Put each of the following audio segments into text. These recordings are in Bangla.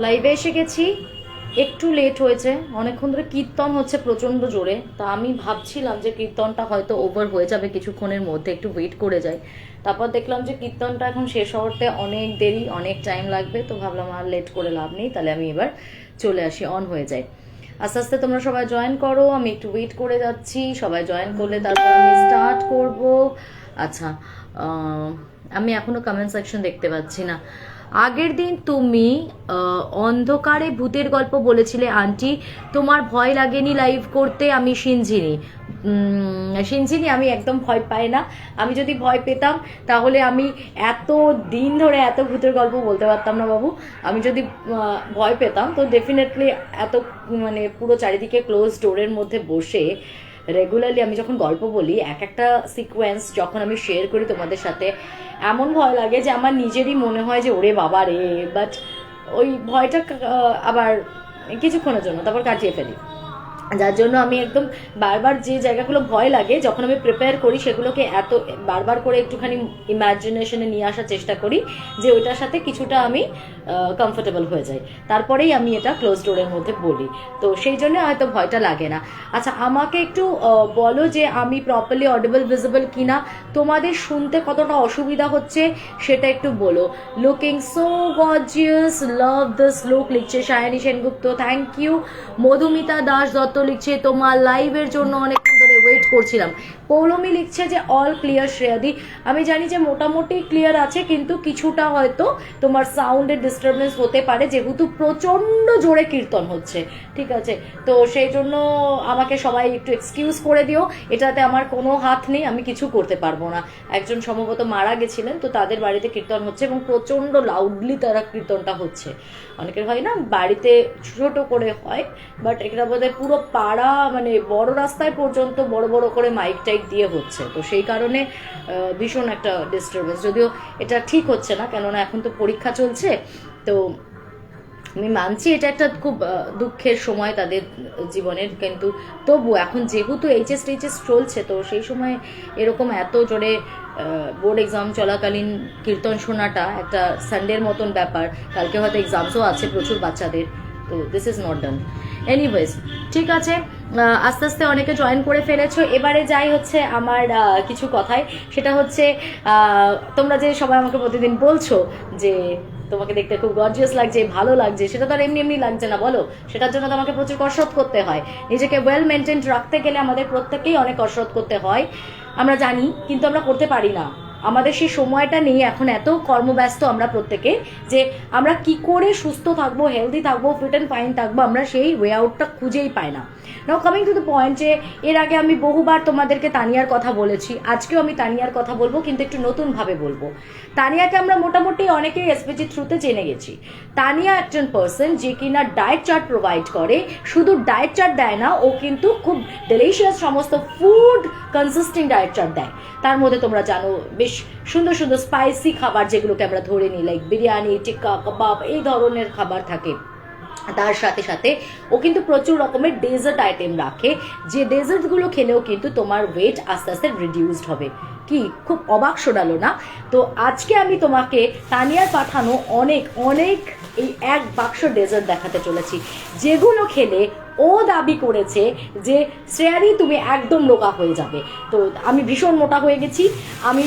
লাইভে এসে গেছি, একটু লেট হয়েছে, অনেকক্ষণ ধরে কীর্তন হচ্ছে প্রচণ্ড জোরে। তা আমি ভাবছিলাম যে কীর্তনটা হয়তো ওভার হয়ে যাবে কিছুক্ষণের মধ্যে, একটু ওয়েট করে যাই। তারপর দেখলাম যে কীর্তনটা এখন শেষ হওয়াতে অনেক দেরি, অনেক টাইম লাগবে, তো ভাবলাম আর লেট করে লাভ নেই, তাহলে আমি এবার চলে আসি, অন হয়ে যাই। আস্তে আস্তে তোমরা সবাই জয়েন করো, আমি একটু ওয়েট করে যাচ্ছি, সবাই জয়েন করলে তারপর আমি স্টার্ট করব। আচ্ছা, আমি এখনো কমেন্ট সেকশন দেখতে পাচ্ছি না। আগের দিন তুমি অন্ধকারে ভূতের গল্প বলেছিলে আন্টি, তোমার ভয় লাগেনি লাইভ করতে? আমি সিনঝিনি। সিনঝিনি, আমি একদম ভয় পাই না। আমি যদি ভয় পেতাম তাহলে আমি এত দিন ধরে এত ভূতের গল্প বলতে পারতাম না বাবু। আমি যদি ভয় পেতাম তো ডেফিনেটলি এত মানে পুরো চারিদিকে ক্লোজ ডোরের মধ্যে বসে রেগুলারলি আমি যখন গল্প বলি, এক একটা সিকোয়েন্স যখন আমি শেয়ার করি তোমাদের সাথে, এমন ভয় লাগে যে আমার নিজেরই মনে হয় যে ওরে বাবা রে। বাট ওই ভয়টা আবার কিছুক্ষণের জন্য তারপর কাটিয়ে ফেলি, যার জন্য আমি একদম বারবার যে জায়গাগুলো ভয় লাগে যখন আমি প্রিপেয়ার করি সেগুলোকে এত বারবার করে একটুখানি ইমাজিনেশনে নিয়ে আসার চেষ্টা করি যে ওইটার সাথে কিছুটা আমি কমফোর্টেবল হয়ে যাই, তারপরেই আমি এটা ক্লোজ ডোরের মধ্যে বলি। তো সেই জন্য হয়তো ভয়টা লাগে না। আচ্ছা, আমাকে একটু বলো যে আমি প্রপারলি অডিবল ভিজিবল কিনা, তোমাদের শুনতে কতটা অসুবিধা হচ্ছে সেটা একটু বলো। Looking so gorgeous, love this look লিখছে সায়নী সেনগুপ্ত, থ্যাংক ইউ। মধুমিতা দাস দত্ত লিখছে তোমার লাইভের জন্য অনেকক্ষণ ধরে ওয়েট করছিলাম। পৌলমী লিখছে যে অল ক্লিয়ার শ্রেয়াদি। আমি জানি যে মোটামুটি ক্লিয়ার আছে, কিন্তু কিছুটা হয়তো তোমার সাউন্ডের ডিস্টারবেন্স হতে পারে যেহেতু প্রচণ্ড জোরে কীর্তন হচ্ছে, ঠিক আছে? তো সেই জন্য আমাকে সবাই একটু এক্সকিউজ করে দিও, এটাতে আমার কোনো হাত নেই, আমি কিছু করতে পারবো না। একজন সম্ভবত মারা গেছিলেন, তো তাদের বাড়িতে কীর্তন হচ্ছে এবং প্রচণ্ড লাউডলি তারা কীর্তনটা হচ্ছে। অনেকের হয় না বাড়িতে ছোট করে হয়, বাট এটা বোধহয় পুরো পাড়া মানে বড় রাস্তায় পর্যন্ত বড় বড় করে মাইক টাইক দিয়ে হচ্ছে, তো সেই কারণে ভীষণ একটা ডিস্টারবেন্স। যদিও এটা ঠিক হচ্ছে না, কেননা এখন তো পরীক্ষা চলছে, তো আমি মানছি এটা একটা খুব দুঃখের সময় তাদের জীবনের, কিন্তু তবু এখন যেহেতু এইচএস টেচএস চলছে, তো সেই সময় এরকম এত জোরে বোর্ড এক্সাম চলাকালীন কীর্তন শোনাটা একটা সানডের মতন ব্যাপার। কালকে হয়তো এক্সামসও আছে প্রচুর বাচ্চাদের, তো this is not done. Anyways, ঠিক আছে, আস্তে আস্তে অনেকে জয়েন করে ফেলেছো। এবারে যাই হচ্ছে আমার কিছু কথায়, সেটা হচ্ছে তোমরা যে সবাই আমাকে প্রতিদিন বলছো যে তোমাকে দেখতে খুব গর্জিয়াস লাগছে, ভালো লাগছে, সেটা তো আর এমনি এমনি লাগছে না বলো। সেটার জন্য তো আমাকে প্রচুর কসরত করতে হয়। নিজেকে ওয়েল মেনটেন্ড রাখতে গেলে আমাদের প্রত্যেককেই অনেক কসরত করতে হয়, আমরা জানি, কিন্তু আমরা করতে পারি না। আমাদের সেই সময়টা নেই, এখন এত কর্মব্যস্ত আমরা প্রত্যেকে, যে আমরা কি করে সুস্থ থাকবো, হেলদি থাকবো, ফিট অ্যান্ড ফাইন থাকবো, আমরা সেই ওয়ে আউটটা খুঁজেই পাই না। নাও কামিং টু দ্য পয়েন্ট, যে এর আগে আমি বহুবার তোমাদেরকে তানিয়ার কথা বলেছি, আজকেও আমি তানিয়ার কথা বলবো, কিন্তু একটু নতুনভাবে বলবো। তানিয়াকে আমরা মোটামুটি অনেকেই এসপিজি থ্রুতে জেনে গেছি। তানিয়া একজন পার্সন যে কিনা ডায়েট চার্ট প্রোভাইড করে, শুধু ডায়েট চার্ট দেয় না, ও কিন্তু খুব ডেলিশিয়াস সমস্ত ফুড কনসিস্টিং ডায়েট চার্ট দেয়। তার মধ্যে তোমরা জানো বেশ সুন্দর সুন্দর স্পাইসি খাবার যেগুলোকে আমরা ধরে নিই, লাইক বিরিয়ানি, টিক্কা, কাবাব, এই ধরনের খাবার থাকে। তার সাথে সাথে ও কিন্তু প্রচুর রকমের ডেজার্ট আইটেম রাখে, যে ডেজার্টগুলো খেলেও কিন্তু তোমার ওয়েট আস্তে আস্তে রিডিউসড হবে। কি খুব অবাক শোনালো না? তো আজকে আমি তোমাকে তানিয়ার পাঠানো অনেক অনেক এই এক বাক্স ডেজার্ট দেখাতে চলেছি, যেগুলো খেলে ও দাবি করেছে যে শ্রেয়াদি তুমি একদম রোগা হয়ে যাবে। তো আমি ভীষণ মোটা হয়ে গেছি, আমি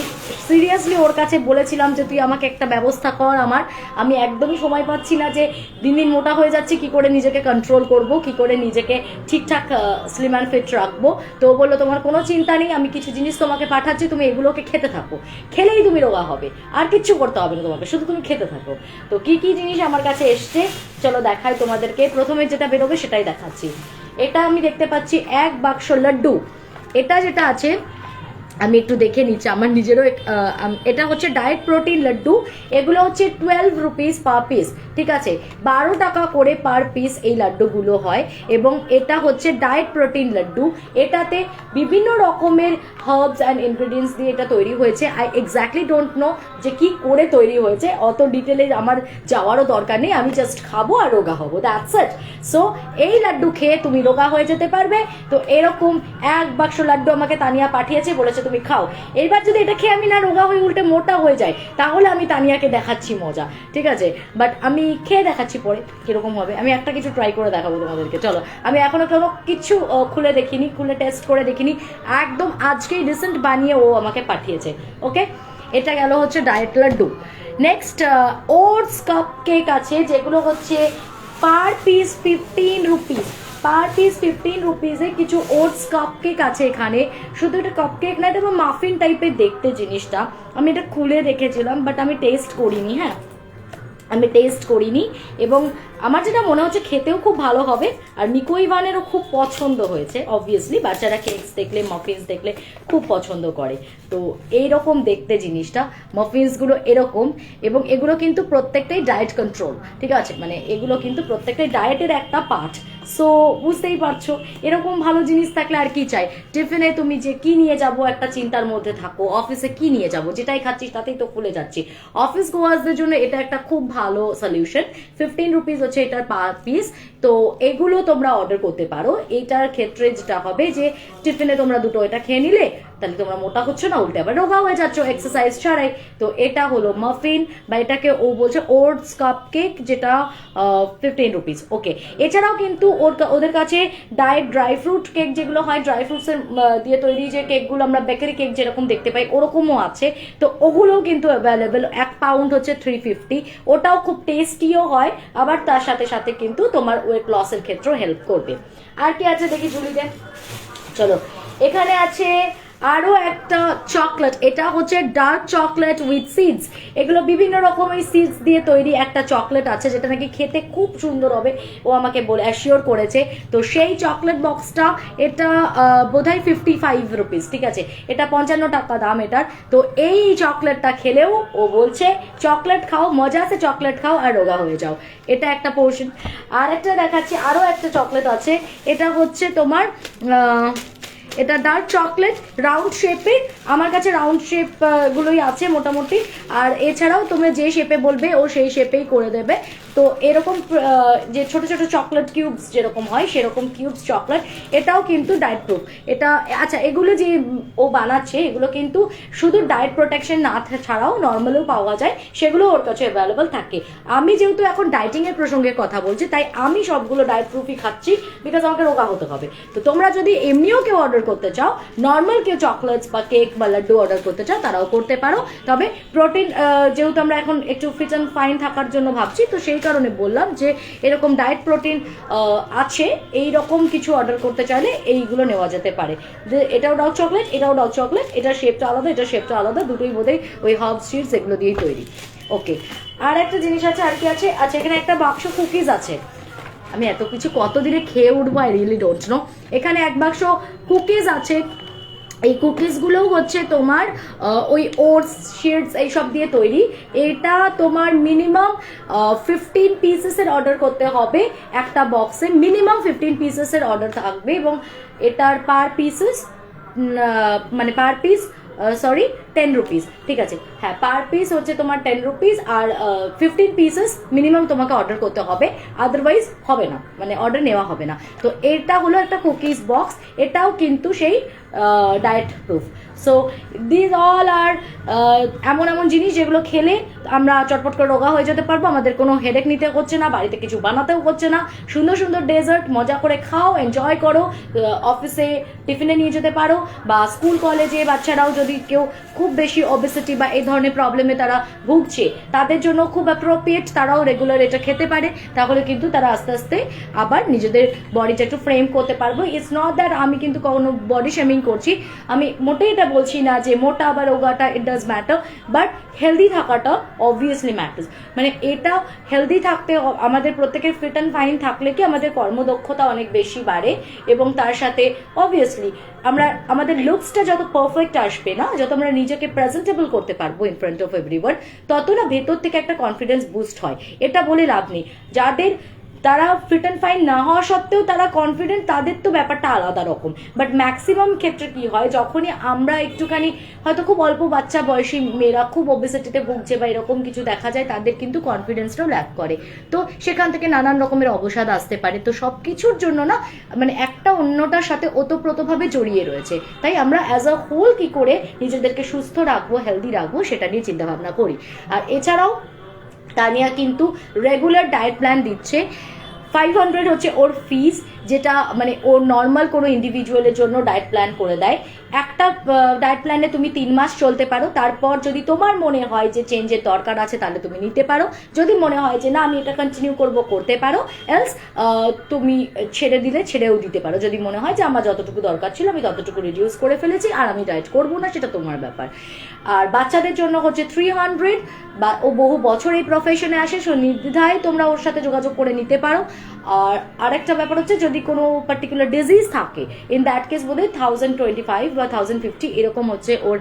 সিরিয়াসলি ওর কাছে বলেছিলাম যে তুই আমাকে একটা ব্যবস্থা কর, আমি একদমই সময় পাচ্ছি না, যে দিন দিন মোটা হয়ে যাচ্ছি, কি করে নিজেকে কন্ট্রোল করব, কি করে নিজেকে ঠিকঠাক স্লিম অ্যান্ড ফিট রাখবো। তো ও বললো তোমার কোনো চিন্তা নেই, আমি কিছু জিনিস তোমাকে পাঠাচ্ছি, তুমি এগুলোকে খেতে থাকো, খেলেই তুমি রোগা হবে, আর কিচ্ছু করতে হবে না তোমাকে, শুধু তুমি খেতে থাকো। তো কি কি জিনিস আমার কাছে এসছে চলো দেখাই তোমাদেরকে। প্রথমে যেটা বেরোবে সেটাই দেখাচ্ছি। এটা আমি দেখতে পাচ্ছি এক বাক্স লাড্ডু। এটা যেটা আছে আমি একটু দেখে নিচ্ছি আমার নিজেরও, এটা হচ্ছে ডায়েট প্রোটিন লাড্ডু। এগুলো হচ্ছে 12 রুপিস পার পিস, ঠিক আছে? 12 টাকা করে পার পিস এই লাড্ডুগুলো হয়, এবং এটা হচ্ছে ডায়েট প্রোটিন লাড্ডু। এটাতে বিভিন্ন রকমের হার্বস অ্যান্ড ইনগ্রিডিয়েন্টস দিয়ে এটা তৈরি হয়েছে। আই এক্স্যাক্টলি ডোন্ট নো যে কি করে তৈরি হয়েছে, অত ডিটেলে আমার যাওয়ারও দরকার নেই, আমি জাস্ট খাবো আর রোগা হবো, দ্যাটস ইট। সো এই লাড্ডু খেয়ে তুমি রোগা হয়ে যেতে পারবে। তো এরকম এক বাক্স লাড্ডু আমাকে তানিয়া পাঠিয়েছে, বলেছে তুমি খাও। এবার যদি এটা খেয়ে আমি না রোগা হয়ে উল্টে মোটা হয়ে যাই, তাহলে আমি তানিয়াকে দেখাচ্ছি মজা, ঠিক আছে? বাট আমি খেয়ে দেখাচ্ছি পরে কিরকম হবে। আমি একটা কিছু ট্রাই করে দেখাবো তোমাদেরকে। চলো, আমি এখনো কোনো কিছু খুলে দেখিনি, খুলে টেস্ট করে দেখিনি, একদম আজকেই রিসেন্ট বানিয়ে ও আমাকে পাঠিয়েছে। ওকে, এটা গেল হচ্ছে diet laddu. Next oats cupcake আছে, যেগুলো হচ্ছে per piece 15 rupees. Per piece 15 রুপিসে কিছু ওটস কাপ কেক আছে এখানে। শুধু এটা কাপ কেক না, এটা মাফিন টাইপের দেখতে জিনিসটা। আমি এটা খুলে দেখেছিলাম, বাট আমি টেস্ট করিনি। হ্যাঁ, আমি টেস্ট করিনি, এবং আমার যেটা মনে হচ্ছে খেতেও খুব ভালো হবে। আর মিকো ইভানেরও খুব পছন্দ হয়েছে, অবভিয়াসলি বাচ্চারা কেকস দেখলে, মাফিন্স দেখলে খুব পছন্দ করে। তো এইরকম দেখতে জিনিসটা, মাফিন্সগুলো এরকম, এবং এগুলো কিন্তু প্রত্যেকটাই ডায়েট কন্ট্রোল, ঠিক আছে? মানে এগুলো কিন্তু প্রত্যেকটাই ডায়েটের একটা পার্ট। সো বুঝতেই পারছো, এরকম ভালো জিনিস থাকলে আর কি চাই। টিফিনে তুমি যে কি নিয়ে যাব একটা চিন্তার মধ্যে থাকো, অফিসে কি নিয়ে যাব, যেটাই খাচ্ছিস তাতেই তো খুলে যাচ্ছি। অফিস গোয়ার্সদের জন্য এটা একটা খুব ভালো সলিউশন। 15 রুপিস হচ্ছে এটার পার পিস। তো এগুলো তোমরা অর্ডার করতে পারো। এটার ক্ষেত্রে যেটা হবে যে টিফিনে তোমরা দুটো এটা খেয়ে নিলে, তাহলে তোমরা মোটা হচ্ছে না, উল্টে আবার রোগা হয়ে যাচ্ছ এক্সারসাইজ ছাড়াই। তো এটা হলো মাফিন, বা এটাকে ও বলছে ওটস কাপ কেক, যেটা 15 রুপিস। ওকে, এছাড়াও কিন্তু ওদের কাছে ডায়েট ড্রাই ফ্রুট কেক, যেগুলো হয় ড্রাই ফ্রুটসের দিয়ে তৈরি, যে কেকগুলো আমরা বেকারি কেক যেরকম দেখতে পাই ওরকমও আছে। তো ওগুলোও কিন্তু অ্যাভেলেবেল। 1 পাউন্ড হচ্ছে 350। ওটাও খুব টেস্টিও হয়, আবার তার সাথে সাথে কিন্তু তোমার ওয়েট লসের ক্ষেত্রেও হেল্প করবে। আর কি আছে দেখি ঝুলিতে। চলো, এখানে আছে আরো একটা চকলেট। এটা হচ্ছে ডার্ক চকলেট উইথ সিডস। এগুলো বিভিন্ন রকমের সিডস দিয়ে তৈরি একটা চকলেট আছে, যেটা নাকি খেতে খুব সুন্দর হবে, ও আমাকে বলে অ্যাসিওর করেছে। তো সেই চকলেট বক্সটা, এটা বোধহয় 55 রুপিস, ঠিক আছে? এটা 55 টাকা দাম এটার। তো এই চকলেটটা খেলেও ও বলছে চকলেট খাও, মজা আছে, চকলেট খাও আর রোগা হয়ে যাও। এটা একটা পোর্শন। আর একটা দেখাচ্ছি, আরো একটা চকলেট আছে। এটা হচ্ছে তোমার এটা ডার্ক চকলেট রাউন্ড শেপে। আমার কাছে রাউন্ড শেপ গুলোই আছে মোটামুটি। আর এছাড়াও তোমরা যে শেপে বলবে ও সেই শেপেই করে দেবে। তো এরকম যে ছোট ছোট চকলেট কিউবস যেরকম হয়, সেরকম কিউবস চকলেট। এটাও কিন্তু ডায়েট প্রুফ। এটা আচ্ছা, এগুলো যে ও বানাচ্ছে, এগুলো কিন্তু শুধু ডায়েট প্রোটেকশন না ছাড়াও নর্মালও পাওয়া যায়, সেগুলো ওর কাছে অ্যাভেলেবল থাকে। আমি যেহেতু এখন ডায়েটিং এর প্রসঙ্গে কথা বলছি, তাই আমি সবগুলো ডায়েট প্রুফই খাচ্ছি, বিকজ আমাকে রোগা হতে হবে। তো তোমরা যদি এমনিও কেউ অর্ডার করতে চাও, নর্মাল কেউ চকলেটস বা কেক বা লাড্ডু অর্ডার করতে চাও, তারাও করতে পারো। তবে প্রোটিন, যেহেতু আমরা এখন একটু ফিট অ্যান্ড ফাইন থাকার জন্য ভাবছি, তো সেই কারণে বললাম যে এরকম ডায়েট প্রোটিন আছে, এই রকম কিছু অর্ডার করতে চাইলে এইগুলো নেওয়া যেতে পারে। এটাও ডার্ক চকলেট, এটাও ডার্ক চকলেট, এটার শেপটা আলাদা, এটার শেপটা আলাদা, দুটোই বোধহয় ওই হার্বস সিডস এগুলো দিয়েই তৈরি। ওকে, আর একটা জিনিস আছে। আর কি আছে? আচ্ছা, এখানে একটা বাক্স কুকিজ আছে। আমি এত কিছু কত দিনে খেয়ে উঠবো, আই রিয়েলি ডোন্ট নো। এখানে এক বাক্স কুকিজ আছে। এই কুকিজগুলোও হচ্ছে তোমার ওই ওটস শিডস এইসব দিয়ে তৈরি। এটা তোমার মিনিমাম 15 পিসেসের অর্ডার করতে হবে একটা বক্সে। মিনিমাম 15 পিসেসের অর্ডার থাকবে, এবং এটার পার পিসেস মানে পার পিস 10 রুপিস, ঠিক আছে? হ্যাঁ, পার পিস হচ্ছে তোমার 10 রুপিস, আর 15 পিসেস মিনিমাম তোমাকে অর্ডার করতে হবে, আদারওয়াইজ হবে না, মানে অর্ডার নেওয়া হবে না। তো এটা হলো একটা কুকিজ বক্স। এটাও কিন্তু সেই diet proof. So this all আর এমন এমন জিনিস যেগুলো খেলে আমরা চটপট করে রোগা হয়ে যেতে পারবো। আমাদের কোনো হেডেক নিতে হচ্ছে না, বাড়িতে কিছু বানাতেও হচ্ছে না। সুন্দর সুন্দর ডেজার্ট মজা করে খাও, এনজয় করো। অফিসে টিফিনে নিয়ে যেতে পারো, বা স্কুল কলেজে বাচ্চারাও যদি কেউ খুব বেশি ওবেসিটি বা এই ধরনের প্রবলেমে তারা ভুগছে, তাদের জন্য খুব অ্যাপ্রোপ্রিয়েট, তারাও রেগুলার এটা খেতে পারে। তাহলে কিন্তু তারা আস্তে আস্তে আবার নিজেদের বডিটা একটু ফ্রেম করতে পারবো। ইটস নট দ্যাট আমি কিন্তু কোনো বডি শেমিং করছি, আমি মোটেই এটা বলছি না যে মোটা বা রোগাটা it does matter, but healthy থাকাটা অবভিয়াসলি ম্যাটার্স। মানে এটা হেলদি থাকতে আমাদের প্রত্যেকের ফিট অ্যান্ড ফাইন থাকলে কি আমাদের কর্মদক্ষতা অনেক বেশি বাড়ে, এবং তার সাথে অবভিয়াসলি আমরা আমাদের লুকসটা যত পারফেক্ট আসবে না, যত আমরা নিজেকে প্রেজেন্টেবল করতে পারবো ইন ফ্রন্ট অফ এভরিওয়ান, তত না ভেতর থেকে একটা কনফিডেন্স বুস্ট হয়। এটা বলে লাভ নেই। যাদের তারা ফিট অ্যান্ড ফাইন না হওয়া সত্ত্বেও তারা কনফিডেন্ট, তাদের তো ব্যাপারটা আলাদা রকম। বাট ম্যাক্সিমাম ক্ষেত্রে কি হয়, যখনই আমরা একটুখানি হয়তো খুব অল্প বাচ্চা বয়সী মেয়েরা খুব ওবেসিটিতে ভুগছে বা এরকম কিছু দেখা যায়, তাদের কিন্তু কনফিডেন্সটাও ল্যাক করে। তো সেখান থেকে নানান রকমের অবসাদ আসতে পারে। তো সব কিছুর জন্য না মানে একটা অন্যটার সাথে ওতপ্রোতভাবে জড়িয়ে রয়েছে। তাই আমরা অ্যাজ আ হোল কি করে নিজেদেরকে সুস্থ রাখবো, হেলদি রাখবো, সেটা নিয়ে চিন্তা ভাবনা করি। আর এছাড়াও তানিয়া কিন্তু রেগুলার ডায়েট প্ল্যান দিচ্ছে। 500 হচ্ছে ওর ফিস, যেটা মানে ওর নর্মাল কোনো ইন্ডিভিজুয়ালের জন্য ডায়েট প্ল্যান করে দেয়। একটা ডায়েট প্ল্যানে তুমি 3 মাস চলতে পারো, তারপর যদি তোমার মনে হয় যে চেঞ্জের দরকার আছে তাহলে তুমি নিতে পারো। যদি মনে হয় যে না আমি এটা কন্টিনিউ করতে পারো, এলস তুমি ছেড়ে দিলে ছেড়েও দিতে পারো। যদি মনে হয় যে আমার যতটুকু দরকার ছিল আমি ততটুকু রিডিউস করে ফেলেছি আর আমি ডায়েট করবো না, সেটা তোমার ব্যাপার। আর বাচ্চাদের জন্য হচ্ছে 300, বা ও বহু বছর এই প্রফেশনে আসে, সো নির্দ্বিধায় তোমরা ওর সাথে যোগাযোগ করে নিতে পারো। আর আরেকটা ব্যাপার হচ্ছে যদি কোনো পার্টিকুলার ডিজিজ থাকে, ইন দ্যাট কেস বোধহয় 1025 বা 1050 এরকম হচ্ছে ওর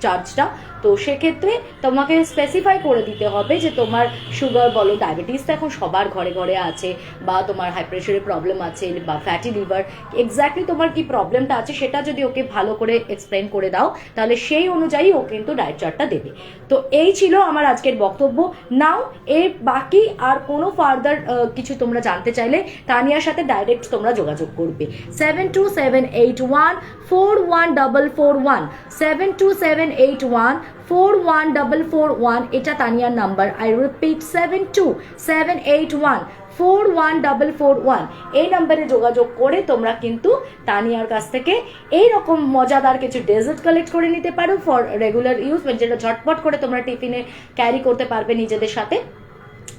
চার্জটা। তো সেক্ষেত্রে তোমাকে স্পেসিফাই করে দিতে হবে যে তোমার সুগার বলো, ডায়াবেটিস তো এখন সবার ঘরে ঘরে আছে, বা তোমার হাই প্রেশারের প্রবলেম আছে, বা ফ্যাটি লিভার, এক্স্যাক্টলি তোমার কি প্রবলেমটা আছে সেটা যদি ওকে ভালো করে এক্সপ্লেন করে দাও, তাহলে সেই অনুযায়ী ও কিন্তু ডায়েট চার্টটা দেবে। তো এই ছিল আমার আজকের বক্তব্য। নাও এর বাকি আর কোনো ফার্দার কিছু তোমরা জানতে চাইলে তানিয়ার সাথে ডাইরেক্ট তোমরা যোগাযোগ করবে। 7278141441, 7278141441, এটা তানিয়ার নাম্বার। আই রিপিট 72781441, এই নাম্বারে যোগাযোগ করে তোমরা কিন্তু তানিয়ার কাছ থেকে এইরকম মজাদার কিছু ডেজার্ট কালেক্ট করে নিতে পারো ফর রেগুলার ইউজ, যেটা ঝটপট করে তোমরা টিফিনে ক্যারি করতে পারবে নিজেদের সাথে।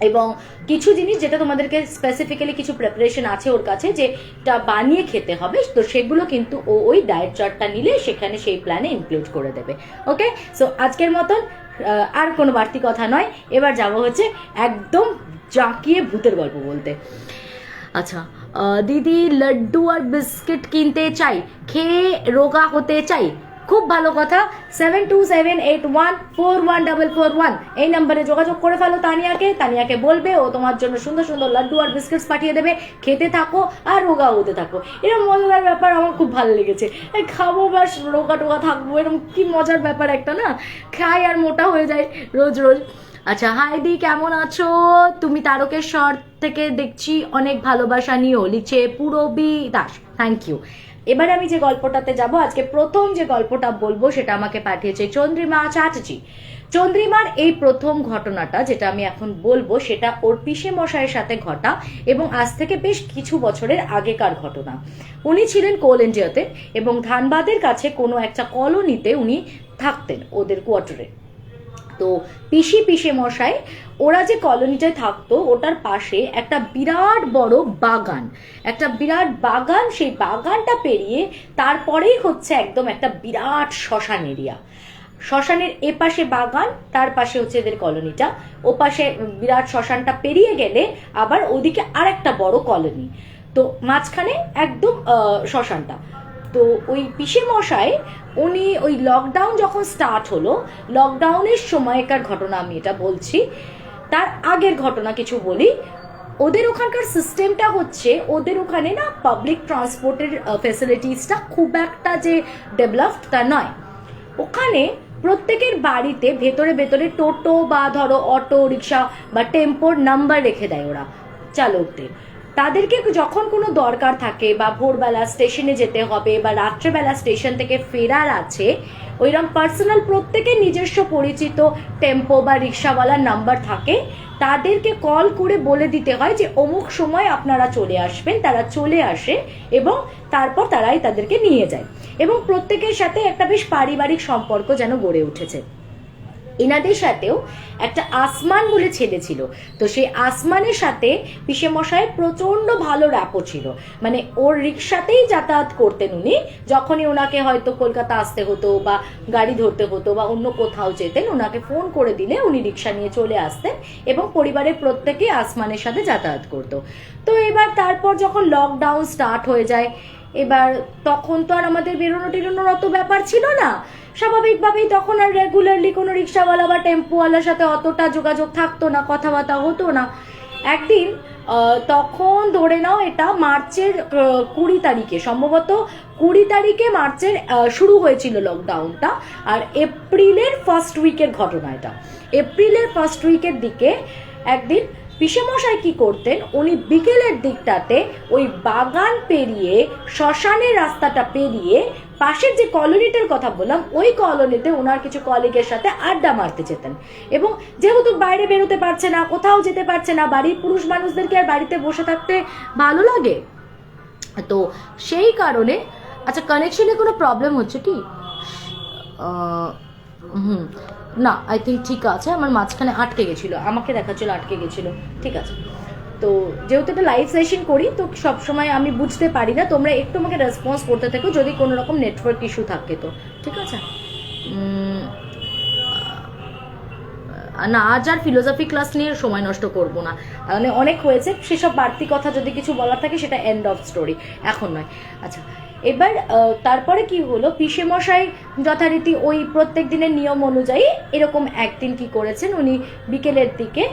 এবং কিছু জিনিস যেটা তোমাদেরকে স্পেসিফিক্যালি কিছু প্রিপারেশন আছে ওর কাছে যেটা বানিয়ে খেতে হবে, তো সেগুলো কিন্তু ও ওই ডায়েট চার্টটা নিলে সেখানে সেই প্ল্যানে ইনক্লুড করে দেবে। ওকে, সো আজকের মতন আর কোনো বাড়তি কথা নয়, এবার যাব হচ্ছে একদম জাঁকিয়ে ভূতের গল্প বলতে। আচ্ছা, দিদি লাড্ডু আর বিস্কিট কিনতে চাই, খেয়ে রোগা হতে চাই। খুব ভালো কথা, 7278141441 এই নাম্বারে যোগাযোগ করে ফেলো তানিয়াকে বলবে ও তোমার জন্য সুন্দর সুন্দর লাড্ডু আর বিস্কিটস পাঠিয়ে দেবে। খেতে থাকো আর রোগা হতে থাকো। এরকম মজাদার ব্যাপার আমার খুব ভালো লেগেছে। খাবো বাস রোগা টোগা থাকবো, এরকম কি মজার ব্যাপার একটা না, খাই আর মোটা হয়ে যায় রোজ রোজ। আচ্ছা, হাই দি, কেমন আছো তুমি? তারকেশ্বর থেকে দেখছি, অনেক ভালোবাসা নিও, লিখছে পুরবী দাস। Thank you. এবারে আমি যে গল্পটাতে যাব, আজকে প্রথম যে গল্পটা বলবো সেটা আমাকে পাঠিয়েছে চন্দ্রিমা চ্যাটার্জি। চন্দ্রিমার এই প্রথম ঘটনাটা যেটা আমি এখন বলবো সেটা ওর পিসে মশাইয়ের সাথে ঘটা, এবং আজ থেকে বেশ কিছু বছরের আগেকার ঘটনা। উনি ছিলেন কোল ইন্ডিয়াতে এবং ধানবাদের কাছে কোনো একটা কলোনিতে উনি থাকতেন, ওদের কোয়ার্টারে। তো পিসে মশাই ওরা যে কলোনিটায় থাকতো ওটার পাশে একটা বিরাট বড় বাগান, সেই বাগানটা পেরিয়ে তারপরেই হচ্ছে একদম একটা বিরাট শ্মশান এরিয়া। শ্মশানের এপাশে বাগান, তার পাশে হচ্ছে এদের কলোনিটা, ও পাশে বিরাট শ্মশানটা পেরিয়ে গেলে আবার ওদিকে আর একটা বড় কলোনি, তো মাঝখানে একদম শ্মশানটা। তো ওই পিসে মশাই উনি ওই লকডাউন যখন স্টার্ট হলো, লকডাউনের সময়কার ঘটনা আমি এটা বলছি, তার আগের ঘটনা কিছু বলি। ওদের ওখানকার সিস্টেমটা হচ্ছে, ওদের ওখানে না পাবলিক ট্রান্সপোর্টের ফেসিলিটিসটা খুব একটা যে ডেভেলপড তা নয়। ওখানে প্রত্যেকের বাড়িতে ভেতরে টোটো বা ধরো অটো রিক্সা বা টেম্পোর নাম্বার রেখে দেয় ওরা চালকদের। তাদেরকে যখন কোনো দরকার থাকে বা ভোরবেলা স্টেশনে যেতে হবে বা রাত্রেবেলা স্টেশন থেকে ফেরার আছে, ওইরকম পার্সোনাল প্রত্যেকের নিজস্ব পরিচিত টেম্পো বা রিক্সাওয়ালার নাম্বার থাকে, তাদেরকে কল করে বলে দিতে হয় যে অমুক সময় আপনারা চলে আসবেন। তারা চলে আসে এবং তারপর তারাই তাদেরকে নিয়ে যায়, এবং প্রত্যেকের সাথে একটা বেশ পারিবারিক সম্পর্ক যেন গড়ে উঠেছে। এনাদের সাথেও একটা আসমান বলে ছেলে ছিল, তো সেই আসমানের সাথে পিসে মশাইয়ের প্রচন্ড ভালো র্যাপো ছিল। মানে ওর রিক্সাতেই যাতায়াত করতেন উনি, যখনই ওনাকে হয়তো কলকাতা আসতে হতো বা গাড়ি ধরতে হতো বা অন্য কোথাও যেতেন, ওনাকে ফোন করে দিলে উনি রিক্সা নিয়ে চলে আসতেন এবং পরিবারের প্রত্যেকেই আসমানের সাথে যাতায়াত করতো। তো এবার তারপর যখন লকডাউন স্টার্ট হয়ে যায়, এবার তখন তো আর আমাদের বেরোনোর অত ব্যাপার ছিল না, স্বাভাবিকভাবেই তখন আর রেগুলারলি কোনো রিক্সাওয়ালা বা টেম্পোওয়ালার সাথে অতটা যোগাযোগ থাকতো না, কথাবার্তা হতো না। একদিন তখন ধরে নাও এটা মার্চের 20 তারিখে, সম্ভবত 20 তারিখে মার্চের শুরু হয়েছিল লকডাউনটা, আর এপ্রিলের ফার্স্ট উইকের ঘটনা এটা। এপ্রিলের ফার্স্ট উইকের দিকে একদিন পিসেমশাই কি করতেন, উনি বিকেলের দিকটাতে ওই বাগান পেরিয়ে শ্মশানের রাস্তাটা পেরিয়ে পাশের যে কলোনিটার কথা বললাম ওই কলোনিতে ওনার কিছু কলিগের সাথে আড্ডা মারতে যেতেন। এবং যেহেতু বাইরে বেরোতে পারছে না, কোথাও যেতে পারছে না, বাড়ির পুরুষ মানুষদেরকে আর বাড়িতে বসে থাকতে ভালো লাগে, তো সেই কারণে। আচ্ছা, কানেকশনে কোনো প্রবলেম হচ্ছে কি? না, আই থিঙ্ক ঠিক আছে। আমার মাঝখানে আটকে গেছিলো, আমাকে দেখাচ্ছিল আটকে গেছিলো, ঠিক আছে। তো যেহেতু এটা লাইভ সেশন করি তো সবসময় আমি বুঝতে পারি না, তোমরা একটু আমাকে রেসপন্স করতে থাকো যদি কোনো রকম নেটওয়ার্ক ইস্যু থাকে তো, ঠিক আছে। না, আজ আর ফিলোসফি ক্লাস নিয়ে সময় নষ্ট করব না, মানে অনেক হয়েছে, সেসব বাড়তি কথা যদি কিছু বলার থাকে সেটা এন্ড অফ স্টোরি, এখন নয়। আচ্ছা, এবার তারপরে কি হলো, পিসেমশাই যথারীতি ওই প্রত্যেক দিনের নিয়ম অনুযায়ী এরকম একদিন কি করেছেন, উনি বিকেলের দিকে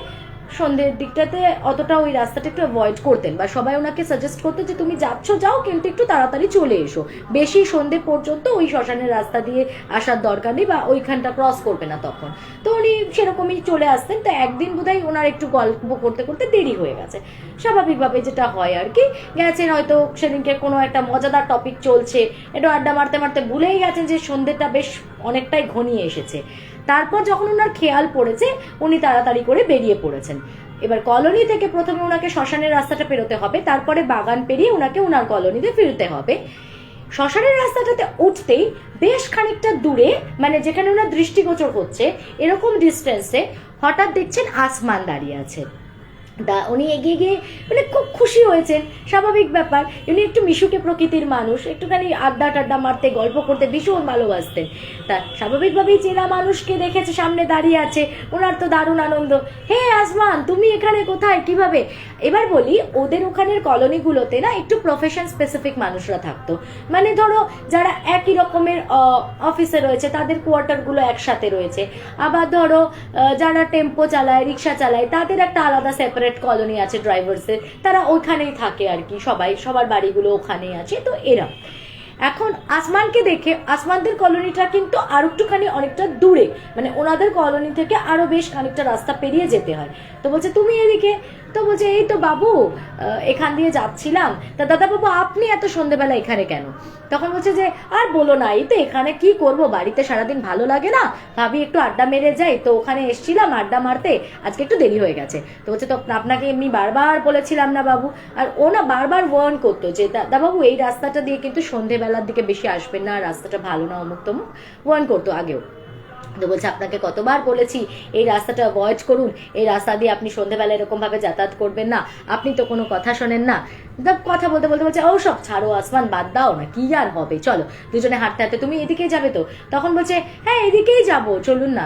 সন্ধ্যের দিকটাতে অতটা ওই রাস্তাটা একটু অ্যাভয়েড করতেন, বা সবাই ওনাকে সাজেস্ট করতো যে তুমি যাচ্ছ যাও, কিন্তু একটু তাড়াতাড়ি চলে এসো, বেশি সন্ধ্যে পর্যন্ত ওই শ্মশানের রাস্তা দিয়ে আসার দরকার নেই, বা ওইখানটা ক্রস করবে না তখন। তো উনি সেরকমই চলে আসতেন। তো একদিন বোধহয় ওনার একটু গল্প করতে করতে দেরি হয়ে গেছে, স্বাভাবিকভাবে যেটা হয় আর কি, গেছেন হয়তো সেদিনকে কোনো একটা মজাদার টপিক চলছে, একটু আড্ডা মারতে মারতে ভুলেই গেছেন যে সন্ধ্যেটা বেশ অনেকটাই ঘনিয়ে এসেছে। তারপর যখন ওনার খেয়াল পড়েছে উনি তাড়াতাড়ি করে বেরিয়ে পড়েছেন। এবার কলোনি থেকে প্রথমে ওনাকে শ্মশানের রাস্তাটা পেরোতে হবে, তারপরে বাগান পেরিয়ে ওনাকে ওনার কলোনিতে ফিরতে হবে। শ্মশানের রাস্তাটাতে উঠতেই বেশ খানিকটা দূরে, মানে যেখানে ওনার দৃষ্টিগোচর হচ্ছে এরকম ডিস্টেন্সে, হঠাৎ দেখছেন আসমান দাঁড়িয়ে আছে। উনি এগিয়ে গিয়ে মানে খুব খুশি হয়েছেন, স্বাভাবিক ব্যাপার, উনি একটু মিশুকে প্রকৃতির মানুষ, একটুখানি আড্ডা টাড্ডা মারতে গল্প করতে ভীষণ ভালোবাসতেন। তা স্বাভাবিকভাবেই চেনা মানুষকে দেখেছে সামনে দাঁড়িয়ে আছে, ওনার তো দারুণ আনন্দ, হে আসমান তুমি এখানে কোথায় কিভাবে। এবার বলি, ওদের ওখানের কলোনিগুলোতে না একটু প্রফেশন স্পেসিফিক মানুষরা থাকতো, মানে ধরো যারা একই রকমের অফিসে রয়েছে তাদের কোয়ার্টারগুলো একসাথে রয়েছে, আবার ধরো যারা টেম্পো চালায় রিক্সা চালায় তাদের একটা আলাদা সেপারেট কলোনি আছে ড্রাইভার্সের, তারা ওইখানেই থাকে আর কি, সবার বাড়িগুলো ওখানেই আছে। তো এরা এখন আসমানকে দেখে, আসমানদের কলোনিটা কিন্তু আর একটুখানি অনেকটা দূরে, মানে ওনাদের কলোনি থেকে আরো বেশ খানিকটা রাস্তা পেরিয়ে যেতে হয়। তো বলছে তুমি এদিকে, তো বলছে এই তো বাবু এখান দিয়ে যাচ্ছিলাম। তা দাদা বাবু আপনি এত সন্ধ্যেবেলা এখানে কেন? তখন বলছে যে আর বলো না, এই তো এখানে কি করব, বাড়িতে সারাদিন ভালো লাগে না, ভাবি একটু আড্ডা মেরে যাই, তো ওখানে এসছিলাম আড্ডা মারতে, আজকে একটু দেরি হয়ে গেছে। তো বলছে তো আপনাকে এমনি বারবার বলেছিলাম না বাবু, আর ও না বারবার ওয়ার্ন করতো যে দাদা বাবু এই রাস্তাটা দিয়ে কিন্তু সন্ধ্যেবেলার দিকে বেশি আসবেন না, রাস্তাটা ভালো না, অমুক তমুক ওয়ার্ন করতো আগেও। তো বলছে আপনাকে কতবার বলেছি এই রাস্তাটা অ্যাভয়েড করুন, এই রাস্তা দিয়ে আপনি সন্ধ্যেবেলা এরকম ভাবে যাতায়াত করবেন না, আপনি তো কোনো কথা শোনেন না। কথা বলতে বলতে বলছে ও সব ছাড়ো আসমান, বাদ দাও না, কি আর হবে, চলো দুজনে হাঁটতে হাঁটতে, তুমি এদিকেই যাবে তো? তখন বলছে হ্যাঁ এদিকেই যাবো, চলুন না,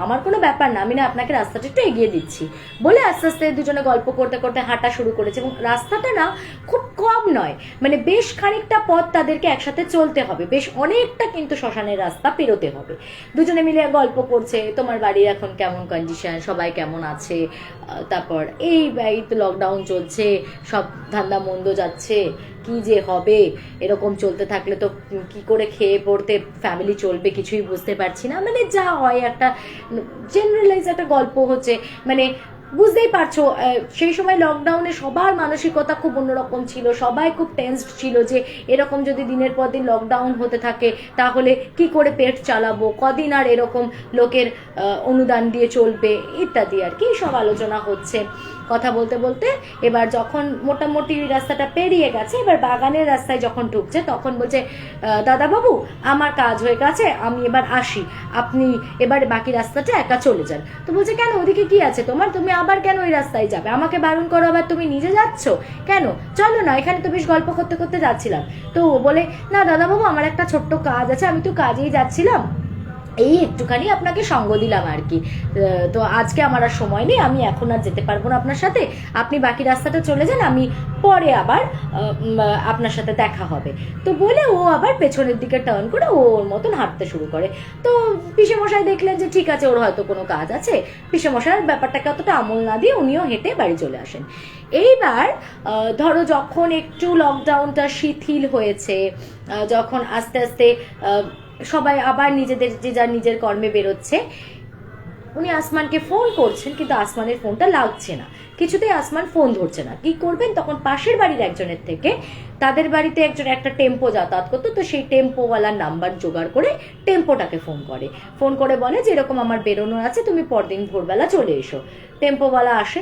আমার কোনো ব্যাপার না, আমি না আপনাকে রাস্তাটা একটু এগিয়ে দিচ্ছি। বলে আস্তে আস্তে দুজনে গল্প করতে করতে হাঁটা শুরু করেছে, এবং রাস্তাটা না খুব কম নয়, মানে বেশ খানিকটা পথ তাদেরকে একসাথে চলতে হবে, বেশ অনেকটা কিন্তু শ্মশানের রাস্তা পেরোতে হবে। দুজনে মিলে গল্প করছে, তোমার বাড়ির এখন কেমন কন্ডিশন, সবাই কেমন আছে, তারপর এই তো লকডাউন চলছে, সব ধান্দা মন্দ যাচ্ছে, কি যে হবে, এরকম চলতে থাকলে তো কি করে খেয়ে পড়তে ফ্যামিলি চলবে কিছুই বুঝতে পারছি না, মানে যা হয় একটা জেনারেলাইজ একটা গল্প হচ্ছে। মানে বুঝতেই পারছো সেই সময় লকডাউনে সবার মানসিকতা খুব অন্যরকম ছিল, সবাই খুব টেন্সড ছিল যে এরকম যদি দিনের পর দিন লকডাউন হতে থাকে তাহলে কি করে পেট চালাবো, কদিন আর এরকম লোকের অনুদান দিয়ে চলবে ইত্যাদি আর কি সব আলোচনা হচ্ছে। কথা বলতে বলতে এবার যখন মোটামুটি রাস্তাটা পেরিয়ে গেছে, এবার বাগানের রাস্তায় যখন ঢুকছে তখন বলছে দাদা বাবু আমার কাজ হয়ে গেছে, আমি এবার আসি, আপনি এবার বাকি রাস্তাটা একা চলে যান। তো বলছে কেন, ওদিকে কি আছে তোমার, তুমি আবার কেন ওই রাস্তায় যাবে, আমাকে বারণ করো, আবার তুমি নিজে যাচ্ছ কেন, চলো না, এখানে তো বেশ গল্প করতে করতে যাচ্ছিলাম। তো বলে না দাদা বাবু আমার একটা ছোট্ট কাজ আছে, আমি তো কাজেই যাচ্ছিলাম, এই একটুখানি আপনাকে সঙ্গ দিলাম আর কি। তো আজকে আমার আর সময় নেই, আমি এখন আর যেতে পারবো না আপনার সাথে, আপনি বাকি রাস্তাটা চলে যান, আমি পরে আবার আপনার সাথে দেখা হবে। তো বলে ও আবার পেছনের দিকে টার্ন করে ওর মতন হাঁটতে শুরু করে। তো পিসেমশাই দেখলেন যে ঠিক আছে, ওর হয়তো কোনো কাজ আছে, পিসেমশাইয়ের ব্যাপারটাকে অতটা আমল না দিয়ে উনিও হেঁটে বাড়ি চলে আসেন। এইবার ধরো যখন একটু লকডাউনটা শিথিল হয়েছে, যখন আস্তে আস্তে সবাই আবার নিজেদের যে যার নিজের কর্মে বেরোচ্ছে, উনি আসমানকে ফোন করছেন কিন্তু আসমানের ফোনটা লাগছে না, কিছুতেই আসমান ফোন ধরছে না। কি করবেন, তখন পাশের বাড়ির একজনের থেকে, তাদের বাড়িতে একটা টেম্পো যাতায়াত করতো, তো সেই টেম্পোওয়ালার নাম্বার জোগাড় করে টেম্পোটাকে ফোন করে বলে যে এরকম আমার বেরোনোর আছে, তুমি পরদিন ভোরবেলা চলে এসো। টেম্পোওয়ালা আসে,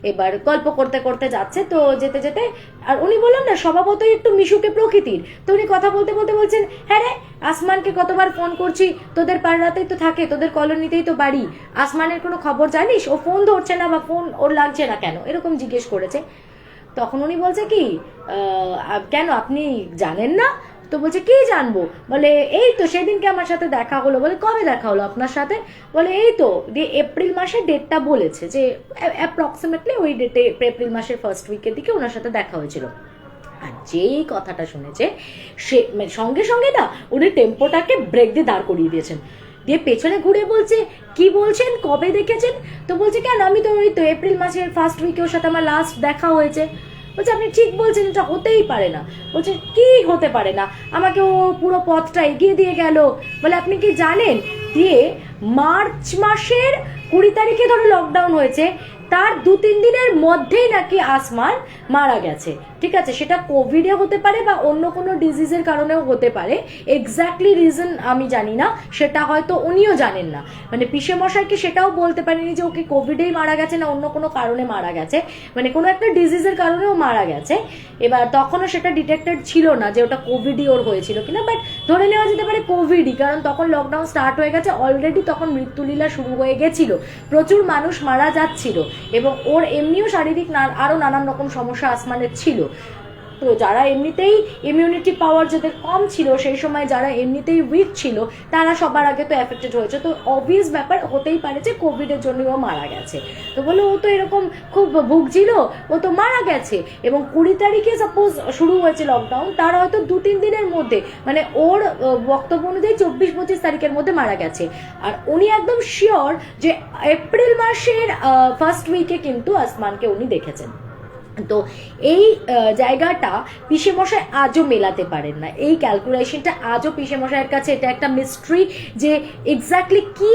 এবার গল্প করতে করতে যাচ্ছে, তো যেতে যেতে, আর উনি বললাম না স্বভাবতই একটু মিশুকে প্রকৃতির, তো উনি কথা বলতে বলতে বলছেন, হ্যাঁ রে আসমানকে কতবার ফোন করছি, তোদের পাড়াতেই তো থাকে, তোদের কলোনিতেই তো বাড়ি, আসমানের কোনো খবর জানিস, ও ফোন ধরছে না বা ফোন ওর লাগছে না কেন, এরকম জিজ্ঞেস করেছে। তখন উনি বলছে কি, কেন আপনি জানেন না? তো বলছে কি জানবো, বলে এই তো সেদিনকে আমার সাথে দেখা হলো। বলে কবে দেখা হলো আপনার সাথে? বলে এই তো দিয়ে এপ্রিল মাসের ডেটটা বলেছে, যে অ্যাপ্রক্সিমেটলি ওই ডেটে এপ্রিল মাসের ফার্স্ট উইকের দিকে ওনার সাথে দেখা হয়েছিল। আর যেই কথাটা শুনেছে সে সঙ্গে সঙ্গে না উনি টেম্পোটাকে ব্রেক দিয়ে দাঁড় করিয়ে দিয়েছেন, দিয়ে পেছনে ঘুরে বলছে কি বলছেন, কবে দেখেছেন? তো বলছে কেন, আমি তো ওই তো এপ্রিল মাসের ফার্স্ট উইকে ওর সাথে আমার লাস্ট দেখা হয়েছে। বলছে আপনি ঠিক বলছেন, এটা হতেই পারে না। বলছে কি হতে পারে না, আমাকে ও পুরো পথটা এগিয়ে দিয়ে গেল। বলে আপনি কি জানেন, দিয়ে মার্চ মাসের 20 তারিখে ধরো লকডাউন হয়েছে, তার 2-3 দিনের মধ্যেই নাকি আসমান মারা গেছে। ঠিক আছে, সেটা কোভিডে হতে পারে বা অন্য কোনো ডিজিজের কারণেও হতে পারে, এক্স্যাক্টলি রিজন আমি জানি না, সেটা হয়তো উনিও জানেন না, মানে পিসেমশাইকে সেটাও বলতে পারেনি যে ওকে কোভিডেই মারা গেছে না অন্য কোনো কারণে মারা গেছে, মানে কোনো একটা ডিজিজের কারণেও মারা গেছে। এবার তখনও সেটা ডিটেক্টেড ছিল না যে ওটা কোভিডই ওর হয়েছিল কিনা, বাট ধরে নেওয়া যেতে পারে কোভিডই, কারণ তখন লকডাউন স্টার্ট হয়ে গেছে অলরেডি, তখন মৃত্যুলীলা শুরু হয়ে গেছিল, প্রচুর মানুষ মারা যাচ্ছিল, এবং ওর এমনিও শারীরিক আরো নানান রকম সমস্যা আসমানের ছিল। তো যারা এমনিতেই ইমিউনিটি পাওয়ার যাদের কম ছিল সেই সময়, যারা এমনিতেই উইক ছিল, তারা সবার আগে তো এফেক্টেড হয়েছে, তো অবভিয়াস ব্যাপার হতেই পারে যে কোভিডের জন্য ও মারা গেছে। তো বলে ও তো এরকম খুব ভুগছিল, ও তো মারা গেছে, এবং 20 তারিখে সাপোজ শুরু হয়েছে লকডাউন, তার হয়তো 2-3 দিনের মধ্যে, মানে ওর বক্তব্য অনুযায়ী 24-25 তারিখের মধ্যে মারা গেছে। আর উনি একদম শিওর যে এপ্রিল মাসের ফার্স্ট উইকে কিন্তু আসমানকে উনি দেখেছেন। তো এই জায়গাটা পিসেমশাই আজও মেলাতে পারেন না, এই ক্যালকুলেশনটা আজও পিসেমশাইয়ের কাছে এটা একটা মিস্ট্রি, যে এক্স্যাক্টলি কি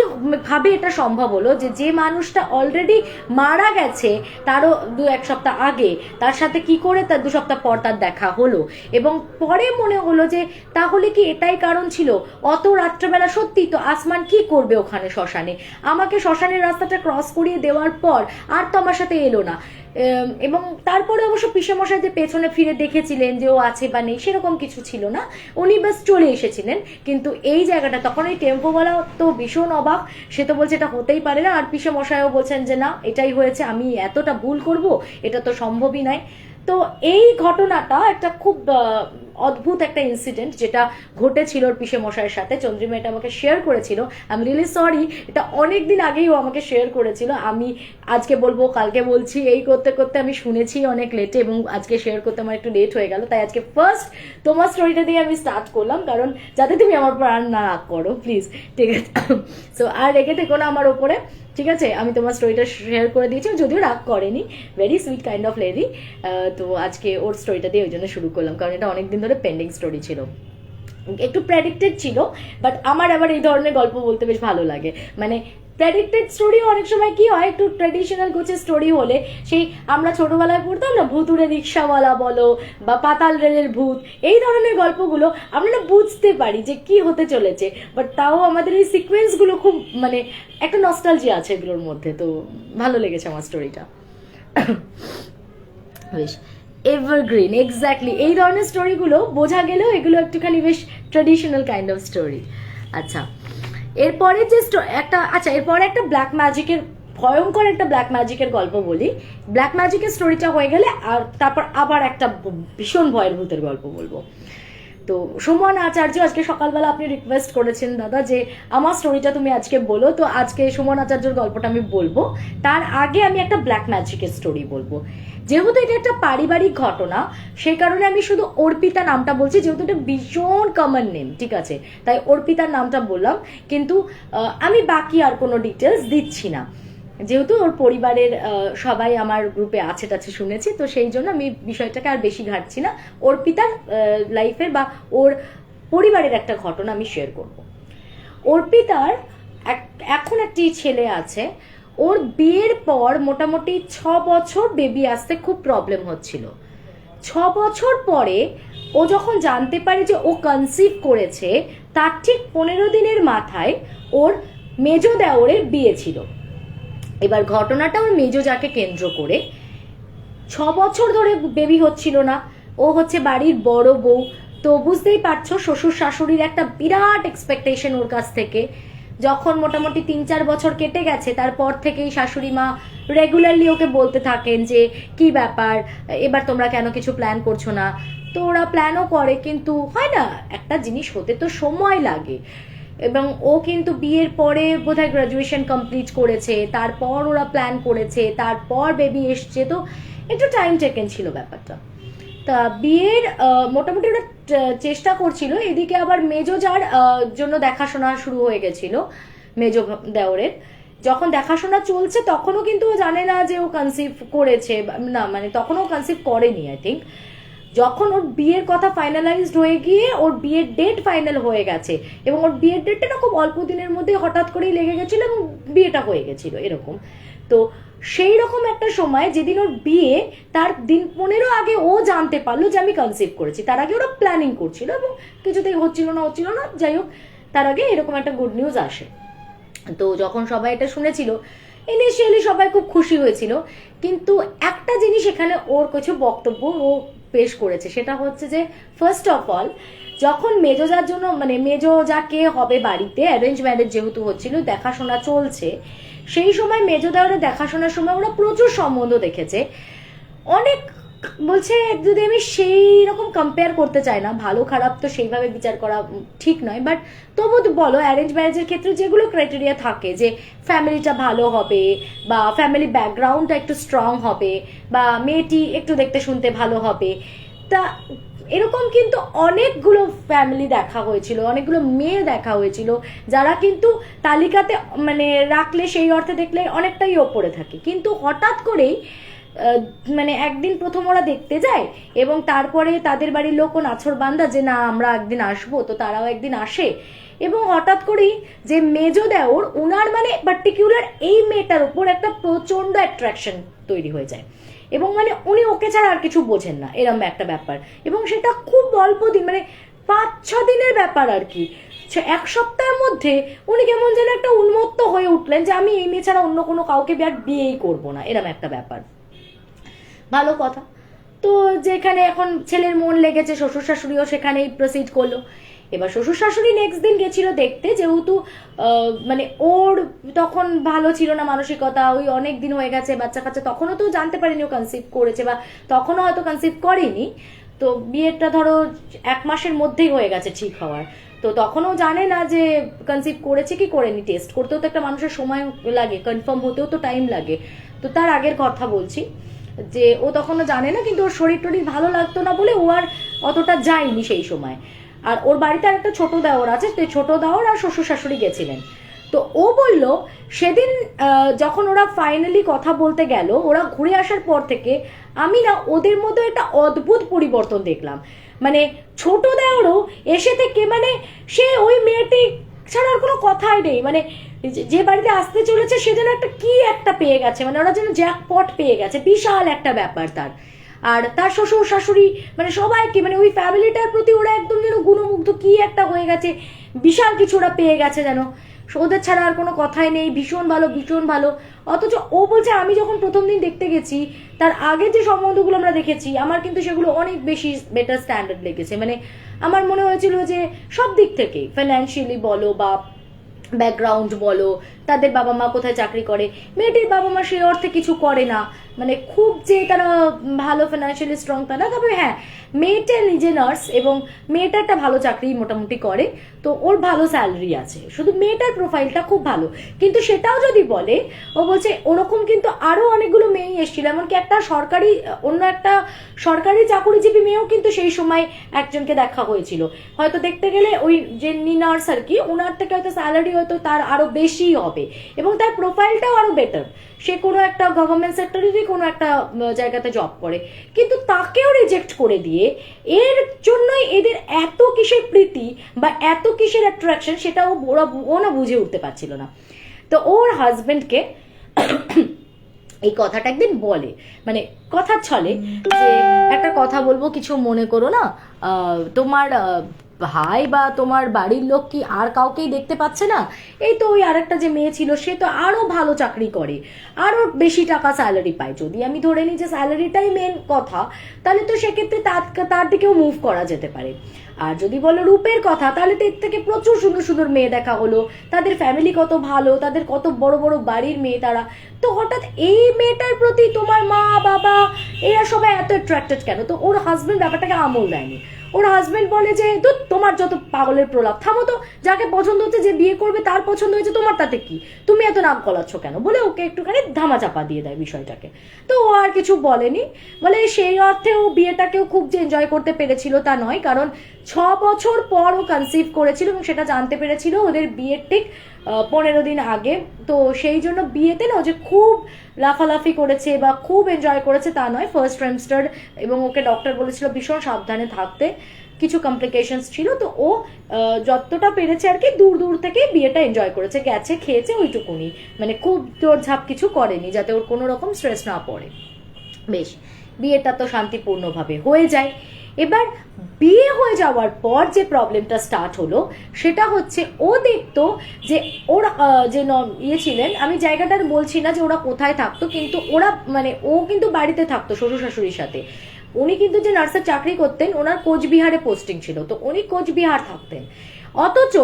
ভাবে এটা সম্ভব হলো যে মানুষটা অলরেডি মারা গেছে তারও 2-1 সপ্তাহ আগে, তার সাথে কি করে তার 2 সপ্তাহ পর তার দেখা হলো। এবং পরে মনে হলো যে তাহলে কি এটাই কারণ ছিল, অত রাত্রেবেলা সত্যি তো আসমান কি করবে ওখানে শ্মশানে, আমাকে শ্মশানের রাস্তাটা ক্রস করিয়ে দেওয়ার পর আর তো আমার সাথে এলো না। এবং তারপরে অবশ্য পিসেমশাই যে পেছনে ফিরে দেখেছিলেন যে ও আছে বা নেই সেরকম কিছু ছিল না, উনি বাস চলে এসেছিলেন। কিন্তু এই জায়গাটা তখন ওই টেম্পোওয়ালা তো ভীষণ অবাক, সে তো বলছে এটা হতেই পারে না, আর পিসেমশাইও বলছেন যে না এটাই হয়েছে, আমি এতটা ভুল করব এটা তো সম্ভবই নয়। তো এই ঘটনাটা একটা খুব অদ্ভুত একটা ইনসিডেন্ট যেটা ঘটেছিল ওর পিসেমশাইয়ের সাথে, চন্দ্রিমা এটা আমাকে শেয়ার করেছিল। আই এম রিয়েলি সরি, এটা অনেক দিন আগেই ও আমাকে শেয়ার করেছিল, আমি আজকে বলবো কালকে বলছি, এই করতে করতে আমি শুনেছি অনেক লেটে, এবং আজকে শেয়ার করতে আমার একটু লেট হয়ে গেল, তাই আজকে ফার্স্ট তোমার স্টোরিটা দিয়ে আমি স্টার্ট করলাম, কারণ যাতে তুমি আমার প্রাণ না রাগ করো প্লিজ, ঠিক আছে? সো আর রেখে থেকো না আমার ওপরে, ঠিক আছে? আমি তোমার স্টোরিটা শেয়ার করে দিয়েছি, যদিও রাগ করেনি, very sweet kind of lady. তো আজকে ওর স্টোরিটা দিয়ে ওই জন্য শুরু করলাম, কারণ এটা অনেকদিন ধরে পেন্ডিং স্টোরি ছিল, একটু প্রেডিক্টেড ছিল, বাট আমার আবার এই ধরনের গল্প বলতে বেশ ভালো লাগে। মানে প্রেডিক্টেড স্টোরি অনেক সময় কি হয়, একটু ট্র্যাডিশনাল গোছের স্টোরি হলে, সেই আমরা ছোটবেলায় পড়তাম না ভুতুরে রিক্সাওয়ালা বলো বা পাতাল রেলের ভূত, এই ধরনের গল্পগুলো আমরা না বুঝতে পারি যে কি হতে চলেছে, বাট তাও আমাদের এই সিকোয়েন্সগুলো খুব মানে একটা নস্টালজিয়া আছে এগুলোর মধ্যে, তো ভালো লেগেছে আমার স্টোরিটা। বেশ এভারগ্রিন, এক্স্যাক্টলি এই ধরনের স্টোরিগুলো বোঝা গেলেও এগুলো একটুখানি বেশ ট্র্যাডিশনাল কাইন্ড অফ স্টোরি। আচ্ছা, এরপরে যে এরপরে একটা ব্ল্যাক ম্যাজিকের, ভয়ঙ্কর একটা ব্ল্যাক ম্যাজিকের গল্প বলি। ব্ল্যাক ম্যাজিকের স্টোরিটা হয়ে গেলে আর তারপর আবার একটা ভীষণ ভয়ের ভূতের গল্প বলবো। তো সুমন আচার্য আজকে সকালবেলা আপনি রিকোয়েস্ট করেছেন দাদা যে আমার স্টোরিটা তুমি আজকে বলো, তো আজকে সুমন আচার্যর গল্পটা আমি বলবো। তার আগে আমি একটা ব্ল্যাক ম্যাজিকের স্টোরি বলবো। যেহেতু এটা একটা পারিবারিক ঘটনা, সেই কারণে আমি শুধু অর্পিতা নামটা বলছি, যেহেতু এটা ভীষণ কমন নেম, ঠিক আছে, তাই অর্পিতার নামটা বললাম। কিন্তু আমি বাকি আর কোনো ডিটেলস দিচ্ছি না, যেহেতু ওর পরিবারের সবাই আমার গ্রুপে আছে টাছে শুনেছি, তো সেই জন্য আমি বিষয়টাকে আর বেশি ঘাটছি না। অর্পিতার লাইফের বা ওর পরিবারের একটা ঘটনা আমি শেয়ার করব। অর্পিতার এখন একটি ছেলে আছে। ওর বিয়ের পর মোটামুটি 6 বছর বেবি আসতে খুব প্রবলেম হচ্ছিল। 6 বছর পরে ও যখন জানতে পারে যে ও কনসিভ করেছে, তার ঠিক 15 দিনের মাথায় ওর মেজো দেওরের বিয়ে ছিল। এবার ঘটনাটা ওর মেজো যাকে কেন্দ্র করে। 6 বছর ধরে বেবি হচ্ছিল না, ও হচ্ছে বাড়ির বড় বউ, তো বুঝতেই পারছো শ্বশুর শাশুড়ির একটা বিরাট এক্সপেকটেশন ওর কাছ থেকে। যখন মোটামুটি 3-4 বছর কেটে গেছে, তারপর থেকেই শাশুড়ি মা রেগুলারলি ওকে বলতে থাকেন যে কি ব্যাপার, এবার তোমরা কেন কিছু প্ল্যান করছো না। তো ওরা প্ল্যানও করে, কিন্তু হয় না, একটা জিনিস হতে তো সময় লাগে। এবং ও কিন্তু বিয়ের পরে বোধহয় গ্রাজুয়েশন কমপ্লিট করেছে, তারপর ওরা প্ল্যান করেছে, তারপর বেবি এসছে, তো একটু টাইম টেকেন ছিল ব্যাপারটা। তা বিয়ের মোটামুটি ওরা চেষ্টা করছিল, এদিকে আবার মেজো যার জন্য দেখাশোনা শুরু হয়ে গেছিল মেজো দেওরের। যখন দেখাশোনা চলছে তখনও কিন্তু ও জানে না যে ও কনসিভ করেছে না, মানে তখনও কনসিভ করেনি আই থিঙ্ক। যখন ওর বিয়ের কথা ফাইনালাইজড হয়ে গিয়ে ওর বিয়ের ডেট ফাইনাল হয়ে গেছে, এবং ওর বিয়ের ডেটটা না খুব অল্প দিনের মধ্যে হঠাৎ করেই লেগে গেছিল এবং বিয়েটা হয়ে গেছিল এরকম। তো সেই রকম একটা সময় যেদিন ওর বিয়ে, তার দিন 15 আগে ও জানতে পারলো যে আমি কনসিভ করেছি। তার আগে ওরা প্ল্যানিং করছিল এবং কিছুতেই হচ্ছিল না, যাই হোক তার আগে এরকম একটা গুড নিউজ আসে। তো যখন সবাই এটা শুনেছিল, ইনিশিয়ালি সবাই খুব খুশি হয়েছিল, কিন্তু একটা জিনিস এখানে ওর কিছু বক্তব্য ও পেশ করেছে, সেটা হচ্ছে যে ফার্স্ট অফ অল যখন মেজো যার জন্য, মানে মেজো যা কে হবে বাড়িতে, অ্যারেঞ্জ ম্যারেজ যেহেতু হচ্ছিল, দেখাশোনা চলছে, সেই সময় মেজো দেওয়ারের দেখাশোনার সময় ওরা প্রচুর সম্বন্ধ দেখেছে। অনেক বলছে, যদি আমি সেই রকম কম্পেয়ার করতে চাই না, ভালো খারাপ তো সেইভাবে বিচার করা ঠিক নয়, বাট তবু বলো অ্যারেঞ্জ ম্যারেজের ক্ষেত্রে যেগুলো ক্রাইটেরিয়া থাকে, যে ফ্যামিলিটা ভালো হবে, বা ফ্যামিলি ব্যাকগ্রাউন্ডটা একটু স্ট্রং হবে, বা মেয়েটি একটু দেখতে শুনতে ভালো হবে, তা এরকম কিন্তু অনেকগুলো ফ্যামিলি দেখা হয়েছিল, অনেকগুলো মেয়ে দেখা হয়েছিল, যারা কিন্তু তালিকাতে মানে রাখলে সেই অর্থে দেখলে অনেকটাই ওপরে থাকে। কিন্তু হঠাৎ করেই মানে একদিন প্রথম ওরা দেখতে যায়, এবং তারপরে তাদের বাড়ির লোকও নাছোড়বান্দা যে না আমরা একদিন আসবো, তো তারাও একদিন আসে, এবং হঠাৎ করেই যে মেজো দেওর উনার মানে পার্টিকুলার এই মেয়েটার উপর একটা প্রচন্ড অ্যাট্রাকশন তৈরি হয়ে যায়, এবং মানে উনি ওকে ছাড়া আর কিছু বোঝেন না, এরম একটা ব্যাপার। এবং সেটা খুব অল্প দিন, মানে 5-6 দিনের ব্যাপার আর কি। 1 সপ্তাহের মধ্যে উনি কেমন যেন একটা উন্মত্ত হয়ে উঠলেন যে আমি এই মেয়ে ছাড়া অন্য কোনো কাউকে বিয়েই করবো না, এরম একটা ব্যাপার। ভালো কথা। তো যেখানে এখন ছেলের মন লেগেছে, শ্বশুর শাশুড়িও সেখানেই প্রসিড করলো। এবার শ্বশুর শাশুড়ি নেক্সট দিন গেছিল দেখতে, যেহেতু মানে ওর তখন ভালো ছিল না মানসিকতা, ওই অনেক দিন হয়ে গেছে বাচ্চা কাচ্চা, তখনও তো জানতে পারেনি ও কনসিভ করেছে, বা তখনও হয়তো কনসিভ করেনি, তো বিয়েটা ধরো 1 মাসের মধ্যেই হয়ে গেছে ঠিক হওয়ার, তো তখনও জানে না যে কনসিভ করেছে কি করেনি। টেস্ট করতেও তো একটা মানুষের সময় লাগে, কনফার্ম হতেও তো টাইম লাগে। তো তার আগের কথা বলছি, যে ও তখনও জানে না, কিন্তু ওর শরীর টরীর ভালো লাগতো না বলে ও আর অতটা যায়নি সেই সময়। আর ওর বাড়িতে আর একটা ছোট দেওর আছে, সেই ছোট দেওর আর শ্বশুর শাশুড়ি গেছিলেন। তো ও বলল সেদিন যখন ওরা ফাইনালি কথা বলতে গেল, ওরা ঘুরে আসার পর থেকে আমি না ওদের মধ্যে একটা অদ্ভুত পরিবর্তন দেখলাম। মানে ছোট দেওরও এসে থেকে মানে সে ওই মেয়েটি ছাড়া আর কোনো কথাই নেই, মানে যে বাড়িতে আসতে চলেছে সে যেন একটা কি একটা পেয়ে গেছে, মানে ওরা যেন জ্যাকপট পেয়ে গেছে, বিশাল একটা ব্যাপার তার। আর তার শ্বশুর শাশুড়ি মানে সবাইকে, মানে ওই ফ্যামিলিটার প্রতি ওরা একদম যেন গুণমুগ্ধ, কি একটা হয়ে গেছে, বিশাল কিছু ওরা পেয়ে গেছে যেন, ওদের ছাড়া আর কোনো কথাই নেই, ভীষণ ভালো ভীষণ ভালো। অথচ ও বলছে আমি যখন প্রথম দিন দেখতে গেছি, তার আগে যে সম্বন্ধগুলো আমরা দেখেছি আমার কিন্তু সেগুলো অনেক বেশি বেটার স্ট্যান্ডার্ড লেগেছে। মানে আমার মনে হয়েছিল যে সব দিক থেকে, ফাইন্যান্সিয়ালি বলো বা ব্যাকগ্রাউন্ড বলো, তাদের বাবা মা কোথায় চাকরি করে, মেয়েটির বাবা মা সেই অর্থে কিছু করে না, মানে খুব যে তারা ভালো ফিনান্সিয়ালি স্ট্রং তা না, তবে হ্যাঁ মেয়েটা নিজে নার্স এবং মেয়েটা একটা ভালো চাকরি মোটামুটি করে, তো ওর ভালো স্যালারি আছে, শুধু মেয়েটার প্রোফাইলটা খুব ভালো। কিন্তু সেটাও যদি বলে, ও বলছে ওরকম কিন্তু আরো অনেকগুলো মেয়ে এসেছিল, এমনকি একটা সরকারি অন্য একটা সরকারি চাকুরিজীবী মেয়েও কিন্তু সেই সময় একজনকে দেখা হয়েছিল। হয়তো দেখতে গেলে ওই যে নার্স আর কি, ওনার থেকে হয়তো স্যালারি হয়তো তার আরো বেশি হবে এবং তার প্রোফাইলটাও আরো বেটার, সে কোনো একটা গভর্নমেন্ট সেক্টরেরই কোনো একটা জায়গাতে জব করে, কিন্তু তাকেও রিজেক্ট করে দিয়ে এর জন্যই এদের এত কিসের প্রীতি বা এত কিসের অ্যাট্রাকশন সেটা ও না বুঝে উঠতে পারছিল না। তো ওর হাজবেন্ডকে এই কথাটা একদিন বলে, মানে কথার ছলে, যে একটা কথা বলবো কিছু মনে করো না, তোমার ভাই বা তোমার বাড়ির লোক কি আর কাউকেই দেখতে পাচ্ছে না? এই তো ওই আরেকটা যে মেয়ে ছিল সে তো আরো ভালো চাকরি করে, আরো বেশি টাকা স্যালারি পায়, যদি আমি ধরে নিই যে স্যালারিটাই মেন কথা, তাহলে তো সেক্ষেত্রে তার দিকেও মুভ করা যেতে পারে। আর যদি বলো রূপের কথা, তাহলে তো এর থেকে প্রচুর সুন্দর সুন্দর মেয়ে দেখা হলো, তাদের ফ্যামিলি কত ভালো, তাদের কত বড় বড় বাড়ির মেয়ে তারা, তো হঠাৎ এই মেয়েটার প্রতি তোমার মা বাবা এরা সবাই এত অ্যাট্রাক্টেড কেন? তো ওর হাজবেন্ড ব্যাপারটাকে আমল দেয়নি। ওর হাজবেন্ড বলে যে তো তোমার যত পাগলের প্রলাপ, থামো তো, যাকে পছন্দ হচ্ছে যে বিয়ে করবে তার পছন্দ হয়েছে, তোমার তাতে কি, তুমি এত নাক গলাচ্ছ কেন, বলে ওকে একটুখানি ধামাচাপা দিয়ে দেয় বিষয়টাকে। তো ও আর কিছু বলেনি, বলে সেই অর্থে ও বিয়েটাকেও খুব যে এনজয় করতে পেরেছিল তা নয়, কারণ 6 বছর পর ও কনসিভ করেছিল এবং সেটা জানতে পেরেছিল ওদের বিয়ের ঠিক 15 দিন আগে। তো সেই জন্য বিয়েতে না ও যে খুব লাফালাফি করেছে বা খুব এনজয় করেছে তা নয়, ফার্স্ট ট্রাইমস্টার, এবং ওকে ডক্টর বলেছিল ভীষণ সাবধানে থাকতে, কিছু কমপ্লিকেশনস ছিল, তো ও যতটা পেরেছে আর কি দূর দূর থেকে বিয়েটা এনজয় করেছে, গেছে খেয়েছে ওইটুকুনি, মানে খুব দৌড়ঝাঁপ কিছু করেনি যাতে ওর কোনো রকম স্ট্রেস না পড়ে। বেশ, বিয়েটা তো শান্তিপূর্ণভাবে হয়ে যায়। এবার বিয়ে হয়ে যাওয়ার পর যে প্রবলেমটা স্টার্ট হলো সেটা হচ্ছে ও দেখতো যে ওর যে ইয়ে ছিলেন, আমি জায়গাটার বলছি না যে ওরা কোথায় থাকতো, কিন্তু ওরা মানে ও কিন্তু বাড়িতে থাকতো শ্বশুর শাশুড়ির সাথে, উনি কিন্তু যে নার্সের চাকরি করতেন ওনার কোচবিহারে পোস্টিং ছিল, তো উনি কোচবিহার থাকতেন, অথচ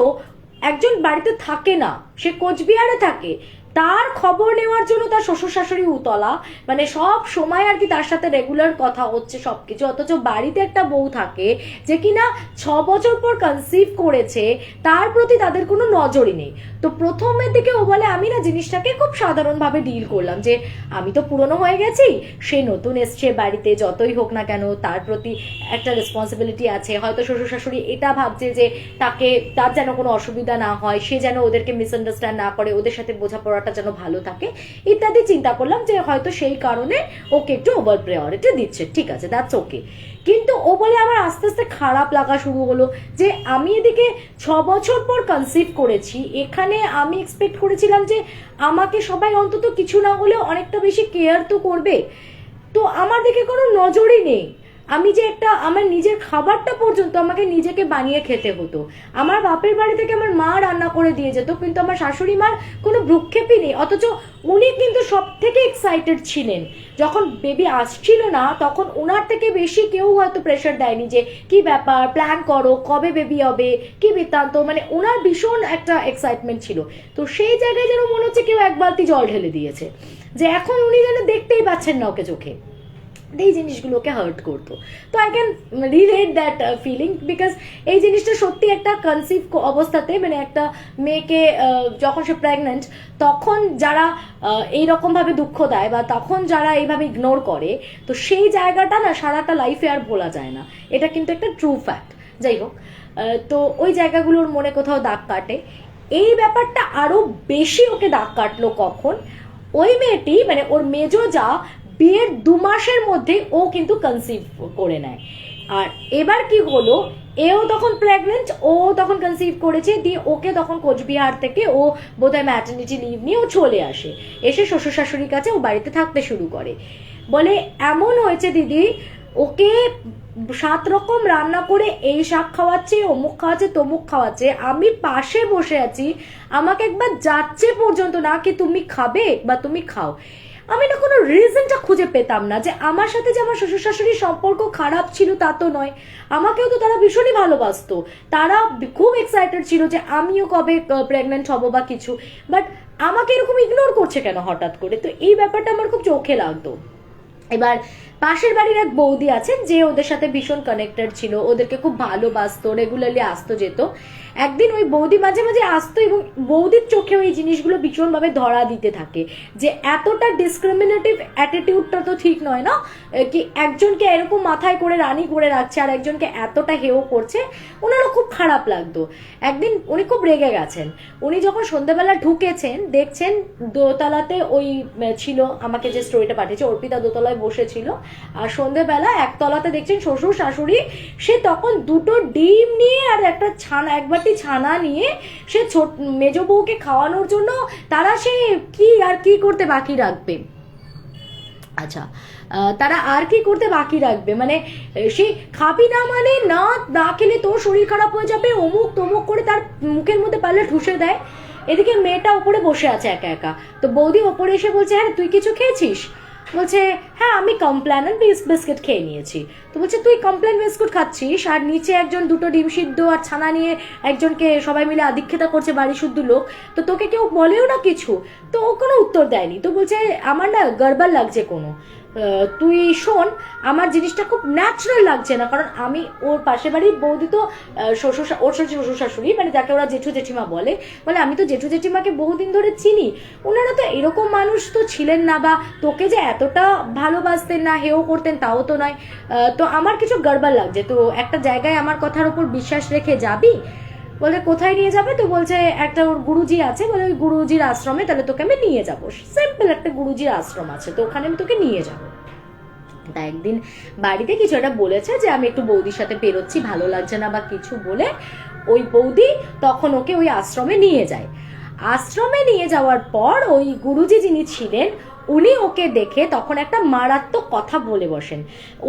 একজন বাড়িতে থাকে না, সে কোচবিহারে থাকে, তার খবর নেওয়ার জন্য তার শ্বশুর শাশুড়ি উতলা, মানে সব সময় আর কি তার সাথে রেগুলার কথা হচ্ছে সবকিছু, অথচ বাড়িতে একটা বউ থাকে যে কিনা 6 বছর পর কনসিভ করেছে, তার প্রতি তাদের কোনো নজরই নেই। তো প্রথমের দিকে ও বলে আমি না জিনিসটাকে খুব সাধারণভাবে ডিল করলাম, যে আমি তো পুরনো হয়ে গেছি, সে নতুন এসছে বাড়িতে, যতই হোক না কেন তার প্রতি একটা রেসপন্সিবিলিটি আছে, হয়তো শ্বশুর শাশুড়ি এটা ভাবছে যে তার যেন কোনো অসুবিধা না হয়, সে যেন ওদেরকে মিসআন্ডারস্ট্যান্ড না করে, ওদের সাথে বোঝাপড়াটা যেন ভালো থাকে ইত্যাদি চিন্তা করলাম, যে হয়তো সেই কারণে ওকে একটু ওভার প্রায়োরিটি দিচ্ছে, ঠিক আছে, দ্যাটস ওকে। কিন্তু ও বলে আমার আস্তে আস্তে খারাপ লাগা শুরু হলো যে আমি এদিকে 6 বছর পর কনসিভ করেছি, এখানে আমি এক্সপেক্ট করেছিলাম যে আমাকে সবাই অন্তত কিছু না হলেও অনেকটা বেশি কেয়ার তো করবে, তো আমার দিকে কোনো নজরই নেই, আমি যে একটা আমার নিজের খাবারটা পর্যন্ত আমাকে নিজেকে বানিয়ে খেতে হতো, আমার বাপের বাড়ি থেকে আমার মা রান্না করে দিয়ে যেত, কিন্তু আমার শাশুড়ি মার কোনো ভ্রুক্ষেপই নেই, অথচ উনি কিন্তু সব থেকে এক্সাইটেড ছিলেন যখন বেবি আসছিল না, তখন ওনার থেকে বেশি কেউ হয়তো প্রেশার দেয়নি যে কি ব্যাপার, প্ল্যান করো, কবে বেবি হবে, কি বৃত্তান্ত, মানে ওনার ভীষণ একটা এক্সাইটমেন্ট ছিল। তো সেই জায়গায় যেন মনে হচ্ছে কেউ এক বালতি জল ঢেলে দিয়েছে, যে এখন উনি যেন দেখতেই পাচ্ছেন না ওকে চোখে, এই জিনিসগুলোকে হার্ট করতো। তো I can relate that feeling, because এই জিনিসটা সত্যি একটা কনসিভ অবস্থাতে, মানে একটা মেয়েকে যখন সে প্রেগনেন্ট, তখন যারা এইরকম ভাবে দুঃখ দেয় বা তখন যারা এইভাবে ইগনোর করে, তো সেই জায়গাটা না সারাটা লাইফে আর ভোলা যায় না, এটা কিন্তু একটা ট্রু ফ্যাক্ট। যাই হোক, তো ওই জায়গাগুলোর মনে কোথাও দাগ কাটে। এই ব্যাপারটা আরো বেশি ওকে দাগ কাটলো কখন, ওই মেয়েটি মানে ওর মেজো যা বিয়ের 2 মাসের মধ্যে ও কিন্তু কনসিভ করে নেয়। আর এবার কি হলো, এও তখন প্রেগনেন্ট, ও তখন কনসিভ করেছে, দিয়ে ওকে তখন কোচবিহার থেকে ও বোধহয় ম্যাটারনিটি লিভ নিয়ে ও চলে আসে, এসে শ্বশুর শাশুড়ির কাছে ও বাড়িতে থাকতে শুরু করে। বলে এমন হয়েছে দিদি, ওকে 7 রকম রান্না করে এই শাক খাওয়াচ্ছে, অমুক খাওয়াচ্ছে, তমুক খাওয়াচ্ছে, আমি পাশে বসে আছি, আমাকে একবার যাচ্ছে পর্যন্ত না কি তুমি খাবে বা তুমি খাও। আমি না কোনো রিজনটা খুঁজে পেতাম না, যে আমার সাথে যে আমার শ্বশুর শাশুড়ির সম্পর্ক খারাপ ছিল তা তো নয়, আমাকেও তো তারা ভীষণই ভালোবাসতো, তারা খুব এক্সাইটেড ছিল যে আমিও কবে প্রেগনেন্ট হব বা কিছু, বাট আমাকে এরকম ইগনোর করছে কেন হঠাৎ করে? তো এই ব্যাপারটা আমার খুব চোখে লাগতো। এবার পাশের বাড়ির এক বৌদি আছেন যে ওদের সাথে ভীষণ কানেক্টেড ছিল, ওদেরকে খুব ভালোবাসতো, রেগুলারলি আসতো যেত। একদিন ওই বৌদি মাঝে মাঝে আসতো এবং বৌদির চোখে ওই জিনিসগুলো ভীষণভাবে ধরা দিতে থাকে যে এতটা ডিসক্রিমিনেটিভ অ্যাটিটিউডটা তো ঠিক নয় না, কি একজনকে এরকম মাথায় করে রানী করে রাখছে আর একজনকে এতটা হেও করছে। ওনারও খুব খারাপ লাগতো। একদিন উনি খুব রেগে গেছেন। উনি যখন সন্ধ্যাবেলা ঢুকেছেন দেখছেন দোতলাতে ওই ছিল, আমাকে যে স্টোরিটা পাঠিয়েছে অর্পিতা দোতলায় বসেছিল, আর সন্ধ্যেবেলা একতলাতে দেখছেন শ্বশুর শাশুড়ি, সে তখন দুটো ডিম নিয়ে আর একটা ছানা, এক বাটি ছানা নিয়ে সে ছোট মেজ বউকে খাওয়ানোর জন্য তারা সে কি আর কি করতে বাকি রাখবে। আচ্ছা, তারা আর কি করতে বাকি রাখবে, মানে সে খাবি না মানে না, না খেলে তোর শরীর খারাপ হয়ে যাবে, অমুক তমুক করে তার মুখের মধ্যে পারলে ঠুসে দেয়। এদিকে মেয়েটা ওপরে বসে আছে একা একা। তো বৌদি ওপরে এসে বলছে, হ্যাঁ তুই কিছু খেয়েছিস? বলছে, হ্যাঁ আমি কমপ্ল্যান আর বিস্কিট খেয়ে নিয়েছি। তো বলছে, তুই কমপ্ল্যান বিস্কুট খাচ্ছিস আর নিচে একজন দুটো ডিম সিদ্ধ আর ছানা নিয়ে একজনকে সবাই মিলে আদিক্ষেতা করছে বাড়ি শুদ্ধ লোক, তো তোকে কেউ বলেও না কিছু? তো ও কোনো উত্তর দেয়নি। তো বলছে, আমার না গড়বড় লাগছে কোনো, তুই শোন, আমার জিনিসটা খুব ন্যাচারাল লাগছে না, কারণ আমি ওর পাশে বাড়ির বৌদি তো ওর শ্বশুর শাশুড়ি, মানে যাকে ওরা জেঠু জেঠিমা বলে, আমি তো জেঠু জেঠিমাকে বহুদিন ধরে চিনি, ওনারা তো এরকম মানুষ তো ছিলেন না, বা তোকে যে এতটা ভালোবাসতেন না, হেও করতেন তাও তো নয়। তো আমার কিছু গড়বড় লাগছে, তো একটা জায়গায় আমার কথার উপর বিশ্বাস রেখে যাবি? বলে, কোথায় নিয়ে যাবে? তো বলছে, একটা ওর গুরুজি আছে, বলে ওই গুরুজির আশ্রমে, তাহলে তোকে আমি নিয়ে যাবো। সিম্পল একটা গুরুজির আশ্রম আছে, তো ওখানে আমি তোকে নিয়ে যাবো। তা একদিন বাড়িতে কিছু একটা বলেছে যে আমি একটু বৌদির সাথে বেরোচ্ছি, ভালো লাগছে না বা কিছু বলে, ওই বৌদি তখন ওকে ওই আশ্রমে নিয়ে যায়। আশ্রমে নিয়ে যাওয়ার পর ওই গুরুজি যিনি ছিলেন উনি ওকে দেখে তখন একটা মারাত্মক কথা বলে বসেন।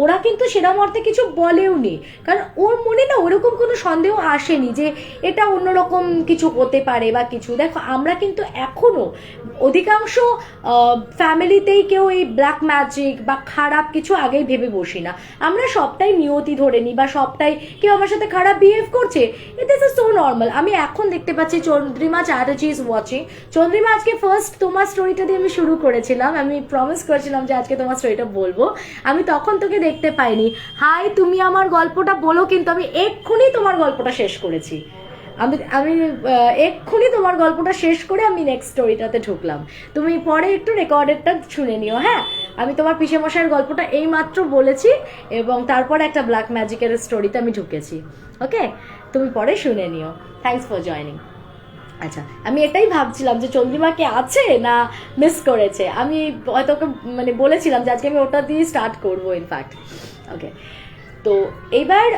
ওরা কিন্তু সেরকম অর্থে কিছু বলেও নি, কারণ ওর মনে না ওরকম কোনো সন্দেহ আসেনি যে এটা অন্যরকম কিছু হতে পারে বা কিছু। দেখো, আমরা কিন্তু এখনো অধিকাংশ ফ্যামিলিতেই কেউ এই ব্ল্যাক ম্যাজিক বা খারাপ কিছু আগেই ভেবে বসি না, আমরা সবটাই নিয়তি ধরে নিই, বা সবটাই কেউ আমার সাথে খারাপ বিহেভ করছে, দিস ইজ সো নর্মাল। আমি এখন দেখতে পাচ্ছি চন্দ্রিমা চ্যাটার্জি ইজ ওয়াচিং। চন্দ্রিমা, আজকে ফার্স্ট তোমার স্টোরিটা দিয়ে আমি শুরু করেছিলাম, আমি প্রমিস করেছিলাম যে আজকে তোমার স্টোরিটা বলবো। আমি তখন তোকে দেখতে পাইনি। হাই, তুমি আমার গল্পটা বলো, কিন্তু আমি এক্ষুনি তোমার গল্পটা শেষ করেছি। আমি আমি এক্ষুনি তোমার গল্পটা শেষ করে আমি নেক্সট স্টোরিটাতে ঢুকলাম। তুমি পরে একটু রেকর্ডেডটা শুনে নিও। হ্যাঁ, আমি তোমার পিসে মশাইয়ের গল্পটা এই মাত্র বলেছি এবং তারপরে একটা ব্ল্যাক ম্যাজিকের স্টোরিতে আমি ঢুকেছি। ওকে, তুমি পরে শুনে নিও। Thanks for joining. আচ্ছা, আমি এটাই ভাবছিলাম যে চন্দ্রিমাকে আছে না মিস করেছে। আমি হয়তো ওকে বলেছিলাম যে আজকে আমি ওটা দিয়ে স্টার্ট করবো ইনফ্যাক্ট। ওকে, তো এবার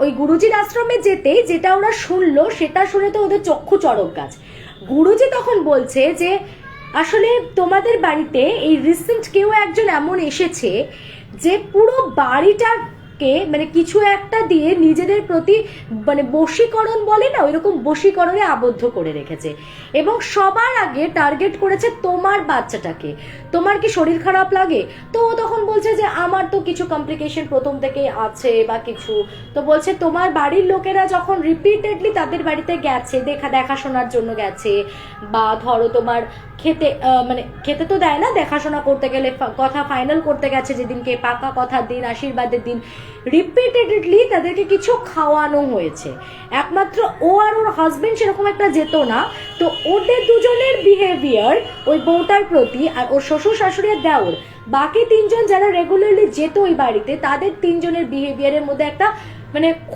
ওই গুরুজির আশ্রমে যেতেই যেটা ওরা শুনলো সেটা শুনে তো ওদের চক্ষু চড়ক গাছ। গুরুজি তখন বলছে যে আসলে তোমাদের বাড়িতে এই রিসেন্ট কেউ একজন এমন এসেছে যে পুরো বাড়িটাকে কিছু একটা দিয়ে নিজেদের প্রতি বশীকরণ বলে না, ওইরকম বশীকরণে আবদ্ধ করে রেখেছে, এবং সবার আগে টার্গেট করেছে তোমার বাচ্চাটাকে। তোমার কি শরীর খারাপ লাগে? তো ও তখন বলছে যে আমার তো কিছু কমপ্লিকেশন প্রথম থেকে আছে বা কিছু। তো বলছে তোমার বাড়ির লোকেরা যখন রিপিটেডলি তাদের বাড়িতে গেছে, দেখাশোনার জন্য গেছে, বা ধরো তোমার খেতে খেতে তো দেয় না, দেখাশোনা করতে গেলে কথা ফাইনাল করতে গেছে যেদিনকে, পাকা কথার দিন, আশীর্বাদের দিন, রিপিটেডলি তাদেরকে কিছু খাওয়ানো হয়েছে। একমাত্র ও আর ওর হাজবেন্ড সেরকম একটা যেত না। তো ওদের দুজনের বিহেভিয়ার ওই বউটার প্রতি, আর ওর শ্বশুর শাশুড়ি আর দেওর, বাকি তিনজন যারা রেগুলারলি যেত ওই বাড়িতে, তাদের তিনজনের বিহেভিয়ারের মধ্যে একটা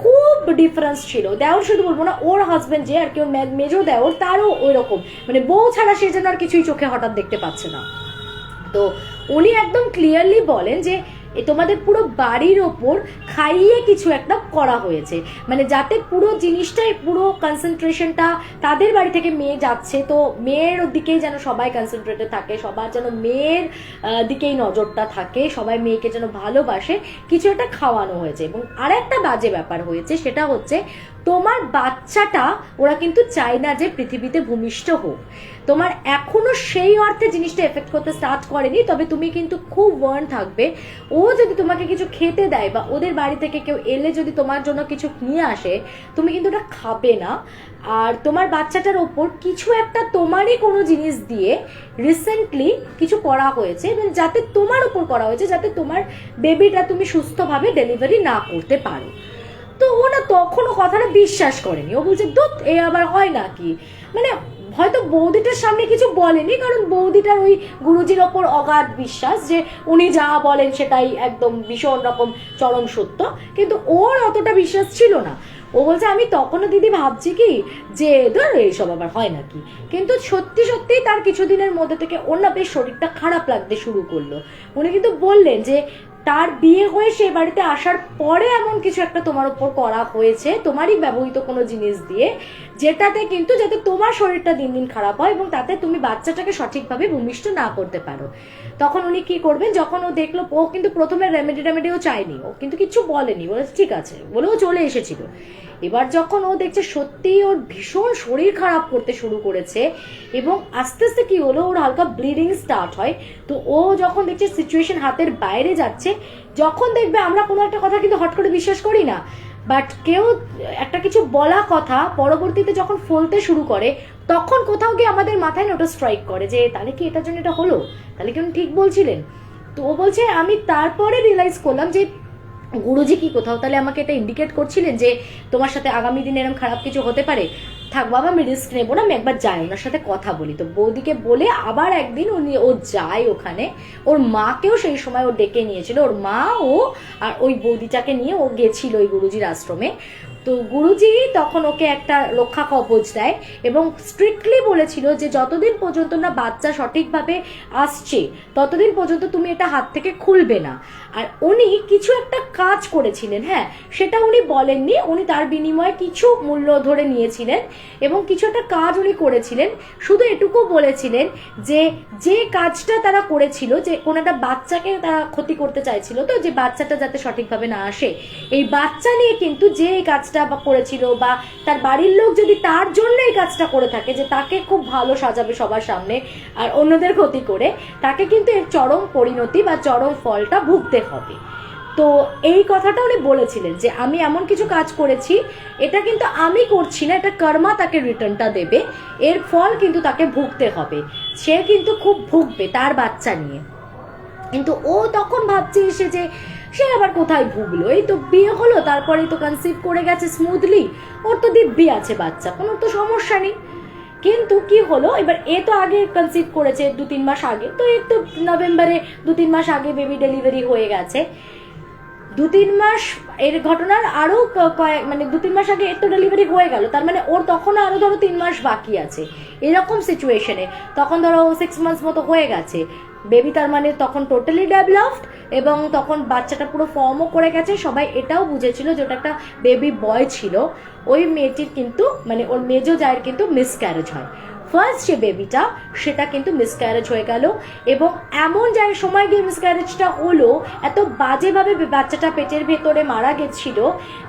খুব ডিফারেন্স ছিল। দেওর শুধু বলবো না, ওর হাজবেন্ড যে আর কি, ওর মেজো দেওর, তারও ওই রকম, বউ ছাড়া সে যেন আর কিছুই চোখে হঠাৎ দেখতে পাচ্ছে না। তো উনি একদম ক্লিয়ারলি বলেন যে তোমাদের পুরো বাড়ির ওপর খাইয়ে কিছু একটা করা হয়েছে, যাতে পুরো জিনিসটাই, পুরো কনসেন্ট্রেশনটা তাদের বাড়ি থেকে মেয়ে যাচ্ছে, তো মেয়ের দিকেই যেন সবাই কনসেন্ট্রেটেড থাকে, সবার যেন মেয়ের দিকেই নজরটা থাকে, সবাই মেয়েকে যেন ভালোবাসে, কিছু একটা খাওয়ানো হয়েছে। এবং আর একটা বাজে ব্যাপার হয়েছে, সেটা হচ্ছে তোমার বাচ্চাটা ওরা কিন্তু চায় না যে পৃথিবীতে ভূমিষ্ঠ হোক। তোমার এখনো সেই অর্থে জিনিসটা এফেক্ট করতে স্টার্ট করেনি, তবে তুমি কিন্তু খুব ওয়ার্ন থাকবে। ও যদি তোমাকে কিছু খেতে দেয় বা ওদের বাড়ি থেকে কেউ এলে যদি তোমার জন্য কিছু নিয়ে আসে, তুমি কিন্তু ওটা খাবে না। আর তোমার বাচ্চাটার ওপর কিছু একটা তোমারই কোনো জিনিস দিয়ে রিসেন্টলি কিছু করা হয়েছে, এবং যাতে তোমার ওপর করা হয়েছে যাতে তোমার বেবিটা তুমি সুস্থভাবে ডেলিভারি না করতে পারো। তো ও না তখনও কথাটা বিশ্বাস করেনি। ও বলছে দুধ এ আবার হয় নাকি, মানে হয়তো বৌদিটার সামনে কিছু বলেনি, কারণ বৌদিটার ওই গুরুজির ওপর অগাধ বিশ্বাস যে উনি যা বলেন সেটাই একদম ভীষণ রকম চরম সত্য, কিন্তু ওর অতটা বিশ্বাস ছিল না। ও বলছে আমি তখনও দিদি ভাবছি কি যে ধর এইসব আবার হয় নাকি, কিন্তু সত্যি সত্যি তার কিছুদিনের মধ্যে থেকে ওর না বেশ শরীরটা খারাপ লাগতে শুরু করলো। উনি কিন্তু বললেন যে তার বিয়ে হয়ে সে বাড়িতে আসার পরে এমন কিছু একটা তোমার উপর করা হয়েছে তোমারই ব্যবহৃত কোনো জিনিস দিয়ে, যেটাতে কিন্তু যাতে তোমার শরীরটা দিন দিন খারাপ হয় এবং তাতে তুমি বাচ্চাটাকে সঠিকভাবে ভূমিষ্ঠ না করতে পারো। তখন উনি কি করবেন, যখন ও দেখলো, ও কিন্তু প্রথমে রেমেডিও চায়নি, ও কিন্তু কিছু বলেনি, বলেছে ঠিক আছে বলে ও চলে এসেছিল। এবার যখন ও দেখছে সত্যি ওর ভীষণ শরীর খারাপ করতে শুরু করেছে এবং আস্তে আস্তে কি হলো, ওর হালকা ব্লিডিং স্টার্ট হয়। তো ও যখন দেখছে সিচুয়েশন হাতের বাইরে যাচ্ছে, যখন দেখবে আমরা কোনো একটা কথা কিন্তু হট করে বিশ্বাস করি না, বাট কেউ একটা কিছু বলা কথা পরবর্তীতে যখন ফলতে শুরু করে, তখন কোথাও গিয়ে আমাদের মাথায় ওটা স্ট্রাইক করে যে তাহলে কি এটার জন্য এটা হলো, তাহলে কি উনি ঠিক বলছিলেন। তো ও বলছে আমি তারপরে রিয়েলাইজ করলাম যে গুরুজি কি কোথাও তাহলে আমাকে এটা ইন্ডিকেট করছিলেন যে তোমার সাথে আগামী দিনে এরকম খারাপ কিছু হতে পারে। থাক বাবা আমি রিস্ক নেবো না, আমি একবার যাই ওনার সাথে কথা বলি। তো বৌদিকে বলে আবার একদিন ও যায় ওখানে। ওর মাকেও সেই সময় ও ডেকে নিয়েছিল, ওর মা ও আর ওই বৌদিটাকে নিয়ে ও গেছিল ওই গুরুজির আশ্রমে। তো গুরুজি তখন ওকে একটা রক্ষা কবচ দেয় এবং স্ট্রিক্টলি বলেছিল যে যতদিন পর্যন্ত না বাচ্চা সঠিকভাবে আসছে ততদিন পর্যন্ত তুমি এটা হাত থেকে খুলবে না। আর উনি কিছু একটা কাজ করেছিলেন, হ্যাঁ সেটা উনি বলেননি, উনি তার বিনিময়ে কিছু মূল্য ধরে নিয়েছিলেন এবং কিছু একটা কাজ উনি করেছিলেন। শুধু এটুকু বলেছিলেন যে যে কাজটা তারা করেছিল, যে কোনো একটা বাচ্চাকে তারা ক্ষতি করতে চাইছিল, তো যে বাচ্চাটা যাতে সঠিকভাবে না আসে, এই বাচ্চা নিয়ে কিন্তু যে এই কাজটা করেছিল বা তার বাড়ির লোক যদি তার জন্য এই কাজটা করে থাকে যে তাকে খুব ভালো সাজাবে সবার সামনে আর অন্যদের ক্ষতি করে, তাকে কিন্তু এর চরম পরিণতি বা চরম ফলটা ভুগতে হবে। তো এই কথাটা উনি বলেছিলেন যে আমি এমন কিছু কাজ করেছি, এটা কিন্তু আমি করছি না, এটা কর্মা তাকে রিটার্নটা দেবে, এর ফল কিন্তু তাকে ভুগতে হবে, সে কিন্তু খুব ভুগবে তার বাচ্চা নিয়ে। কিন্তু ও তখন ভাবছে এসে যে সে আবার কোথায় ভুগলো, এই তো বিয়ে হলো, তারপরেই তো কনসিভ করে গেছে স্মুথলি, ওর তো দিব্যি আছে বাচ্চা, কোনো তো সমস্যা নেই। কিন্তু কি হলো, এবার এ তো আগে কনসিভ করেছে 2-3 মাস আগে, তো এই তো নভেম্বরে 2-3 মাস আগে বেবি ডেলিভারি হয়ে গেছে। 2-3 মাস এর ঘটনার আরো মানে 2-3 মাস আগে এর তো ডেলিভারি হয়ে গেল, তার মানে ওর তখন আরো ধরো 3 মাস বাকি আছে। এরকম সিচুয়েশনে তখন ধরো 6 মান্থস মতো হয়ে গেছে বেবি, তার মানে তখন টোটালি ডেভেলপড এবং তখন বাচ্চাটা পুরো ফর্মও করে গেছে। সবাই এটাও বুঝেছিল যে ওটা একটা বেবি বয় ছিল। ওই মেয়েটির কিন্তু মানে ওর মেজো জায়ের কিন্তু মিসক্যারেজ হয়। ফার্স্ট যে বেবিটা সেটা কিন্তু মিসক্যারেজ হয়ে গেল এবং এমন যায় সময় গিয়ে মিসক্যারেজটা হলো, এত বাজেভাবে বাচ্চাটা পেটের ভেতরে মারা গেছিল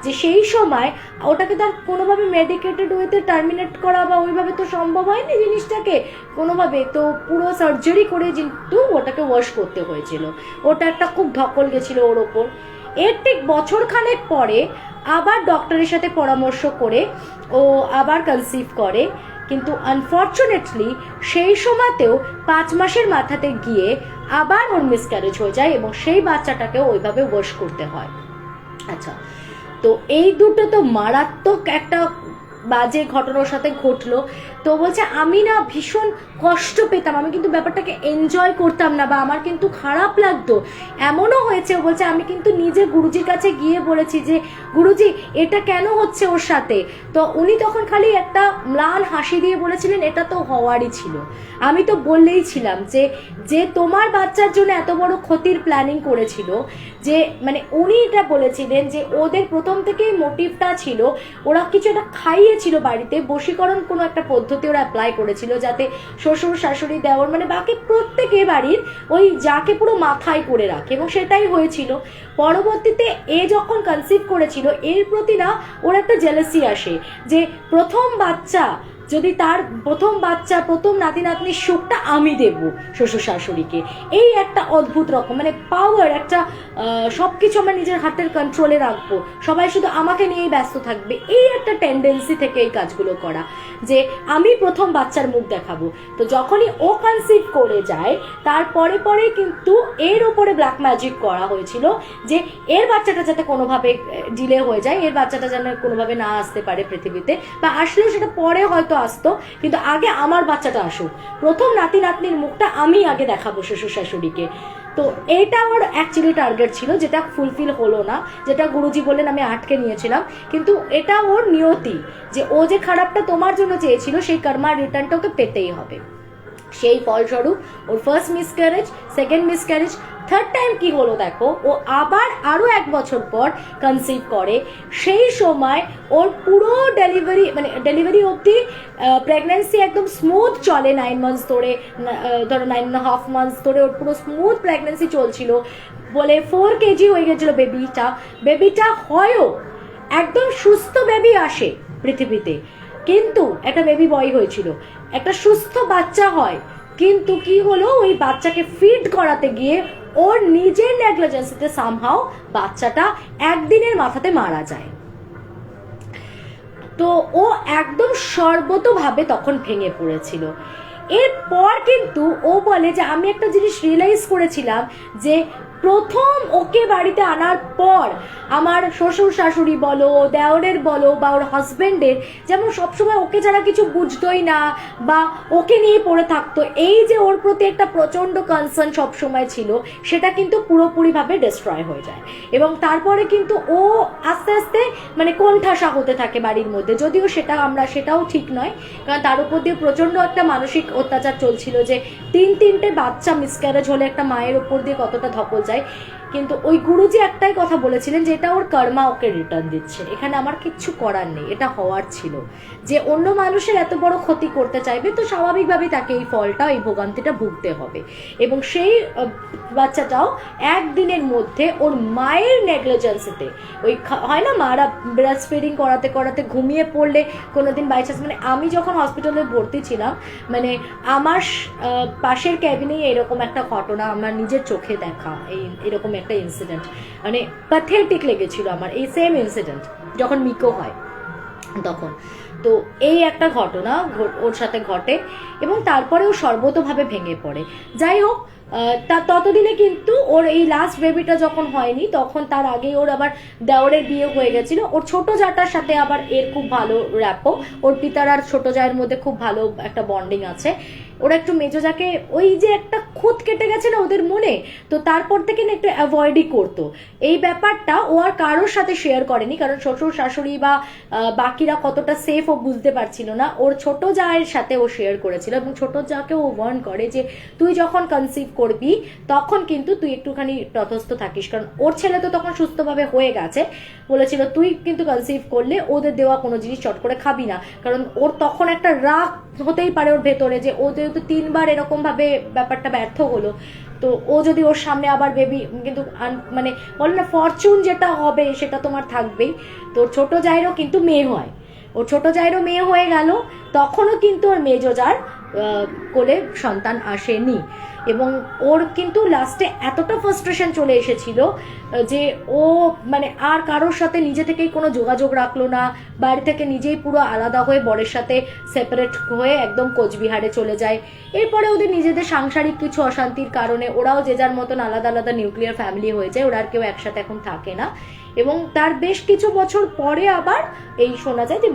যে সেই সময় ওটাকে তার কোনোভাবে মেডিকেটেড ওয়েতে টার্মিনেট করা বা ওইভাবে তো সম্ভব হয়নি জিনিসটাকে কোনোভাবে, তো পুরো সার্জারি করে কিন্তু ওটাকে ওয়াশ করতে হয়েছিল। ওটা একটা খুব ধকল গেছিল ওর ওপর। এর ঠিক বছরখানেক পরে আবার ডক্টরের সাথে পরামর্শ করে ও আবার কনসিভ করে, কিন্তু আনফর্চুনেটলি সেই সময়তেও 5 মাসের মাথাতে গিয়ে আবার ওর মিসক্যারেজ হয়ে যায় এবং সেই বাচ্চাটাকেও ওইভাবে ওয়াশ করতে হয়। আচ্ছা, তো এই দুটো তো মারাত্মক একটা বাজে ঘটনার সাথে ঘটলো। তো বলছে আমি না ভীষণ কষ্ট পেতাম, আমি কিন্তু ব্যাপারটাকে এনজয় করতাম না বা আমার কিন্তু খারাপ লাগতো। এমনও হয়েছে, ও বলছে আমি কিন্তু নিজে গুরুজির কাছে গিয়ে বলেছি যে গুরুজি এটা কেন হচ্ছে ওর সাথে, তো উনি তখন খালি একটা ম্লান হাসি দিয়ে বলেছিলেন এটা তো হওয়ারই ছিল। আমি তো বললেই ছিলাম যে যে তোমার বাচ্চার জন্য এত বড় ক্ষতির প্ল্যানিং করেছিল, যে মানে উনি এটা বলেছিলেন যে ওদের প্রথম থেকেই মোটিভটা ছিল, ওরা কিছু একটা খাইয়েছিল বাড়িতে, বশীকরণ কোনো একটা পদ্ধতি পদ্ধতি ওরা অ্যাপ্লাই করেছিল, যাতে শ্বশুর শাশুড়ি দেওর মানে বাকি প্রত্যেকে বাড়ির ওই যাকে পুরো মাথায় করে রাখে, এবং সেটাই হয়েছিল। পরবর্তীতে এ যখন কনসিভ করেছিল, এর প্রতি না ওর একটা জেলাসি আসে যে প্রথম বাচ্চা যদি তার প্রথম নাতি নাতনির সুখটা আমি দেব শ্বশুর শাশুড়িকে, এই একটা অদ্ভুত রকম মানে পাওয়ার, একটা সবকিছু আমার নিজের হাতের কন্ট্রোলে রাখবো, সবাই শুধু আমাকে নিয়েই ব্যস্ত থাকবে, এই একটা টেন্ডেন্সি থেকে এই কাজগুলো করা, যে আমি প্রথম বাচ্চার মুখ দেখাবো। তো যখনই ও কনসিভ করে যায়, তারপরে পরে কিন্তু এর উপরে ব্ল্যাক ম্যাজিক করা হয়েছিল যে এর বাচ্চাটা যাতে কোনোভাবে ডিলে হয়ে যায়, এর বাচ্চাটা যেন কোনোভাবে না আসতে পারে পৃথিবীতে, বা আসলেও সেটা পরে হয়তো আসতো, কিন্তু আগে আমার বাচ্চাটা আসুক, প্রথম নাতি নাতনির মুখটা আমি আগে দেখাবো শ্বশুর শাশুড়িকে। তো এইটা আমার অ্যাকচুয়ালি টার্গেট ছিল, যেটা ফুলফিল হলো না, যেটা গুরুজি বললেন আমি আটকে নিয়েছিলাম, কিন্তু এটা ওর নিয়তি, যে ও যে খারাপটা তোমার জন্য চেয়েছিল সেই কর্মার রিটার্নটা ওকে পেতেই হবে। সেই ফলস্বরূপ ওর first miscarriage, second miscarriage, third time কি হলো দেখো, ও আবার আরো 1 বছর পর কনসিভ করে। সেই সময় ওর পুরো ডেলিভারি অবধি প্রেগন্যান্সি একদম স্মুথ চলে, 9 মান্থস ধরে, ধরো 9.5 মান্থস ধরে ওর পুরো স্মুথ প্রেগন্যান্সি চলছিল, বলে 4 কেজি হয়ে গেছিল বেবিটা হয়ও, একদম সুস্থ বেবি আসে পৃথিবীতে, কিন্তু একটা বেবি বয় হয়েছিল, একটা সুস্থ বাচ্চা হয়, কিন্তু কি হলো, ওই বাচ্চাকে ফিড করাতে গিয়ে ওর নিজের নেগলিজেন্সিতে সামহাও বাচ্চাটা একদিনের মাথাতে মারা যায়। তো ও একদম সর্বতভাবে তখন ভেঙে পড়েছিল। এরপর কিন্তু ও বলে যে আমি একটা জিনিস রিয়েলাইজ করেছিলাম, যে প্রথম ওকে বাড়িতে আনার পর আমার শ্বশুর শাশুড়ি বলো, দেওরের বলো, বা ওর হাজবেন্ডের, যেমন সবসময় ওকে যারা কিছু বুঝতোই না বা ওকে নিয়ে পড়ে থাকতো, এই যে ওর প্রতি একটা প্রচন্ড কনসার্ন সবসময় ছিল, সেটা কিন্তু পুরোপুরিভাবে ডিস্ট্রয় হয়ে যায়। এবং তারপরে কিন্তু ও আস্তে আস্তে মানে কোণঠাসা হতে থাকে বাড়ির মধ্যে, যদিও সেটাও ঠিক নয়, কারণ তার উপর দিয়ে প্রচন্ড একটা মানসিক অত্যাচার চলছিল, যে 3-3টে বাচ্চা মিসক্যারেজ হলে একটা মায়ের উপর দিয়ে কতটা ধকল যায়। কিন্তু ওই গুরুজি একটাই কথা বলেছিলেন, যে এটা ওর কর্মা ওকে রিটার্ন দিচ্ছে, এখানে আমার কিচ্ছু করার নেই, এটা হওয়ার ছিল, যে অন্য মানুষের এত বড় ক্ষতি করতে চাইবে তো স্বাভাবিকভাবেই তাকে এই ফলটা, এই ভোগান্তিটা ভুগতে হবে। এবং সেই বাচ্চাটাও একদিনের মধ্যে ওর মায়ের নেগলিজেন্সিতে, ওই হয় না মারা ব্রেস্ট ফিডিং করাতে করাতে ঘুমিয়ে পড়লে কোনোদিন বাই চান্স, মানে আমি যখন হসপিটালে ভর্তি ছিলাম, মানে আমার পাশের ক্যাবিনেই এরকম একটা ঘটনা আমার নিজের চোখে দেখা, এরকম একটা ইনসিডেন্ট, মানে প্যাথেটিক লেগেছিল আমার এই সেম ইনসিডেন্ট যখন মিকো হয় তখন। তো এই একটা ঘটনা ওর সাথে ঘটে, এবং তারপরে ও সর্বতভাবে ভেঙে পড়ে। যাই হোক, ততদিনে কিন্তু ওর এই লাস্ট বেবিটা যখন হয়নি, তখন তার আগেই ওর আবার দেওরের বিয়ে হয়ে গেছিল। ওর ছোট জাটার সাথে আবার এর খুব ভালো র্যাপো, ওর পিতার আর ছোট জায়ের মধ্যে খুব ভালো একটা বন্ডিং আছে। ওরা একটু মেজো যাকে ওই যে একটা খুঁত কেটে গেছে না ওদের মনে, তো তারপর থেকে না একটু অ্যাভয়েডই করতো এই ব্যাপারটা, ও আর কারোর সাথে শেয়ার করেনি, কারণ শ্বশুর শাশুড়ি বা বাকিরা কতটা সেফ ও বুঝতে পারছিল না। ওর ছোট জায়ের সাথে ও শেয়ার করেছিল, এবং ছোট জাকে ও ওয়ার্ন করে যে তুই যখন কনসিভ করবি তখন কিন্তু তুই একটুখানি তটস্থ থাকিস, কারণ ওর ছেলে তো তখন সুস্থভাবে হয়ে গেছে। বলেছিল তুই কিন্তু কনসিভ করলে ওদের দেওয়া কোনো জিনিস চট করে খাবি না, কারণ ওর তখন একটা রাগ হতেই পারে ওর ভেতরে, যে ও যেহেতু 3বার এরকম ভাবে ব্যাপারটা ব্যর্থ হলো, তো ও যদি ওর সামনে আবার বেবি, কিন্তু মানে বলে না ফরচুন যেটা হবে সেটা তোমার থাকবেই। তো ছোট জায়েরও কিন্তু মেয়ে হয়, ওর ছোট জায়েরও মেয়ে হয়ে গেল, তখনও কিন্তু ওর মেজো জার কোলে সন্তান আসেনি। এবং ওর কিন্তু লাস্টে এতটা ফ্রাস্ট্রেশন চলে এসেছিল যে ও মানে আর কারোর সাথে নিজে থেকেই কোনো যোগাযোগ রাখলো না, বাড়ি থেকে নিজেই পুরো আলাদা হয়ে বরের সাথে সেপারেট হয়ে একদম কোচবিহারে চলে যায়। এরপরে ওদের নিজেদের সাংসারিক কিছু অশান্তির কারণে ওরাও যে যার মতন আলাদা আলাদা নিউক্লিয়ার ফ্যামিলি হয়ে যায়, ওরা আর কেউ একসাথে এখন থাকে না। এবং তার বেশ কিছু বছর পরে আবার এই শোনা যায় যে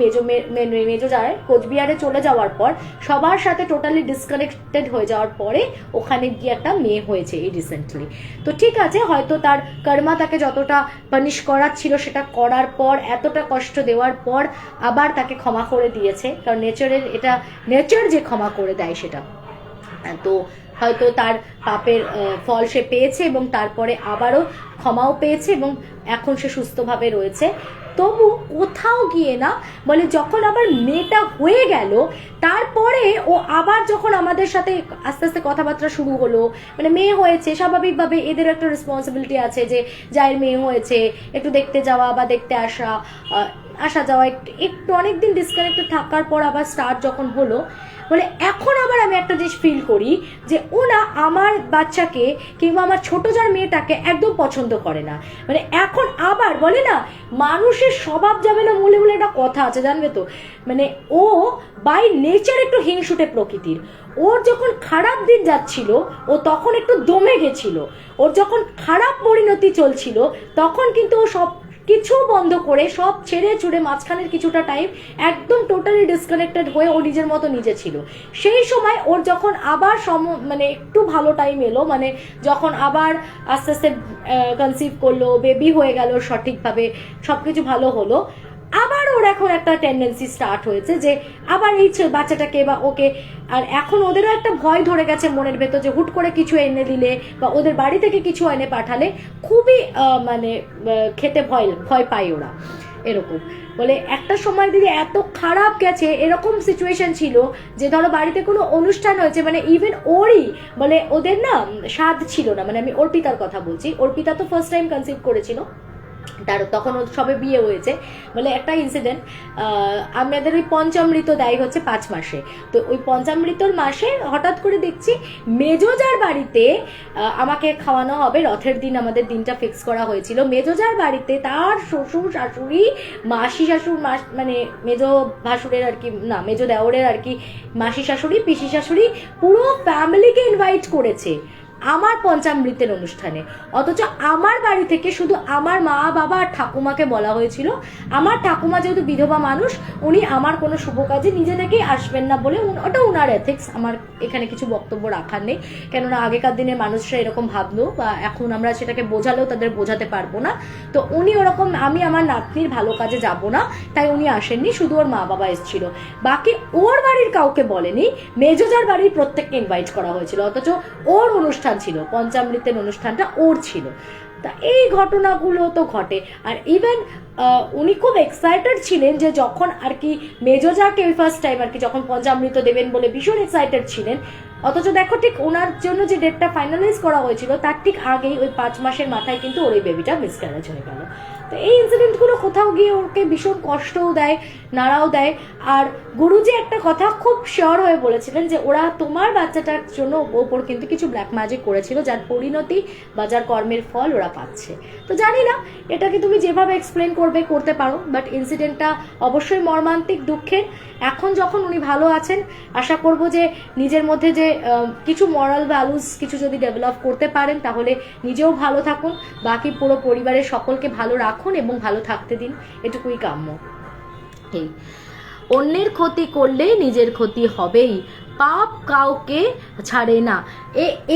মেজো যায় কোচবিহারে চলে যাওয়ার পর, সবার সাথে টোটালি ডিসকানেক্টেড হয়ে যাওয়ার পরে ওখানে গিয়ে একটা মেয়ে হয়েছে এই রিসেন্টলি। তো ঠিক আছে, হয়তো তার কর্মা তাকে যতটা পানিশ করার ছিল সেটা করার পর, এতটা কষ্ট দেওয়ার পর আবার তাকে ক্ষমা করে দিয়েছে, কারণ নেচার যে ক্ষমা করে দেয় সেটা। তো হয়তো তার পাপের ফল সে পেয়েছে, এবং তারপরে আবারও ক্ষমাও পেয়েছে, এবং এখন সে সুস্থভাবে রয়েছে। তবু কোথাও গিয়ে না বলে যখন আবার মেয়েটা হয়ে গেল তারপরে ও আবার যখন আমাদের সাথে আস্তে আস্তে কথাবার্তা শুরু হলো, মানে মেয়ে হয়েছে স্বাভাবিকভাবে এদের একটা রেসপন্সিবিলিটি আছে যে যার মেয়ে হয়েছে একটু দেখতে যাওয়া বা দেখতে আসা, আসা যাওয়া, একটু একটু অনেকদিন ডিসকানেক্টেড থাকার পর আবার স্টার্ট যখন হলো, বলে এখন আবার আমি একটা জিনিস ফিল করি যে ওনা আমার বাচ্চাকে কিংবা আমার ছোট যার মেয়েটাকে একদম পছন্দ করে না। মানে এখন আবার বলে না মানুষের স্বভাব যাবে না মূলে বলে একটা কথা আছে জানবে তো, মানে ও বাই নেচার একটু হিংসুটে প্রকৃতির। ওর যখন খারাপ দিন যাচ্ছিল ও তখন একটু দমে গেছিল, ওর যখন খারাপ পরিণতি চলছিল তখন কিন্তু ও সব কিছু বন্ধ করে সব ছেড়ে ছুড়ে মাঝখানের কিছুটা টাইম একদম টোটালি ডিসকানেক্টেড হয়ে ও নিজের মতো নিজে ছিল। সেই সময় ওর যখন আবার মানে একটু ভালো টাইম এলো, মানে যখন আবার আস্তে আস্তে কনসিভ করলো, বেবি হয়ে গেল, সঠিকভাবে সবকিছু ভালো হলো, আবার ওর এখন একটা টেন্ডেন্সি স্টার্ট হয়েছে যে আবার এই বাচ্চাটাকে বা ওকে, আর এখন ওদেরও একটা ভয় ধরে গেছে মনের ভেতর যে হুট করে কিছু এনে দিলে বা ওদের বাড়ি থেকে কিছু এনে পাঠালে খুবই মানে খেতে ভয় পায় ওরা। এরকম বলে একটা সময় দিদি এত খারাপ গেছে, এরকম সিচুয়েশন ছিল যে ধরো বাড়িতে কোনো অনুষ্ঠান হয়েছে, মানে ইভেন ওরই বলে ওদের না স্বাদ ছিল না, মানে আমি অর্পিতার কথা বলছি, অর্পিতা তো ফার্স্ট টাইম কনসিভ করেছিল, তার তখন সবে বিয়ে হয়েছে, বলে একটা ইনসিডেন্ট, আমাদের ওই পঞ্চামৃত দেয় হচ্ছে 5 মাসে, তো ওই পঞ্চামৃতর মাসে হঠাৎ করে দেখছি মেজোজার বাড়িতে আমাকে খাওয়ানো হবে, রথের দিন আমাদের দিনটা ফিক্স করা হয়েছিল, মেজোজার বাড়িতে তার শ্বশুর শাশুড়ি মাসি শাশুর মানে মেজো ভাসুরের আর কি না মেজো দেওরের আর কি মাসি শাশুড়ি পিসি শাশুড়ি পুরো ফ্যামিলিকে ইনভাইট করেছে আমার পঞ্চামৃতের অনুষ্ঠানে। অথচ আমার বাড়ি থেকে শুধু আমার মা বাবা আর ঠাকুমাকে বলা হয়েছিল, আমার ঠাকুমা যেহেতু বিধবা মানুষ উনি আমার কোনো শুভ কাজে নিজে থেকেই আসবেন না বলে, ওটা উনার এথিক্স, আমার এখানে কিছু বক্তব্য রাখার নেই, কেননা আগেকার দিনের মানুষরা এরকম ভাবলো বা এখন আমরা সেটাকে বোঝালেও তাদের বোঝাতে পারবো না। তো উনি ওরকম, আমি আমার নাতনির ভালো কাজে যাব না তাই উনি আসেননি, শুধু ওর মা বাবা এসেছিল, বাকি ওর বাড়ির কাউকে বলেনি, মেজোজার বাড়ির প্রত্যেককে ইনভাইট করা হয়েছিল, অথচ ওর অনুষ্ঠান ছিল, পঞ্চামৃতের অনুষ্ঠানটা ওর ছিল। তা এই ঘটনাগুলো তো ঘটে। আর ইভেন উনি খুব এক্সাইটেড ছিলেন যে যখন আর কি মেজোজাকে ফার্স্ট টাইম আর কি যখন পঞ্চামৃত দেবেন বলে ভীষণ এক্সাইটেড ছিলেন, অথচ দেখো ঠিক ওনার জন্য যে ডেটটা ফাইনালাইজ করা হয়েছিল তার ঠিক আগেই ওই 5 মাসের মাথায় কিন্তু ওর এই বেবিটা মিসক্যারেজ হয়ে গেল। তো এই ইনসিডেন্টগুলো কোথাও গিয়ে ওকে ভীষণ কষ্টও দেয়, নাড়াও দেয়। আর গুরুজি একটা কথা খুব শিওর হয়ে বলেছিলেন যে ওরা তোমার বাচ্চাটার জন্য ওপর কিন্তু কিছু ব্ল্যাক ম্যাজিক করেছিল, যার পরিণতি বা যার কর্মের ফল ওরা পাচ্ছে। তো জানি না এটাকে তুমি যেভাবে এক্সপ্লেন করতে পারো, বাট ইনসিডেন্টটা অবশ্যই মর্মান্তিক, দুঃখের। এখন যখন উনি ভালো আছেন আশা করব যে নিজের মধ্যে যে কিছু মরাল ভ্যালুস কিছু যদি ডেভেলপ করতে পারেন তাহলে নিজেও ভালো থাকুন, বাকি পুরো পরিবারের সকলকে ভালো রাখুন এবং ভালো থাকতে দিন, এটুকুই কাম্য। অন্যের ক্ষতি করলে নিজের ক্ষতি হবেই, পাপ কাউকে ছাড়ে না।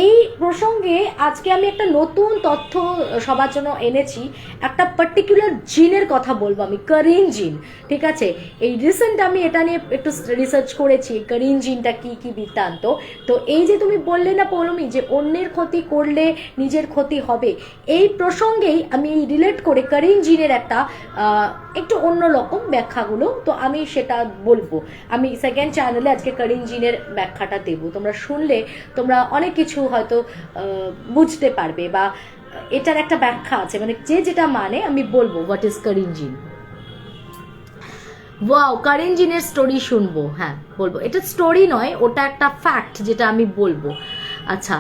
এই প্রসঙ্গে আজকে আমি একটা নতুন তথ্য সবার জন্য এনেছি, একটা পার্টিকুলার জিনের কথা বলবো আমি, কারিন জিন। ঠিক আছে, এই রিসেন্ট আমি এটা নিয়ে একটু রিসার্চ করেছি, কারিন জিনটা কি কি বৃত্তান্ত। তো এই যে তুমি বললে না পৌলমী যে অন্যের ক্ষতি করলে নিজের ক্ষতি হবে, এই প্রসঙ্গেই আমি রিলেট করে কারিন জিনের একটা একটু অন্যরকম ব্যাখ্যাগুলো, তো আমি সেটা বলবো। আমি সেকেন্ড চ্যানেলে আজকে কারিন জিনের ব্যাখ্যাটা দেবো, তোমরা শুনলে তোমরা অনেক কিছু হয়তো বুঝতে পারবে, বা এটার একটা ব্যাখ্যা আছে, মানে যে যেটা মানে আমি বলবো হোয়াট ইজ কারিন জিন। ওয়াও, কারিন জিনের স্টোরি শুনবো, হ্যাঁ বলবো, এটা স্টোরি নয়, ওটা একটা ফ্যাক্ট যেটা আমি বলবো। আচ্ছা,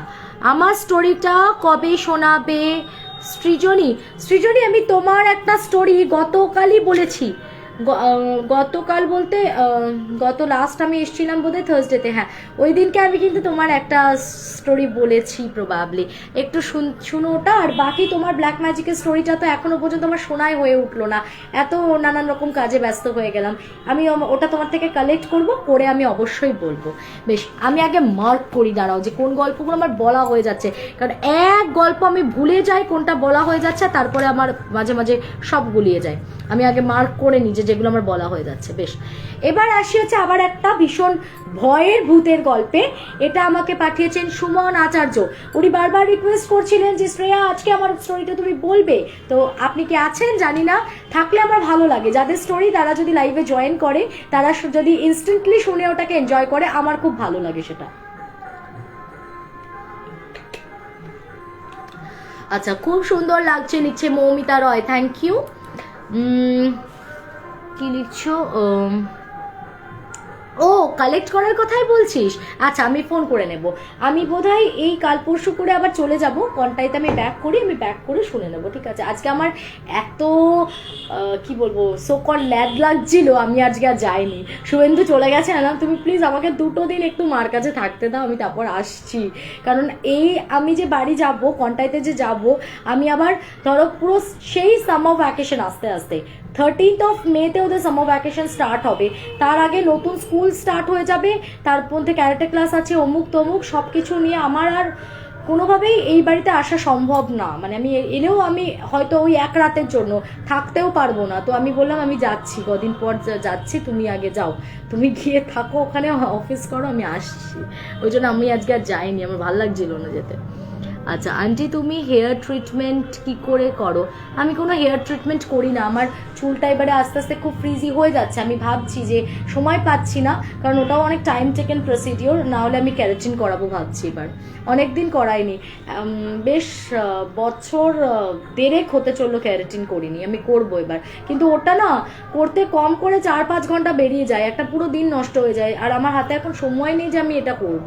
আমার স্টোরিটা কবে শোনাবে সৃজনী? আমি তোমার একটা স্টোরি গতকালই বলেছি, গতকাল বলতে গত লাস্ট আমি এসেছিলাম বোধহয় থার্সডেতে, হ্যাঁ ওই দিনকে আমি কিন্তু তোমার একটা স্টোরি বলেছি প্রবাবলি, একটু শুনো ওটা। আর বাকি তোমার ব্ল্যাক ম্যাজিকের স্টোরিটা তো এখনো পর্যন্ত আমার শোনাই হয়ে উঠলো না, এত নানান রকম কাজে ব্যস্ত হয়ে গেলাম। আমি ওটা তোমার থেকে কালেক্ট করে আমি অবশ্যই বলবো। বেশ, আমি আগে মার্ক করি, দাঁড়াও যে কোন গল্পগুলো আমার বলা হয়ে যাচ্ছে, কারণ এক গল্প আমি ভুলে যাই কোনটা বলা হয়ে যাচ্ছে, তারপরে আমার মাঝে মাঝে সব গুলিয়ে যায়। আমি আগে মার্ক করে নিই যে যেগুলো আমার বলা হয়ে যাচ্ছে। বেশ, এবার আসি হচ্ছে আবার একটা ভীষণ ভয়ের ভূতের গল্পে। এটা আমাকে পাঠিয়েছেন সুমন আচার্য। উনি বারবার রিকোয়েস্ট করছিলেন যে শ্রেয়া আজকে আমার স্টোরিটা তুমি বলবে। তো আপনি কি আছেন জানি না, থাকলে আমার ভালো লাগে। যাদের স্টোরি তারা যদি লাইভে জয়েন করে, তারা যদি ইনস্ট্যান্টলি শুনে ওটাকে এনজয় করে, আমার খুব ভালো লাগে সেটা। আচ্ছা, খুব সুন্দর লাগছে লিখছে মৌমিতা রয়, থ্যাংক ইউ। কি লিখছো? ও, কালেক্ট করার কথাই বলছিস? আচ্ছা, আমি ফোন করে নেব। আমি বোধহয় এই কাল পরশু করে আবার চলে যাব কন্টাইতে। আমি ব্যাক করি, আমি ব্যাক করে শুনে নেবো, ঠিক আছে? আজকে আমার এত কি বলবো সোকল ল্যাদ লাগছিল, আমি আজকে আর যাইনি। শুভেন্দু চলে গেছে না, তুমি প্লিজ আমাকে 2 দিন একটু মার কাছে থাকতে দাও, আমি তারপর আসছি। কারণ এই আমি যে বাড়ি যাব, কন্টাইতে যে যাব, আমি আবার ধরো পুরো সেই সামার ভ্যাকেশন আস্তে আস্তে 13th মেতে ওদের সামার ভ্যাকেশন স্টার্ট হবে। তার আগে নতুন স্কুল স্টার্ট হয়ে যাবে, তার মধ্যে ক্যারাটে ক্লাস আছে, অমুক তমুক সব কিছু নিয়ে আমার আর কোনোভাবেই এই বাড়িতে আসা সম্ভব না। মানে আমি এলেও আমি হয়তো ওই এক রাতের জন্য থাকতেও পারবো না। তো আমি বললাম আমি যাচ্ছি, কদিন পর যাচ্ছি, তুমি আগে যাও, তুমি গিয়ে থাকো ওখানে, অফিস করো, আমি আসছি। ওই জন্য আমি আজকে আর যাইনি, আমার ভালো লাগছিল না যেতে। আচ্ছা আন্টি, তুমি হেয়ার ট্রিটমেন্ট কি করে করো? আমি কোনো হেয়ার ট্রিটমেন্ট করি না, আমার চুলটা এবারে আস্তে আস্তে খুব ফ্রিজি হয়ে যাচ্ছে। আমি ভাবছি যে সময় পাচ্ছি না, কারণ ওটাও অনেক টাইম টেকেন প্রসিডিওর, না হলে আমি ক্যারাটিন করাবো ভাবছি এবার। অনেক দিন করাইনি, বেশ বছর 1.5 হতে চললো ক্যারাটিন করিনি, আমি করবো এবার। কিন্তু ওটা না করতে কম করে 4-5 ঘন্টা বেরিয়ে যায়, একটা পুরো দিন নষ্ট হয়ে যায়, আর আমার হাতে এখন সময় নেই যে আমি এটা করব,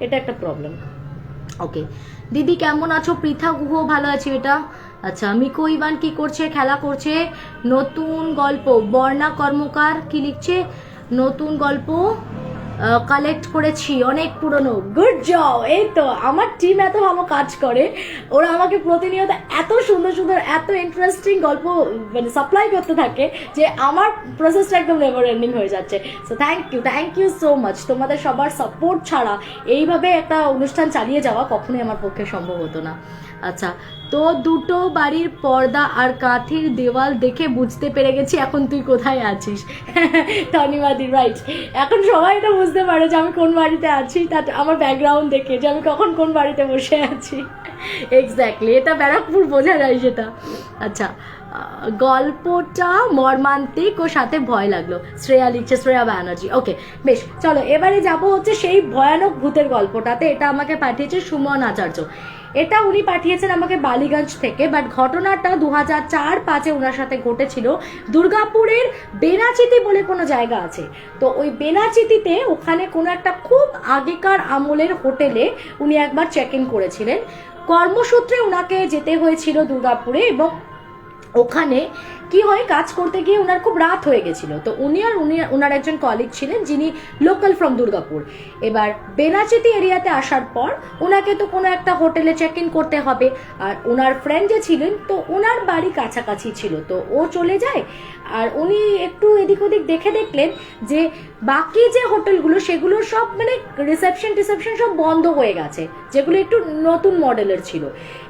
এটা একটা প্রবলেম। ওকে দিদি, কেমন আছো? পৃথা গুহ, ভালো আছি এটা। আচ্ছা, মিকো ইভান কি করছে? খেলা করছে। নতুন গল্প, বর্ণা কর্মকার কি লিখছে? নতুন গল্প কালেক্ট করেছি, অনেক পুরনো। Good job. এই তো আমার টিম এত ভালো কাজ করে, ওরা আমাকে প্রতিনিয়ত এত সুন্দর সুন্দর এত ইন্টারেস্টিং গল্প মানে সাপ্লাই করতে থাকে যে আমার প্রসেসটা একদম নেভার এন্ডিং হয়ে যাচ্ছে। So thank you so much. তোমাদের সবার সাপোর্ট ছাড়া এইভাবে একটা অনুষ্ঠান চালিয়ে যাওয়া কখনোই আমার পক্ষে সম্ভব হতো না। আচ্ছা, তো দুটো বাড়ির পর্দা আর কাঁথির দেওয়াল দেখে বুঝতে পেরে গেছি এখন তুই কোথায় আছিস। ধন্যবাদী, রাইট। এখন সবাই এটা বুঝতে পারে যে আমি কোন বাড়িতে আছি, তার আমার ব্যাকগ্রাউন্ড দেখে যে আমি কখন কোন বাড়িতে বসে আছি। এক্স্যাক্টলি, এটা ব্যারাকপুর বোঝা যায় সেটা। আচ্ছা, গল্পটা মর্মান্তিক ও সাথে ভয় লাগলো, শ্রেয়া লিখছে, শ্রেয়া ব্যানার্জি। ওকে বেশ, চলো এবারে যাব হচ্ছে সেই ভয়ানক ভূতের গল্পটাতে। এটা আমাকে পাঠিয়েছে সুমন আচার্য। এটা উনি পাঠিয়েছেন আমাকে বালিগঞ্জ থেকে, বাট ঘটনাটা 2004-05 ওনার সাথে ঘটেছিল। দুর্গাপুরের বেনাচিতি বলে কোনো জায়গা আছে, তো ওই বেনাচিতিতে ওখানে কোনো একটা খুব আগেকার আমলের হোটেলে উনি একবার চেক ইন করেছিলেন। কর্মসূত্রে ওনাকে যেতে হয়েছিল দুর্গাপুরে, এবং ওখানে কি হয়, কাজ করতে গিয়ে ওনার খুব রাত হয়ে গেছিল। তো উনি আর ওনার একজন কলিগ ছিলেন যিনি লোকাল ফ্রম দুর্গাপুর। এবার বেনাচিতি এরিয়াতে আসার পর ওনাকে তো কোনো একটা হোটেলে চেক ইন করতে হবে, আর ওনার ফ্রেন্ড যে ছিলেন তো ওনার বাড়ি কাছাকাছি ছিল, তো ও চলে যায়। আর উনি একটু এদিক ওদিক দেখে দেখলেন যে বাকি যে হোটেলগুলো সেগুলোর সব মানে রিসেপশন সব বন্ধ হয়ে গেছে, যেগুলো একটু নতুন মডেলের ছিল।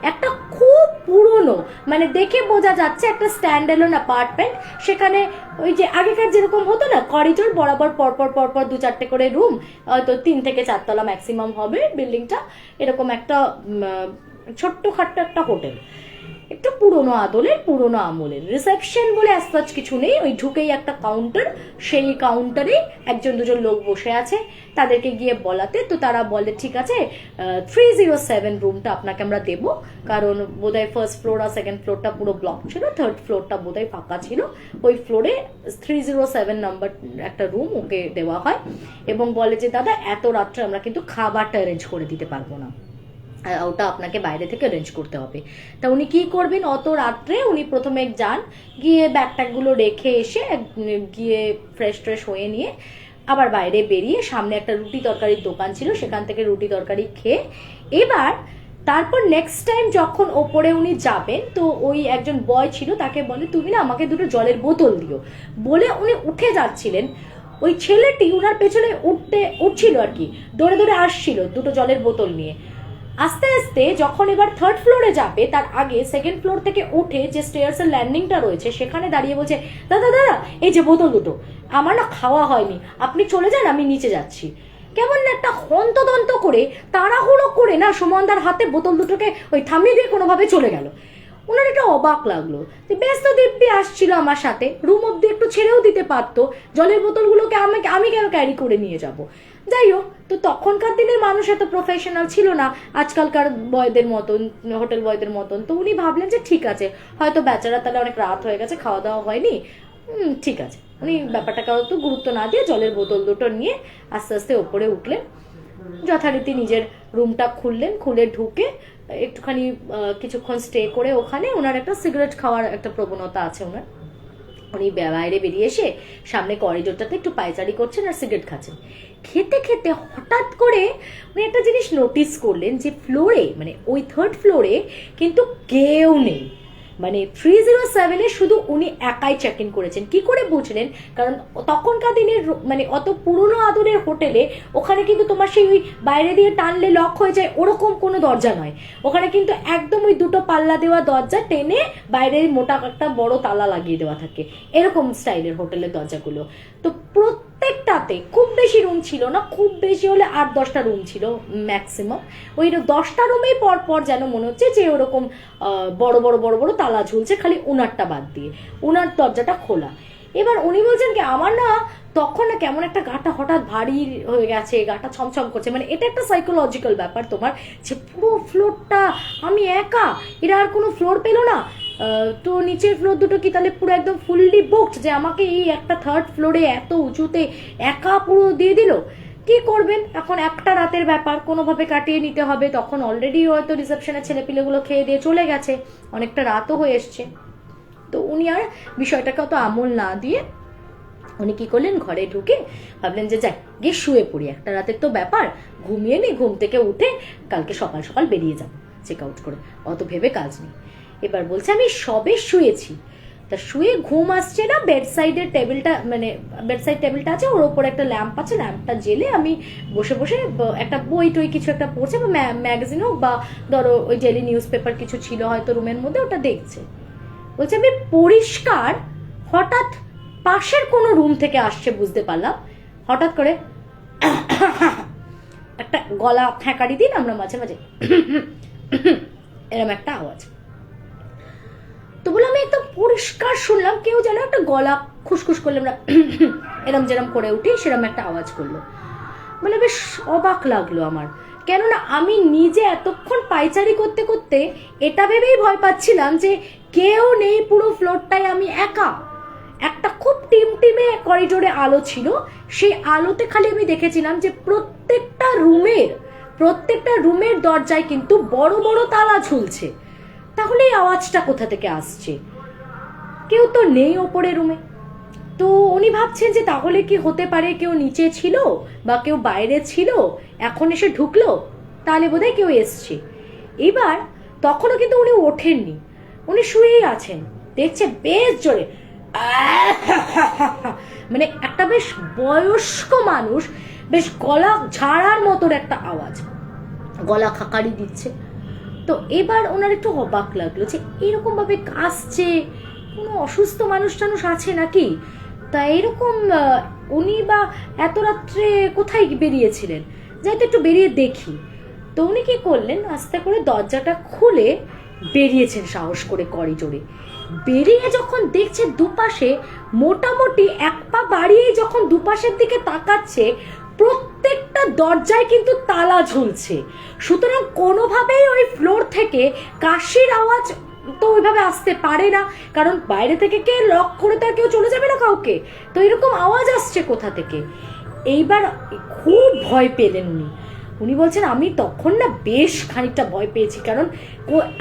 একটা খুব পুরনো, মানে দেখে বোঝা যাচ্ছে একটা স্ট্যান্ডঅ্যালোন অ্যাপার্টমেন্ট। সেখানে ওই যে আগেকার যেরকম হতো না, করিডোর বরাবর পরপর 2-4টে করে রুম, হয়তো 3 থেকে 4 তলা ম্যাক্সিমাম হবে বিল্ডিংটা, এরকম একটা ছোট্টখাট্ট একটা হোটেল, একটু পুরোনো আমলের। রিসেপশন বলে আজ কিছু নেই, ওই ঢুকেই একটা কাউন্টার, সেই কাউন্টারে 1-2 লোক বসে আছে। তাদেরকে গিয়ে বলাতে তো তারা বলে ঠিক আছে 307 রুমটা আপনাকে আমরা দেবো, কারণ বোধহয় ফার্স্ট ফ্লোর আর সেকেন্ড ফ্লোরটা পুরো ব্লক ছিল, থার্ড ফ্লোরটা বোধহয় ফাঁকা ছিল। ওই ফ্লোরে 307 নাম্বার একটা রুম ওকে দেওয়া হয়, এবং বলে যে দাদা এত রাত্রে আমরা কিন্তু খাবারটা অ্যারেঞ্জ করে দিতে পারবো না, ওটা আপনাকে বাইরে থেকে অ্যারেঞ্জ করতে হবে। তা উনি কি করবেন, অত রাত্রে উনি প্রথমে যান, গিয়ে ব্যাগট্যাগগুলো রেখে এসে গিয়ে ফ্রেশ হয়ে নিয়ে আবার বাইরে বেরিয়ে সামনে একটা রুটি তরকারির দোকান ছিল, সেখান থেকে রুটি তরকারি খেয়ে এবার তারপর নেক্সট টাইম যখন ওপরে উনি যাবেন, তো ওই একজন বয় ছিল, তাকে বলে তুমি না আমাকে 2টো জলের বোতল দিও। বলে উনি উঠে যাচ্ছিলেন, ওই ছেলেটি উনার পেছনে উঠছিল আর কি, দৌড়ে আসছিল 2টো জলের বোতল নিয়ে। আস্তে আস্তে যখন এবার থার্ড ফ্লোরে যাবে তার আগে সেকেন্ড ফ্লোর থেকে উঠে যে স্টেয়ার্সের ল্যান্ডিংটা রয়েছে সেখানে দাঁড়িয়ে বলছে, দাদা দাদা এই যে বোতল দুটো, আমার না খাওয়া হয়নি, আপনি চলে যান, আমি নিচে যাচ্ছি। কেমন না একটা হন্তদন্ত করে তাড়াহুড়ো করে না সুমনদার হাতে বোতল দুটোকে ওই থামিয়ে দিয়ে কোনোভাবে চলে গেল। ওনার এটা অবাক লাগলো, বেশ তো দিব্যি আসছিল আমার সাথে, রুম অব্দি একটু ছেড়েও দিতে পারতো, জলের বোতলগুলোকে আমি কেন ক্যারি করে নিয়ে যাব। যাই হোক, তো তখনকার দিনের মানুষ এত প্রফেশনাল ছিল না আজকালকার বয়দের মতন, হোটেল বয়দের মতন। তো উনি ভাবলেন যে ঠিক আছে, হয়তো বেচারা তাহলে অনেক রাত হয়ে গেছে, খাওয়া দাওয়া হয়নি, ঠিক আছে। উনি ব্যাপারটাকে অত গুরুত্ব না দিয়ে জলের বোতল দুটো নিয়ে আস্তে আস্তে ওপরে উঠলেন, যথারীতি নিজের রুমটা খুললেন, খুলে ঢুকে একটুখানি কিছুক্ষণ স্টে করে ওখানে ওনার একটা সিগারেট খাওয়ার একটা প্রবণতা আছে ওনার। উনি বাইরে বেরিয়ে এসে সামনে করিডোরটাতে একটু পায়চারি করছেন আর সিগারেট খাচ্ছেন। খেতে খেতে হঠাৎ করে উনি একটা জিনিস নোটিস করলেন যে ফ্লোরে, মানে ওই থার্ড ফ্লোরে কিন্তু কেউ নেই। মানে 307-এ শুধু উনি একাই চেক ইন করেছেন। কি করে বুঝলেন? কারণ তখনকার দিনের মানে অত পুরনো আদরের হোটেলে ওখানে কিন্তু তোমার সেই ওই বাইরে দিয়ে টানলে লক হয়ে যায় ওরকম কোনো দরজা নয়, ওখানে কিন্তু একদম ওই দুটো পাল্লা দেওয়া দরজা টেনে বাইরে মোটা একটা বড় তালা লাগিয়ে দেওয়া থাকে, এরকম স্টাইলের হোটেলের দরজাগুলো। তো প্রত্যেকটাতে খুব বেশি রুম ছিল না, খুব বেশি হলে 8-10টা রুম ছিল ম্যাক্সিমাম। ওই 10টা রুমেই পর পর যেন মনে হচ্ছে যে ওরকম বড় বড় বড় বড় তালা ঝুলছে, খালি উনারটা বাদ দিয়ে, উনার দরজাটা খোলা। এবার উনি বলছেন কি, আমার না তখন না কেমন একটা গাটা হঠাৎ ভারী হয়ে গেছে, গাটা ছমছম করছে। মানে এটা একটা সাইকোলজিক্যাল ব্যাপার তোমার, যে পুরো ফ্লোরটা আমি একা, এরা আর কোনো ফ্লোর পেলো না। তো নিচের ফ্লোর দুটো কি তাহলে পুরো একদম ফুললি বুকড, যে আমাকে এই একটা থার্ড ফ্লোরে এত উঁচুতে একা পুরো দিয়ে দিল। কি করবেন এখন, একটা রাতের ব্যাপার, কোনোভাবে কাটিয়ে নিতে হবে। তখন অলরেডি হয়তো রিসেপশনের ছেলেপিলেগুলো খেয়ে দিয়ে চলে গেছে, অনেকটা রাতও হয়ে এসছে। তো উনি আর বিষয়টাকে অত আমল না দিয়ে উনি কি করলেন, ঘরে ঢুকে ভাবলেন যে যাই গিয়ে শুয়ে পড়ি, একটা রাতের তো ব্যাপার, ঘুমিয়ে নি, ঘুম থেকে উঠে কালকে সকাল সকাল বেরিয়ে যাবো চেক আউট করে, অত ভেবে কাজ নেই। এবার বলছে আমি সবে শুয়েছি, তা শুয়ে ঘুম আসছে না, বেডসাইডের টেবিলটা, মানে বেডসাইড টেবিলটা আছে, ওর ওপর একটা ল্যাম্প আছে, ল্যাম্পটা জেলে আমি বসে বসে একটা বই টই কিছু একটা পড়ছে, বা ম্যাগাজিন হোক বা ধরো ওই ডেলি নিউজ পেপার কিছু ছিল হয়তো রুমের মধ্যে, ওটা দেখছে। বলছে আমি পরিষ্কার হঠাৎ পাশের কোনো রুম থেকে আসছে বুঝতে পারলাম, হঠাৎ করে একটা গলা ফ্যাঁকারি দিন আমরা মাঝে মাঝে এরম একটা আওয়াজ। তো বলে আমি একদম পরিষ্কার শুনলাম কেউ যেন একটা গলা খুসখুস করলে আমরা এরম যেরম করে উঠি সেরম একটা আওয়াজ করলো। মানে বেশ অবাক লাগলো আমার, কেননা আমি নিজে এতক্ষণ পাইচারি করতে করতে এটা ভেবেই ভয় পাচ্ছিলাম যে কেউ নেই, পুরো ফ্লোরটায় আমি একা। একটা খুব টিমটিমে করিডোরে আলো ছিল, সেই আলোতে খালি আমি দেখেছিলাম যে প্রত্যেকটা রুমের দরজায় কিন্তু বড় বড় তালা ঝুলছে। তাহলে এই আওয়াজটা কোথা থেকে আসছে? কেউ তো নেই ওপরে রুমে। তো উনি ভাবছেন যে তাহলে কি হতে পারে কেউ নিচে ছিল বা কেউ বাইরে ছিল, এখন এসে ঢুকলো, তাহলে বোধহয় কেউ এসছে। এবার তখনও কিন্তু উনি ওঠেননি, উনি শুয়েই আছেন, দেখছে বেশ জোরে মানে একটা বেশ বয়স্ক মানুষ বেশ গলা ঝাড়ার মতোর একটা আওয়াজ, গলা খাকারি দিচ্ছে। তো এবার ওনার একটু অবাক লাগলো যে এরকম ভাবে কাশছে, কোনো অসুস্থ মানুষ টানুষ আছে নাকি। তা এরকম উনি বা এত রাত্রে কোথায় বেরিয়েছিলেন, যাই তো একটু বেরিয়ে দেখি। তো উনি কি করলেন, আস্তে করে দরজাটা খুলে বেরিয়েছেন সাহস করে করিডোরে। বেরিয়ে যখন দেখছে দুপাশে মোটামুটি এক পা বাড়িয়ে যখন দুপাশের দিকে তাকাচ্ছে, প্রত্যেকটা দরজায় কিন্তু তালা ঝুলছে। সুতরাং কোনোভাবেই ওই ফ্লোর থেকে কাশির আওয়াজ তো ওইভাবে আসতে পারে না, কারণ বাইরে থেকে কে লক করে তার কেউ চলে যাবে না কাউকে। তো এরকম আওয়াজ আসছে কোথা থেকে? এইবার খুব ভয় পেলেন উনি বলছেন আমি তখন না বেশ খানিকটা ভয় পেয়েছি, কারণ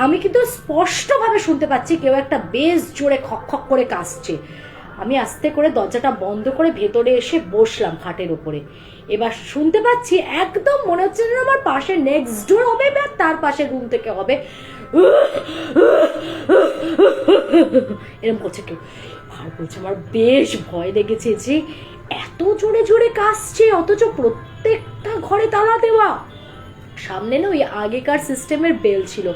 আমি কিন্তু স্পষ্টভাবে শুনতে পাচ্ছি কেউ একটা বেশ জোরে খক খক করে কাশছে। আমি আস্তে করে দরজাটা বন্ধ করে ভেতরে এসে বসলাম খাটের উপরে। এবার শুনতে পাচ্ছি একদম মনে হচ্ছে যেন আমার পাশে নেক্সট ডোর হবে বা তার পাশের রুম থেকে হবে এরকম করছে কেউ। আর বলছে আমার বেশ ভয় লেগেছে যে এত জোরে জোরে কাশছে, অথচ প্রত্যেকটা ঘরে তালা দেওয়া। সামনে না ওই আগেকার সিস্টেমের বেল ছিল,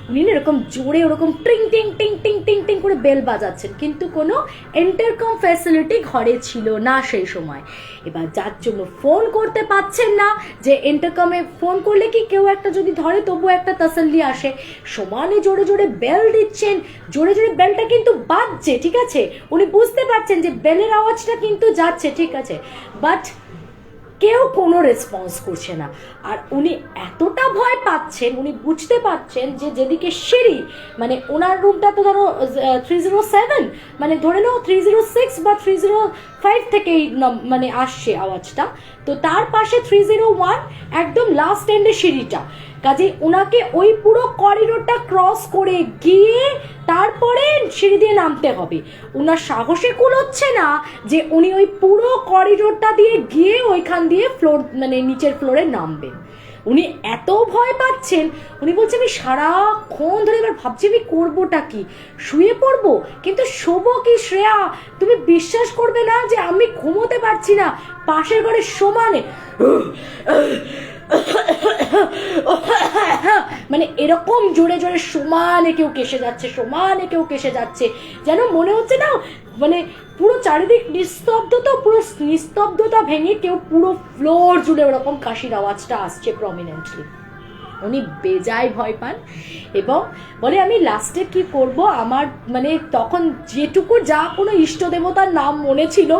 উনি না এরকম জোরে ওরকম টিং টিং টিং টিং টিং টিং করে বেল বাজাচ্ছেন, কিন্তু কোনো ইন্টারকম ফ্যাসিলিটি ঘরে ছিল না সেই সময়। এবার যার জন্য ফোন করতে পাচ্ছেন না, যে ইন্টারকমে ফোন করলে কি কেউ একটা যদি ধরে তবু একটা তাসাল্লি আসে, সমানে জোরে জোরে বেল দিচ্ছেন, জোরে জোরে বেলটা কিন্তু বাজছে, ঠিক আছে, উনি বুঝতে পারছেন যে বেলের আওয়াজটা কিন্তু যাচ্ছে, ঠিক আছে, বাট কেউ কোনো রেসপন্স করছে না। আর উনি এতটা ভয় পাচ্ছেন, উনি বুঝতে পারছেন যে যেদিকে সিঁড়ি, মানে ওনার রুমটা তো ধরো 307, মানে ধরে নাও 306 বা 305 থেকে মানে আসছে আওয়াজটা, তো তার পাশে 301 একদম লাস্ট এন্ডে সিঁড়িটা, কাজে ওনাকে ওই পুরো করিডোরটা ক্রস করে গিয়ে তারপরে সিঁড়ি দিয়ে নামতে হবে। ওনার সাহসে কুলোচ্ছে না যে উনি ওই পুরো করিডোরটা দিয়ে গিয়ে ওইখান দিয়ে ফ্লোর মানে নিচের ফ্লোরে নামবেন। উনি এত ভয় পাচ্ছেন, উনি বলছে আমি সারাক্ষণ ধরে এবার ভাবছি আমি করবোটা কি, শুয়ে পড়বো, কিন্তু শোবো কি শ্রেয়া, তুমি বিশ্বাস করবে না যে আমি ঘুমোতে পারছি না, পাশের ঘরে সমানে মানে এরকম জোরে জোরে সমানে কেউ কেসে যাচ্ছে, সমানে কেউ কেসে যাচ্ছে, যেন মনে হচ্ছে না মানে পুরো চারিদিক নিস্তব্ধতা, পুরো নিস্তব্ধতা ভেঙে কেউ পুরো ফ্লোর জুড়ে ওরকম কাশির আওয়াজটা আসছে প্রমিনেন্টলি। উনি বেজায় ভয় পান এবং বলে আমি লাস্টে কি করব, আমার মানে তখন যেটুকু যা কোনো ইষ্ট দেবতার নাম মনে ছিল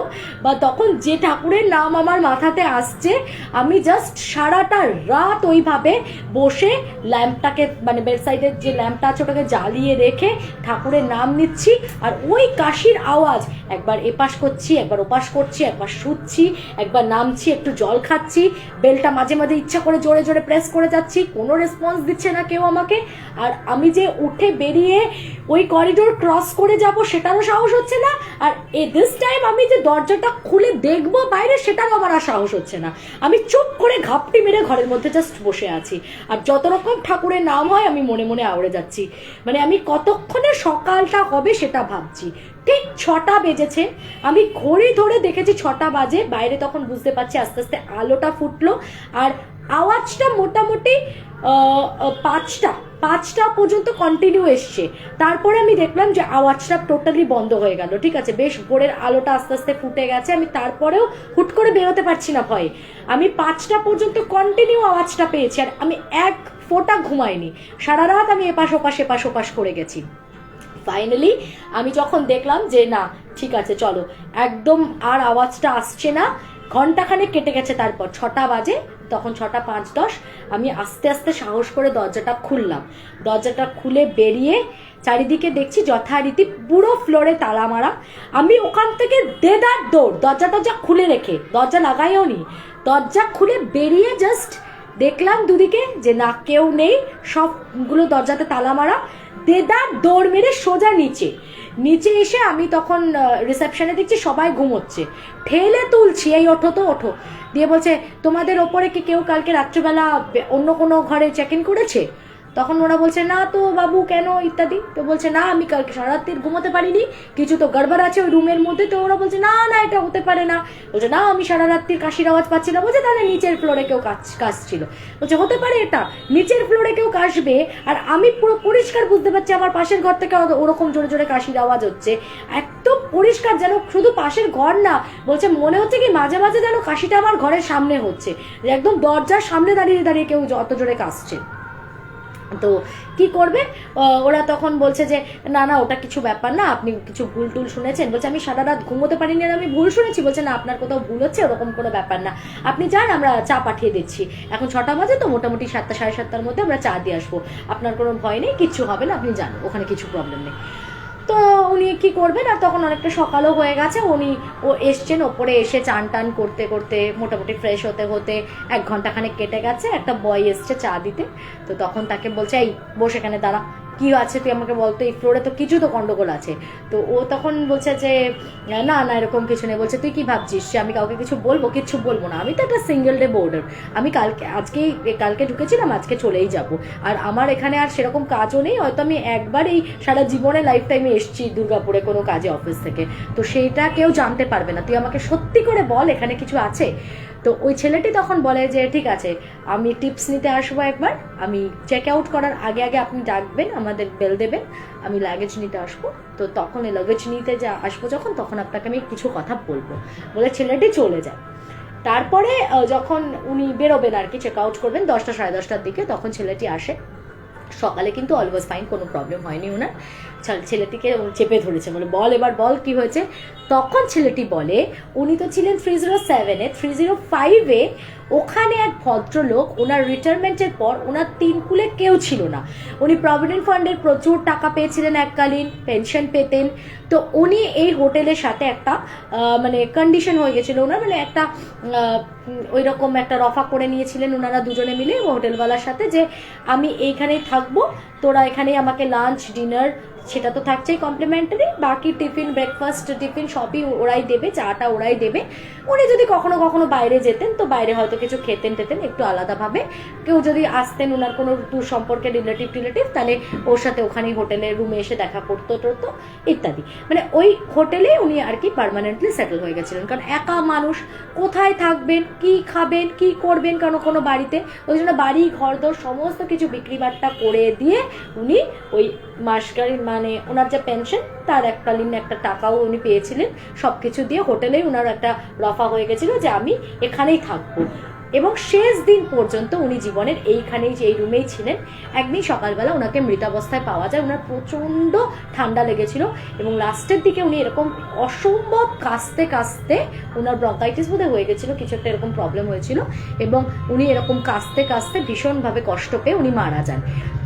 বা তখন যে ঠাকুরের নাম আমার মাথাতে আসছে, আমি জাস্ট সারাটা রাত ওইভাবে বসে ল্যাম্পটাকে মানে বেডসাইডের যে ল্যাম্পটা আছে ওটাকে জ্বালিয়ে রেখে ঠাকুরের নাম নিচ্ছি, আর ওই কাশির আওয়াজ একবার এপাশ করছি, একবার ওপাশ করছি, একবার শুচ্ছি, একবার নামছি, একটু জল খাচ্ছি, বেলটা মাঝে মাঝে ইচ্ছা করে জোরে জোরে প্রেস করে যাচ্ছি, কোনো রেসপন্স দিচ্ছে না কেউ আমাকে। আর আমি যে উঠে বেরিয়ে ওই করিডোর ক্রস করে যাব সেটারও সাহস হচ্ছে না, আর দিস টাইম আমি যে দরজাটা খুলে দেখবো বাইরে সেটারও আমার আর সাহস হচ্ছে না। আমি চুপ করে ঘাপটি মেরে ঘরের মধ্যে জাস্ট বসে আছি, আর যত রকম ঠাকুরের নাম হয় আমি মনে মনে আওড়ে যাচ্ছি, মানে আমি কতক্ষণে সকালটা হবে সেটা ভাবছি। ঠিক 6টা বেজেছে, আমি ঘড়ি ধরে দেখেছি 6টা বাজে, বাইরে তখন বুঝতে পারছি আস্তে আস্তে আলোটা ফুটলো, আর আওয়াজটা মোটামুটি 5টা পর্যন্ত কন্টিনিউ এসছে। তারপরে আমি দেখলাম যে আওয়াজটা টোটালি বন্ধ হয়ে গেল, ঠিক আছে, বেশ ভোরের আলোটা আস্তে আস্তে ফুটে গেছে, আমি তারপরেও হুট করে বেরোতে পারছি না ভয়ে, আমি 5টা পর্যন্ত কন্টিনিউ আওয়াজটা পেয়েছি, আর আমি এক ফোঁটা ঘুমাইনি, সারা রাত আমি এপাশ ওপাশ করে গেছি। ফাইনালি আমি যখন দেখলাম যে না ঠিক আছে চলো, একদম আর আওয়াজটা আসছে না, ঘন্টাখানেক কেটে গেছে, তারপর 6টা বাজে, তখন 6টা 5-10, আমি আস্তে আস্তে সাহস করে দরজাটা খুললাম, দরজাটা খুলে বেরিয়ে চারিদিকে দেখছি যথারীতি পুরো ফ্লোরে তালা মারা, আমি ওখান থেকে দেদার দৌড়, দরজা খুলে রেখে, দরজা লাগাইও নি, দরজা খুলে বেরিয়ে জাস্ট দেখলাম দুদিকে যে না কেউ নেই, সবগুলো দরজাতে তালা মারা, দেদার দৌড় মেরে সোজা নিচে এসে আমি তখন রিসেপশনে দেখছি সবাই ঘুমোচ্ছে, ঠেলে তুলছি এই ওঠো তো ওঠো, দিয়ে বলছে তোমাদের ওপরে কি কেউ কালকে রাত্রিবেলা অন্য কোনো ঘরে চেক ইন করেছে? তখন ওরা বলছে না তো বাবু কেন ইত্যাদি, তো বলছে না আমি কালকে সারা রাত্রি ঘুমোতে পারিনি, কিছু তো গড়বড় আছে ওই রুমের মধ্যে, তো ওরা বলছে না না এটা হতে পারে না, বলছে না আমি সারা রাত্রির কাশির আওয়াজ পাচ্ছি না, বলছে তাহলে নিচের ফ্লোরে কেউ কাশছিল, বলছে হতে পারে এটা, নিচের ফ্লোরে কেউ কাশবে, আর আমি পুরো পরিষ্কার বুঝতে পারছি আমার পাশের ঘর থেকে ওরকম জোরে জোরে কাশির আওয়াজ হচ্ছে, একদম পরিষ্কার, যেন শুধু পাশের ঘর না, বলছে মনে হচ্ছে কি মাঝে মাঝে যেন কাশিটা আমার ঘরের সামনে হচ্ছে, একদম দরজার সামনে দাঁড়িয়ে দাঁড়িয়ে কেউ অত জোরে কাশছে। তো কি করবে, ওরা তখন বলছে যে না না ওটা কিছু ব্যাপার না, আপনি কিছু ভুল টুল শুনেছেন, বলছে আমি সারা রাত ঘুমোতে পারিনি আর আমি ভুল শুনেছি, বলছে না আপনার কোথাও ভুল হচ্ছে, ওরকম কোনো ব্যাপার না, আপনি যান আমরা চা পাঠিয়ে দিচ্ছি, এখন 6টা বাজে তো মোটামুটি 7টা 7:30টার মধ্যে আমরা চা দিয়ে আসবো, আপনার কোনো ভয় নেই, কিচ্ছু হবে না, আপনি যান, ওখানে কিছু প্রবলেম নেই। তো উনি কি করবেন, আর তখন অনেকটা সকালও হয়ে গেছে, ও এসছেন ওপরে, এসে চান টান করতে করতে মোটামুটি ফ্রেশ হতে হতে 1 ঘন্টাখানেক কেটে গেছে, একটা বয় এসছে চা দিতে, তো তখন তাকে বলছে এই বস এখানে দাঁড়া, কি আছে তুই আমাকে বলতো, এই ফ্লোরে তো কিছু তো গন্ডগোল আছে, তো ও তখন বলছে যে না না এরকম কিছু নেই, বলছে তুই কি ভাবছিস যে আমি কাউকে কিছু বলবো, কিচ্ছু বলবো না, আমি তো একটা সিঙ্গেল ডে বোর্ডার, আমি কালকে ঢুকেছিলাম, আজকে চলেই যাব, আর আমার এখানে আর সেরকম কাজও নেই, হয়তো আমি একবার এই সারা জীবনে লাইফ টাইমে এসেছি দুর্গাপুরে কোনো কাজে অফিস থেকে, তো সেইটা কেউ জানতে পারবে না, তুই আমাকে সত্যি করে বল এখানে কিছু আছে। তো ওই ছেলেটি তখন বলে যে ঠিক আছে আমি টিপস নিতে আসবো একবার, আমি চেক আউট করার আগে আগে আপনি ডাকবেন, আমাদের বেল দেবেন, আমি লাগেজ নিতে আসবো। তো তখন এই লাগেজ নিতে আসবো যখন, তখন আপনাকে আমি কিছু কথা বলবো বলে ছেলেটি চলে যায়। তারপরে যখন উনি বেরোবেন আর কি, চেক আউট করবেন 10টা সাড়ে 10টার দিকে, তখন ছেলেটি আসে। সকালে কিন্তু অলওয়েজ ফাইন, কোনো প্রবলেম হয়নি ওনার। ছেলেটিকে চেপে ধরেছে, বলে বল এবার বল কি হয়েছে। তখন ছেলেটি বলে উনি তো ছিলেন 307-এ, 305-এ ওখানে এক ভদ্রলোক, ওনার রিটায়ারমেন্টের পর ওনার 3 কুলে কেউ ছিল না। উনি প্রভিডেন্ট ফান্ডের প্রচুর টাকা পেয়েছিলেন, এককালীন পেনশন পেতেন। তো উনি এই হোটেলের সাথে একটা মানে কন্ডিশন হয়ে গেছিল ওনার, মানে একটা ওই রকম একটা রফা করে নিয়েছিলেন ওনারা দুজনে মিলে হোটেলওয়ালার সাথে, যে আমি এইখানেই থাকবো, তোরা এখানেই আমাকে লাঞ্চ ডিনার সেটা তো থাকছেই কমপ্লিমেন্টারি, বাকি টিফিন ব্রেকফাস্ট টিফিন সবই ওরাই দেবে, চাটা ওরাই দেবে। উনি যদি কখনো কখনো বাইরে যেতেন তো বাইরে হয়তো কিছু খেতেন টেতেন একটু আলাদাভাবে, কেউ যদি আসতেন ওনার কোনো দূর সম্পর্কে রিলেটিভ তাহলে ওর সাথে ওখানেই হোটেলের রুমে এসে দেখা করতো টরতো ইত্যাদি। মানে ওই হোটেলে উনি আর কি পার্মানেন্টলি সেটেল হয়ে গেছিলেন, কারণ একা মানুষ কোথায় থাকবেন, কি খাবেন, কি করবেন কোনো বাড়িতে, ওই জন্য বাড়ি ঘরদোর সমস্ত কিছু বিক্রি বাট্টা করে দিয়ে উনি ওই মাসকারি মানে ওনার যে পেনশন তার এককালীন একটা টাকাও উনি পেয়েছিলেন, সবকিছু দিয়ে হোটেলেই ওনার একটা রফা হয়ে গেছিল যে আমি এখানেই থাকবো। এবং শেষ দিন পর্যন্ত উনি জীবনের এইখানেই যে এই রুমেই ছিলেন। একদিন সকালবেলা ওনাকে মৃতাবস্থায় পাওয়া যায়, ওনার প্রচণ্ড ঠান্ডা লেগেছিল এবং লাস্টের দিকে উনি এরকম অসম্ভব কাশতে কাশতে, ওনার ব্রঙ্কাইটিস বোধহয় হয়ে গেছিলো, কিছু একটা এরকম প্রবলেম হয়েছিল এবং উনি এরকম কাশতে কাশতে ভীষণভাবে কষ্ট পেয়ে উনি মারা যান।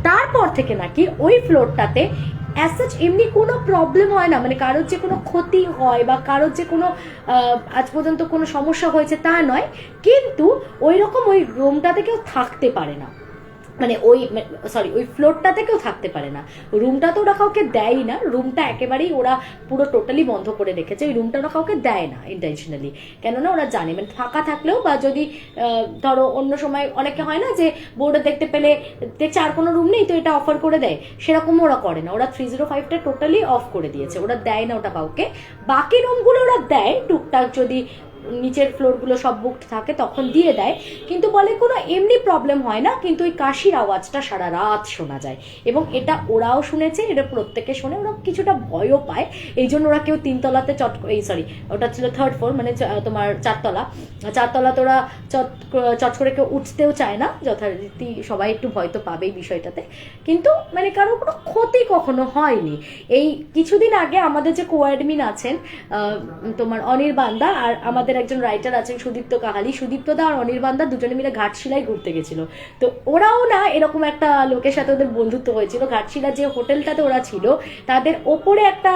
তারপর থেকে নাকি ওই ফ্লোরটাতে অ্যাজ সাচ এমনি কোনো প্রবলেম হয় না, মানে কারোর যে কোনো ক্ষতি হয় বা কারোর যে কোনো আজ পর্যন্ত কোনো সমস্যা হয়েছে তা নয়, কিন্তু ওই রকম ওই রুমটাতে কেউ থাকতে পারে না, মানে ওই ফ্লোরটাতে কেউ থাকতে পারে না। রুমটা তো ওরা কাউকে দেয় না, রুমটা একেবারেই ওরা পুরো টোটালি বন্ধ করে রেখেছে, ওই রুমটা ওরা কাউকে দেয় না ইন্টেনশনালি, কেননা ওরা জানে মানে ফাঁকা থাকলেও বা যদি ধরো অন্য সময় অনেকে হয় না যে বোর্ডে দেখতে পেলে দেখছে আর কোনো রুম নেই তো এটা অফার করে দেয়, সেরকম ওরা করে না। ওরা 305টা টোটালি অফ করে দিয়েছে, ওরা দেয় না ওটা কাউকে। বাকি রুমগুলো ওরা দেয় টুকটাক, যদি নিচের ফ্লোরগুলো সব বুকড থাকে তখন দিয়ে দেয়, কিন্তু বলে কোনো এমনি প্রবলেম হয় না, কিন্তু ওই কাশির আওয়াজটা সারা রাত শোনা যায় এবং এটা ওরাও শুনেছে, এটা প্রত্যেকে শোনে, ওরা কিছুটা ভয়ও পায়। এই জন্য ওরা কেউ 3তলাতে ওটা ছিল 3rd ফ্লোর, মানে তোমার 4তলা তোরা চট করে কেউ উঠতেও চায় না, যথারীতি সবাই একটু ভয় তো পাবেই বিষয়টাতে, কিন্তু মানে কারো কোনো ক্ষতি কখনো হয়নি। এই কিছুদিন আগে আমাদের যে কোঅ্যাডমিন আছেন তোমার অনির্বাণদা, আর আমাদের একজন রাইটার আছেন সুদীপ্ত কাহালি, সুদীপ্তদা আর অনির্বাণদা দুজনে মিলে ঘাটশিলায় ঘুরতে গেছিল। তো ওরাও না এরকম একটা লোকের সাথে ওদের বন্ধুত্ব হয়েছিল। ঘাটশিলা যে হোটেলটাতে ওরা ছিল তাদের ওপরে একটা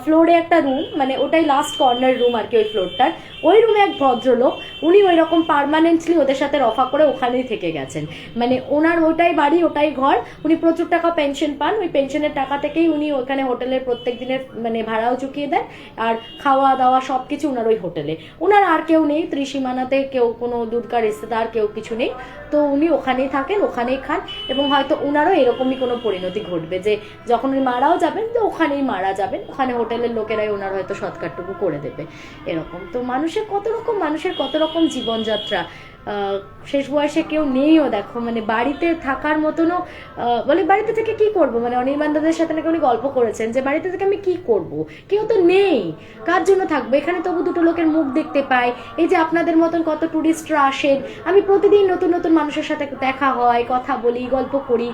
ফ্লোরে একটা রুম, মানে ওটাই লাস্ট কর্নার রুম আর কি ওই ফ্লোরটার, ওই রুমে এক ভদ্রলোক উনি ওই রকম পার্মানেন্টলি ওদের সাথে রফা করে ওখানেই থেকে গেছেন, মানে ওনার ওটাই বাড়ি ওটাই ঘর, উনি প্রচুর টাকা পেনশন পান, ওই পেনশনের টাকা থেকেই উনি ওখানে হোটেলের প্রত্যেক দিনের মানে ভাড়াও চুকিয়ে দেন, আর খাওয়া দাওয়া সব কিছু ওনার ওই হোটেলে। ওনার আর কেউ নেই, ত্রিসীমানাতে কেউ কোনো দূরকার রিশতেদার কেউ কিছু নেই, তো উনি ওখানেই থাকেন, ওখানেই খান, এবং হয়তো ওনারও এরকমই কোনো পরিণতি ঘটবে যে যখন উনি মারাও যাবেন তো ওখানেই মারা যাবেন, ওখানে হোটেলের লোকেরাই ওনার হয়তো সৎকারটুকু করে দেবে এরকম। তো মানুষের কত রকম জীবনযাত্রা, শেষ বয়সে কেউ নেইও দেখো, মানে বাড়িতে থাকার মতনও বলে বাড়িতে থেকে কি করব, মানে অনির্বাণদাদের সাথে নাকি উনি গল্প করেছেন যে বাড়িতে থেকে আমি কি করব, কেউ তো নেই, কার জন্য থাকবো, এখানে তবু দুটো লোকের মুখ দেখতে পাই, এই যে আপনাদের মতন কত টুরিস্টরা আসেন, আমি প্রতিদিন নতুন নতুন মানুষের সাথে দেখা হয়, কথা বলি, গল্প করি,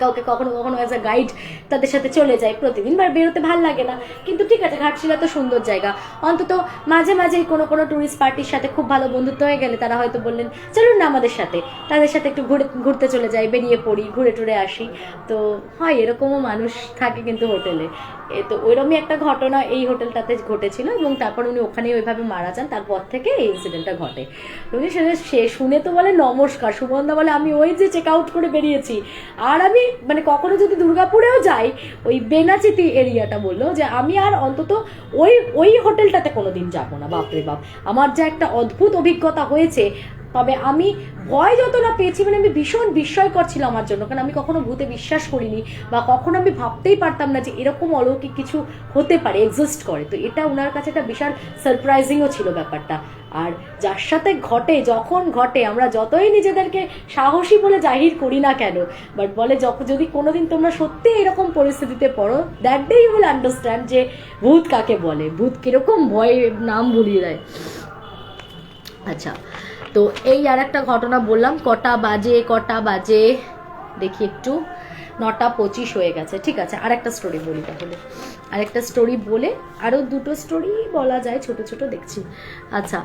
কাউকে কখনো কখনো অ্যাজ আ গাইড তাদের সাথে চলে যায়, প্রতিদিন বেরোতে ভাল লাগে না, কিন্তু ঠিক আছে ঘাটশিলা তো সুন্দর জায়গা, অন্তত মাঝে মাঝেই কোনো টুরিস্ট পার্টির সাথে খুব ভালো বন্ধুত্ব হয়ে গেলে তারা হয়তো বললেন চলুন না আমাদের সাথে, তাদের সাথে একটু ঘুরতে চলে যাই, বেরিয়ে পড়ি, ঘুরে টুরে আসি। তো হয় এরকমও মানুষ থাকে কিন্তু হোটেলে। তো ওইরকমই একটা ঘটনা এই হোটেলটাতে ঘটেছিল এবং তারপর উনি ওখানেই ওইভাবে মারা যান, তারপর থেকে এই ইনসিডেন্টটা ঘটে। উনি সে শুনে তো বলে নমস্কার, সুমনদা বলে আমি ওই যে চেক আউট করে বেরিয়েছি, আর আমি মানে কখনো যদি দুর্গাপুরেও যাই ওই বেনাচিতি এরিয়াটা, বললো যে আমি আর অন্তত ওই হোটেলটাতে কোনোদিন যাবো না, বাপরে বাপ, আমার যে একটা অদ্ভুত অভিজ্ঞতা হয়েছে, তবে আমি ভয় যত না পেয়েছি, মানে আমি ভীষণ বিস্ময়কর ছিল আমার জন্য, কারণ আমি কখনো ভূতে বিশ্বাস করিনি বা কখনো আমি ভাবতেই পারতাম না যে এরকম অলৌকিক কিছু হতে পারে, এক্সিস্ট করে। তো এটা ওনার কাছে একটা বিশাল সারপ্রাইজিংও ছিল ব্যাপারটা। আর যার সাথে ঘটে, যখন ঘটে, আমরা যতই নিজেদেরকে সাহসী বলে জাহির করি না কেন, বাট বলে যদি কোনোদিন তোমরা সত্যি এরকম পরিস্থিতিতে পড়ো, that day you will understand যে ভূত কাকে বলে, ভূত কিরকম ভয়ের নাম ভুলিয়ে দেয়। আচ্ছা, তো এই আর একটা ঘটনা বললাম। কটা বাজে দেখি একটু, 9:25 হয়ে গেছে। ঠিক আছে, আরেকটা স্টোরি বলি তাহলে। আরেকটা স্টোরি বলে, আরও দুটো স্টোরি বলা যায়, ছোট ছোট দেখছি। আচ্ছা,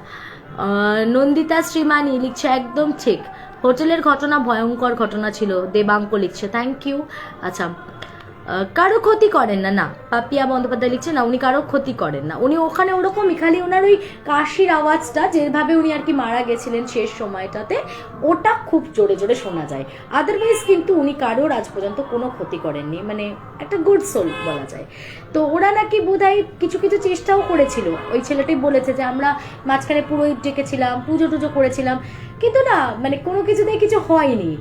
নন্দিতা শ্রীমানি লিখছে একদম ঠিক, হোটেলের ঘটনা ভয়ঙ্কর ঘটনা ছিল। দেবাঙ্ক লিখছে থ্যাংক ইউ। আচ্ছা, কারো ক্ষতি করেন না, না পাপিয়া বন্দ্যোপাধ্যায় লিখছে না, উনি কারো ক্ষতি করেন না, উনি ওখানে ওরকমই, খালি ওনার ওই কাশির আওয়াজটা যেভাবে উনি আর কি মারা গেছিলেন শেষ সময়টাতে, ওটা খুব জোরে জোরে শোনা যায়। আদারওয়াইজ কিন্তু উনি কারোর আজ পর্যন্ত কোনো ক্ষতি করেননি, মানে একটা গুড সোল বলা যায়। তো ওরা নাকি বোধহয় কিছু কিছু চেষ্টাও করেছিল, ওই ছেলেটাই বলেছে যে আমরা মাঝখানে পুরোহিত ডেকেছিলাম, পুজো টুজো করেছিলাম, কিন্তু না মানে কোনো কিছুতেই কিছু হয়নি।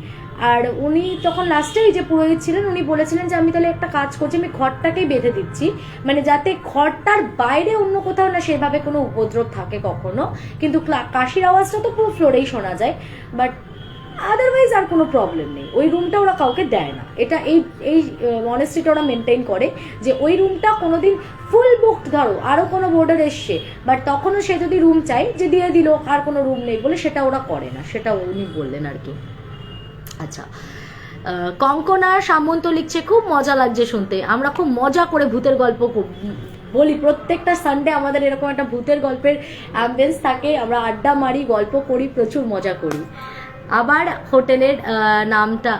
আর উনি তখন লাস্টে যে পুরোহিত ছিলেন, উনি বলেছিলেন যে আমি তাহলে একটা কাজ করছি, আমি ঘরটাকেই বেঁধে দিচ্ছি, মানে যাতে ঘরটার বাইরে অন্য কোথাও না সেভাবে কোনো উপদ্রব থাকে কখনো, কিন্তু কাশির আওয়াজটা তো পুরো ফ্লোরেই শোনা যায়, বাট আদারওয়াইজ আর কোনো প্রবলেম নেই। ওই রুমটা ওরা কাউকে দেয় না, এটা এই অনেস্টিটা ওরা মেনটেন করে যে ওই রুমটা কোনোদিন ফুল বুকড, ধরো আরও কোনো বোর্ডার এসছে, বাট তখনও সে যদি রুম চাই যে দিয়ে দিল, আর কোনো রুম নেই বলে, সেটা ওরা করে না, সেটা উনি বললেন আর কি। আচ্ছা, কঙ্কনা সামন্ত লিখছে খুব মজা লাগছে শুনতে, আমরা খুব মজা করে ভূতের গল্প বলি, প্রত্যেকটা সানডে আমাদের এরকম একটা ভূতের গল্পের অ্যাম্বিয়েন্স থাকে, আমরা আড্ডা মারি, গল্প করি, প্রচুর মজা করি। আবার হোটেলের নামটা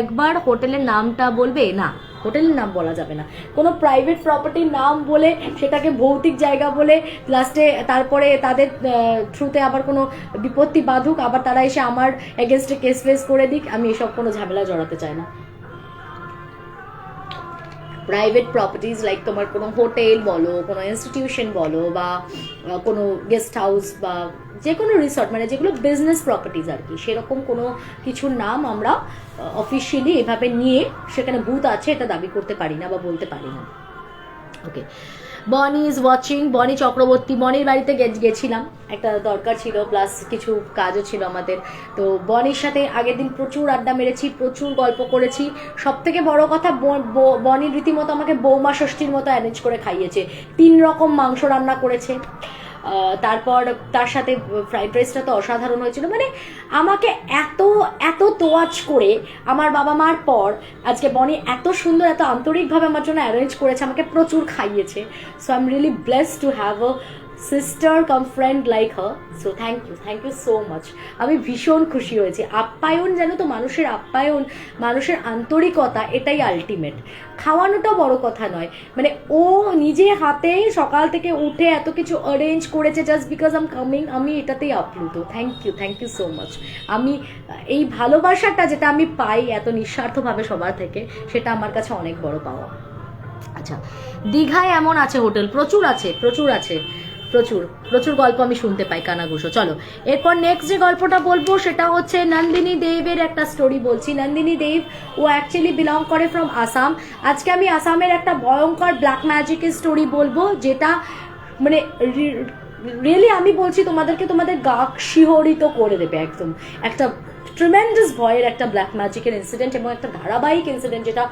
একবার হোটেলের নামটা বলবে না, হোটেলের নাম বলা যাবে না, কোনো প্রাইভেট প্রপার্টির নাম বলে সেটাকে ভৌতিক জায়গা বলে লাস্টে তারপরে তাদের থ্রুতে আবার কোনো বিপত্তি বাঁধুক, আবার তারা এসে আমার এগেনস্টে কেস ফেস করে দিক, আমি এসব কোনো ঝামেলা জড়াতে চাই না। প্রাইভেট প্রপার্টিজ লাইক তোমার কোনো হোটেল বলো, কোনো ইনস্টিটিউশন বলো, বা কোনো গেস্ট হাউস বা যে কোনো রিসর্ট, মানে যেগুলো বিজনেস প্রপার্টিজ আর কি, সেরকম কোনো কিছুর নাম আমরা অফিসিয়ালি এভাবে নিয়ে সেখানে ভূত আছে এটা দাবি করতে পারি না বা বলতে পারি না। ওকে, বনি ইজ ওয়াচিং, বনি চক্রবর্তী, বনির বাড়িতে গেছিলাম, একটা দরকার ছিল, প্লাস কিছু কাজও ছিল আমাদের। তো বনির সাথে আগের দিন প্রচুর আড্ডা মেরেছি, প্রচুর গল্প করেছি। সব থেকে বড় কথা, বনির রীতিমতো আমাকে বৌমা ষষ্ঠীর মতো অ্যারেঞ্জ করে খাইয়েছে, 3 রকম মাংস রান্না করেছে, তারপর তার সাথে ফ্রাইড রাইসটা তো অসাধারণ হয়েছিল, মানে আমাকে এত এত তোয়াজ করে আমার বাবা মার পর আজকে বনি এত সুন্দর, এত আন্তরিকভাবে আমার জন্য অ্যারেঞ্জ করেছে, আমাকে প্রচুর খাইয়েছে। So I am really blessed to have a sister cum friend like her. So thank you so much. আমি ভীষণ খুশি হয়েছি। আপ্যায়ন, জানো তো, মানুষের আপ্যায়ন, মানুষের আন্তরিকতা, এটাই আলটিমেট। খাওয়ানোটা বড় কথা নয়, মানে ও নিজে হাতে সকাল থেকে উঠে এত কিছু অ্যারেঞ্জ করেছে just because I am coming, আমি এটাতেই আপ্লুত। Thank you so much. আমি এই ভালোবাসাটা যেটা আমি পাই এত নিঃস্বার্থভাবে সবার থেকে, সেটা আমার কাছে অনেক বড় পাওয়া। আচ্ছা, দীঘায় এমন আছে হোটেল, প্রচুর আছে, প্রচুর গল্প আমি শুনতে পাই, কানাঘুষো। চলো, এরপর নেক্সট যে গল্পটা বলবো সেটা হচ্ছে নন্দিনী দেবের একটা স্টোরি বলছি। নন্দিনী দেব ও অ্যাকচুয়ালি বিলং করে ফ্রম আসাম। আজকে আমি আসামের একটা ভয়ঙ্কর ব্ল্যাক ম্যাজিকের স্টোরি বলবো, যেটা মানে রিয়েলি আমি বলছি তোমাদেরকে, তোমাদের গা শিহরিত করে দেবে একদম। একটা ট্রিমেন্ডাস ভয়ের একটা ব্ল্যাক ম্যাজিকের ইনসিডেন্ট, এবং একটা ধারাবাহিক ইনসিডেন্ট যেটা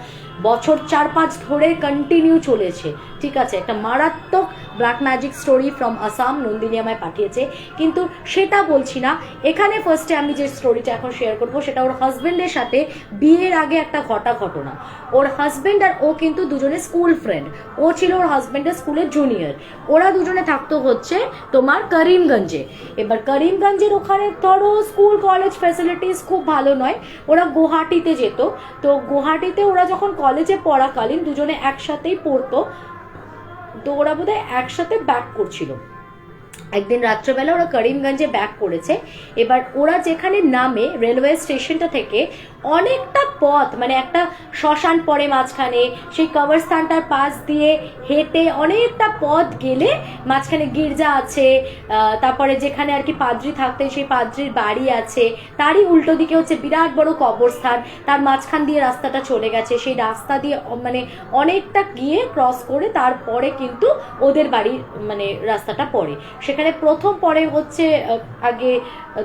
বছর 4-5 ধরে কন্টিনিউ চলেছে। ঠিক আছে, একটা মারাত্মক black magic story from Assam, Nandini আমায় পাঠিয়েছে, কিন্তু সেটা বলছি না এখানে। ফার্স্টে আমি যে স্টোরিটা এখন শেয়ার করবো সেটা ওর হাজবেন্ডের সাথে বিয়ের আগে একটা ঘটনা। ওর হাজবেন্ড আর ও কিন্তু দুজনে স্কুল ফ্রেন্ড, ও ছিল ওর হাজবেন্ডের স্কুলের জুনিয়র। ওরা দুজনে থাকতো হচ্ছে তোমার করিমগঞ্জে। এবার করিমগঞ্জের ওখানে ধরো স্কুল কলেজ ফ্যাসিলিটিস খুব ভালো নয়, ওরা গুয়াহাটিতে যেত। তো গুয়াহাটিতে ওরা যখন কলেজে পড়াকালীন দুজনে একসাথেই পড়তো, তো ওরা বোধহয় একসাথে ব্যাক করছিল। একদিন রাত্রেবেলা ওরা করিমগঞ্জে ব্যাক করেছে। এবার ওরা যেখানে নামে রেলওয়ে স্টেশনটা থেকে, অনেকটা পথ, মানে একটা শ্মশান পড়ে মাঝখানে, সেই কবরস্থানটার পাশ দিয়ে হেঁটে অনেকটা পথ গেলে মাঝখানে গির্জা আছে, তারপরে যেখানে আর কি পাদ্রি থাকতেন সেই পাদ্রির বাড়ি আছে, তারই উল্টো দিকে হচ্ছে বিরাট বড় কবরস্থান, তার মাঝখান দিয়ে রাস্তাটা চলে গেছে, সেই রাস্তা দিয়ে মানে অনেকটা গিয়ে ক্রস করে তারপরে কিন্তু ওদের বাড়ির মানে রাস্তাটা পড়ে। সেখানে প্রথম পরে হচ্ছে আগে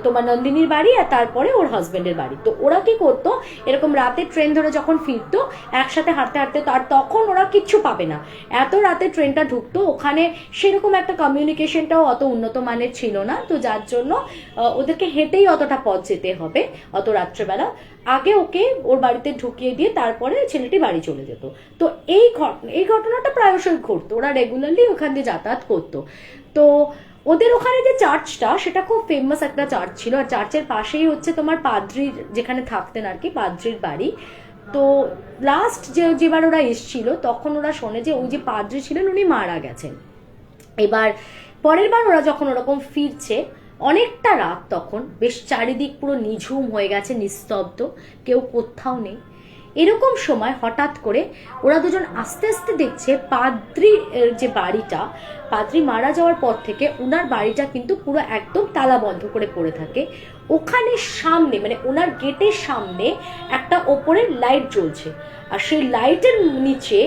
তোমার নন্দিনীর বাড়ি, আর তারপরে ওর হাজবেন্ডের বাড়ি। তো ওরা কি করতো, এরকম রাতে ট্রেন ধরে যখন ফিরতো একসাথে হাঁটতে হাঁটতে, আর তখন ওরা কিচ্ছু পাবে না, এত রাতে ট্রেনটা ঢুকতো, ওখানে সেরকম একটা কমিউনিকেশনটাও অত উন্নত মানের ছিল না, তো যার জন্য ওদেরকে হেঁটেই অতটা পথ যেতে হবে অত রাত্রেবেলা। আগে ওকে ওর বাড়িতে ঢুকিয়ে দিয়ে তারপরে ছেলেটি বাড়ি চলে যেত। তো এই ঘটনাটা প্রায়শই ঘটতো, ওরা রেগুলারলি ওখান দিয়ে যাতায়াত করতো। তো ওদের ওখানে যে চার্চটা, সেটা খুব ফেমাস একটা চার্চ ছিল, আর চার্চের পাশেই হচ্ছে তোমার পাদ্রির যেখানে থাকতেন আর কি, পাদ্রির বাড়ি। তো লাস্ট যেবার ওরা এসছিল তখন ওরা শোনে যে ওই যে পাদ্রি ছিলেন উনি মারা গেছেন। এবার পরের বার ওরা যখন ওরকম ফিরছে, অনেকটা রাত, তখন বেশ চারিদিক পুরো নিঝুম হয়ে গেছে, নিস্তব্ধ, কেউ কোথাও নেই। এরকম সময় হঠাৎ করে ওরা দুজন আস্তে আস্তে দেখছে পাদ্রি যে বাড়িটা, পাদ্রি মারা যাওয়ার পর থেকে ওনার বাড়িটা কিন্তু পুরো একদম তালা বন্ধ করে পড়ে থাকে। ওখানে সামনে মানে ওনার গেটের সামনে একটা ওপরের লাইট জ্বলছে, আর সেই লাইটের নিচে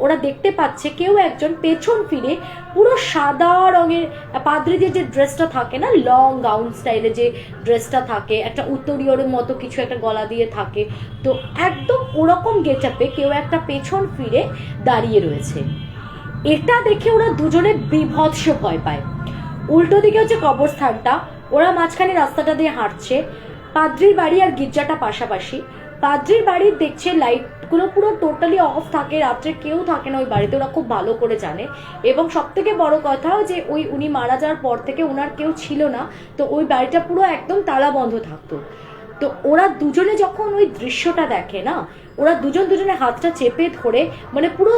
ওরা দেখতে পাচ্ছে কেউ একজন পেছন ফিরে পুরো সাদা রঙের পাদ্রীদের যে ড্রেসটা থাকে না, লং গাউন স্টাইলে যে ড্রেসটা থাকে, একটা উত্তরীয়র মতো কিছু একটা গলা দিয়ে থাকে, তো একদম ওরকম গেটআপে কেউ একটা পেছন ফিরে দাঁড়িয়ে রয়েছে। এটা দেখে ওরা দুজনে বিভৎস ভয় পায়। উল্টো দিকে হচ্ছে কবরস্থানটা, ওরা মাঝখানে রাস্তাটা দিয়ে হাঁটছে, পাদ্রির বাড়ি আর গির্জাটা পাশাপাশি। পাদ্রির বাড়ির দেখছে লাইটগুলো পুরো টোটালি অফ থাকে, রাত্রে কেউ থাকে না ওই বাড়িতে, ওরা খুব ভালো করে জানে। এবং সব থেকে বড় কথাও যে উনি মারা যাওয়ার পর থেকে ওনার কেউ ছিল না, তো ওই বাড়িটা পুরো একদম তালা বন্ধ থাকতো। তো ওরা দুজনে যখন ওই দৃশ্যটা দেখে না, ওরা দুজনে হাতটা চেপে ধরে মানে পুরো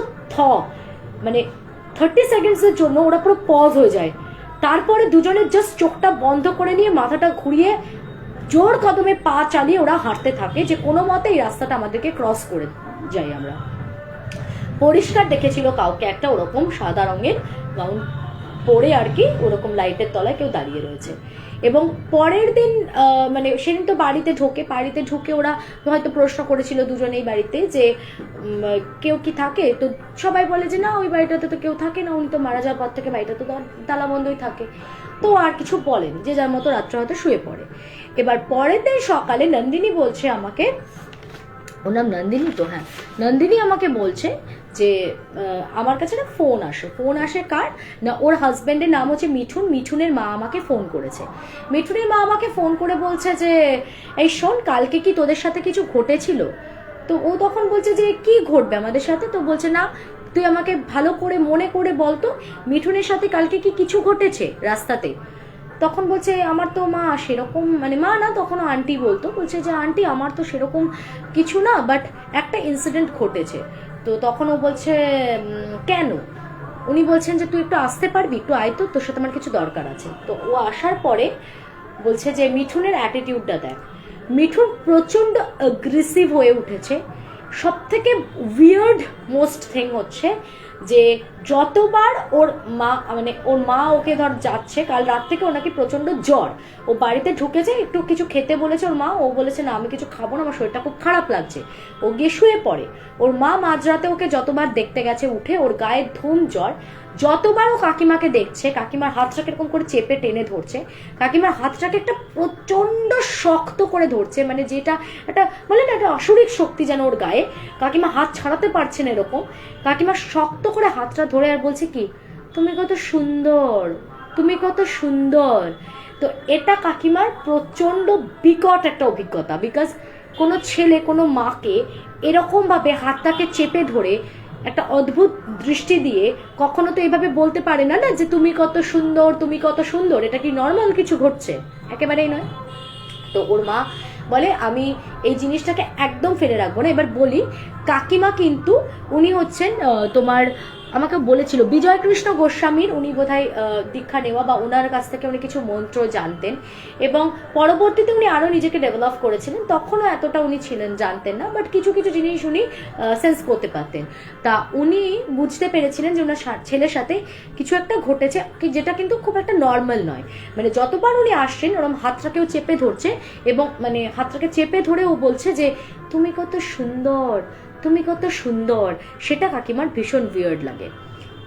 মানে 30 সেকেন্ডসের জন্য ওরা পুরো পজ হয়ে যায়। তারপরে দুজনে জাস্ট চোখটা বন্ধ করে নিয়ে মাথাটা ঘুরিয়ে জোর কদমে পা চালিয়ে ওরা হাঁটতে থাকে, যে কোনো মতে এই রাস্তাটা আমাদেরকে ক্রস করে যাই আমরা। পরিষ্কার দেখেছিল কাউকে একটা ওরকম সাদা রঙের গাউন পরে আর কি ওরকম লাইটের তলায় কেউ দাঁড়িয়ে রয়েছে। এবং পরের দিন মানে সেদিন তো বাড়িতে ঢুকে ওরা হয়তো প্রশ্ন করেছিল দুজনেই বাড়িতে যে কেউ কি থাকে, তো সবাই বলে যে না ওই বাড়িটাতে তো কেউ থাকে না, উনি তো মারা যাওয়ার পর থেকে বাড়িটা তো তালা বন্ধই থাকে। তো আর কিছু বলেন, যে যার মতো রাত্রে হয়তো শুয়ে পড়ে। এবার পরের দিন সকালে নন্দিনী বলছে আমাকে, ওর নাম নন্দিনী তো, হ্যাঁ নন্দিনী আমাকে বলছে যে আমার কাছে না ফোন আসে কার না, ওর হাজব্যান্ডের নাম হচ্ছে মিঠুন, মিঠুনের মা আমাকে ফোন করেছে। মিঠুনের মা আমাকে ফোন করে বলছে যে এই শোন, কালকে কি তোদের সাথে কিছু ঘটেছিল? তো ও তখন বলছে যে কি ঘটবে আমাদের সাথে? তো বলছে না তুই আমাকে ভালো করে মনে করে বলতো মিঠুনের সাথে কালকে কি কিছু ঘটেছে রাস্তাতে। তখন বলছে আমার তো মা সেরকম, মানে মা না তখন আন্টি বলতো, বলছে যে আন্টি আমার তো সেরকম কিছু না, বাট একটা ইনসিডেন্ট ঘটেছে। তো তখন ও বলছে কেন? উনি বলছেন যে তুই একটু আসতে পারবি, একটু আয় তো, তোর সাথে আমার কিছু দরকার আছে। তো ও আসার পরে বলছে যে মিঠুনের অ্যাটিটিউডটা দেখ, মিঠুন প্রচণ্ড অ্যাগ্রেসিভ হয়ে উঠেছে। সব থেকে উইয়ার্ড মোস্ট থিং হচ্ছে যে যতবার ওর মা ওকে ধর যাচ্ছে, কাল রাত থেকে ওনাকে প্রচন্ড জ্বর, ও বাড়িতে ঢুকেছে, একটু কিছু খেতে বলেছে ওর মা, ও বলেছে না আমি কিছু খাবো না, আমার শরীরটা খুব খারাপ লাগছে, ও গিয়ে শুয়ে পড়ে। ওর মা মাঝরাতে ওকে যতবার দেখতে গেছে উঠে, ওর গায়ে ধুম জ্বর, যতবার ও কাকিমাকে দেখছে, কাকিমার হাতটাকে এরকম করে চেপে টেনে ধরছে, কাকিমার হাতটাকে একটা প্রচন্ড শক্ত করে ধরছে, মানে যেটা একটা বলে না একটা আসরিক শক্তি যেন ওর গায়ে, কাকিমা হাত ছাড়াতে পারছে না এরকম, কাকিমা শক্ত করে হাতটা ধরে আর বলছে কি তুমি কত সুন্দর, তুমি কত সুন্দর। তো এটা কাকিমার প্রচন্ড বিকট একটা অভিজ্ঞতা, বিকজ কোনো ছেলে কোনো মাকে এরকম ভাবে হাতটাকে চেপে ধরে একটা অদ্ভুত দৃষ্টি দিয়ে কখনো তো এইভাবে বলতে পারে না না যে তুমি কত সুন্দর, তুমি কত সুন্দর, এটা কি নর্মাল কিছু ঘটছে? একেবারেই নয়। তো ওর মা বলে আমি এই জিনিসটাকে একদম ফেলে রাখবো না। এবার বলি কাকিমা কিন্তু উনি হচ্ছেন তোমার আমাকে বলেছিল বিজয় কৃষ্ণ গোস্বামীর, উনি বোধহয় দীক্ষা নেওয়া বা ওনার কাছ থেকে উনি কিছু মন্ত্র জানতেন এবং পরবর্তীতে উনি আরো নিজেকে ডেভেলপ করেছিলেন, তখনও এতটা উনি ছিলেন জানতেন না, বাট কিছু কিছু জিনিস উনি সেন্স করতে পারতেন। তা উনি বুঝতে পেরেছিলেন যে ওনার ছেলের সাথে কিছু একটা ঘটেছে, যেটা কিন্তু খুব একটা নর্মাল নয়। মানে যতবার উনি আসছেন ওরম হাতটাকেও চেপে ধরছে এবং মানে হাতটাকে চেপে ধরে ও বলছে যে তুমি কত সুন্দর, তুমি কত সুন্দর। সেটা কাকিমার ভীষণ উইয়ার্ড লাগে।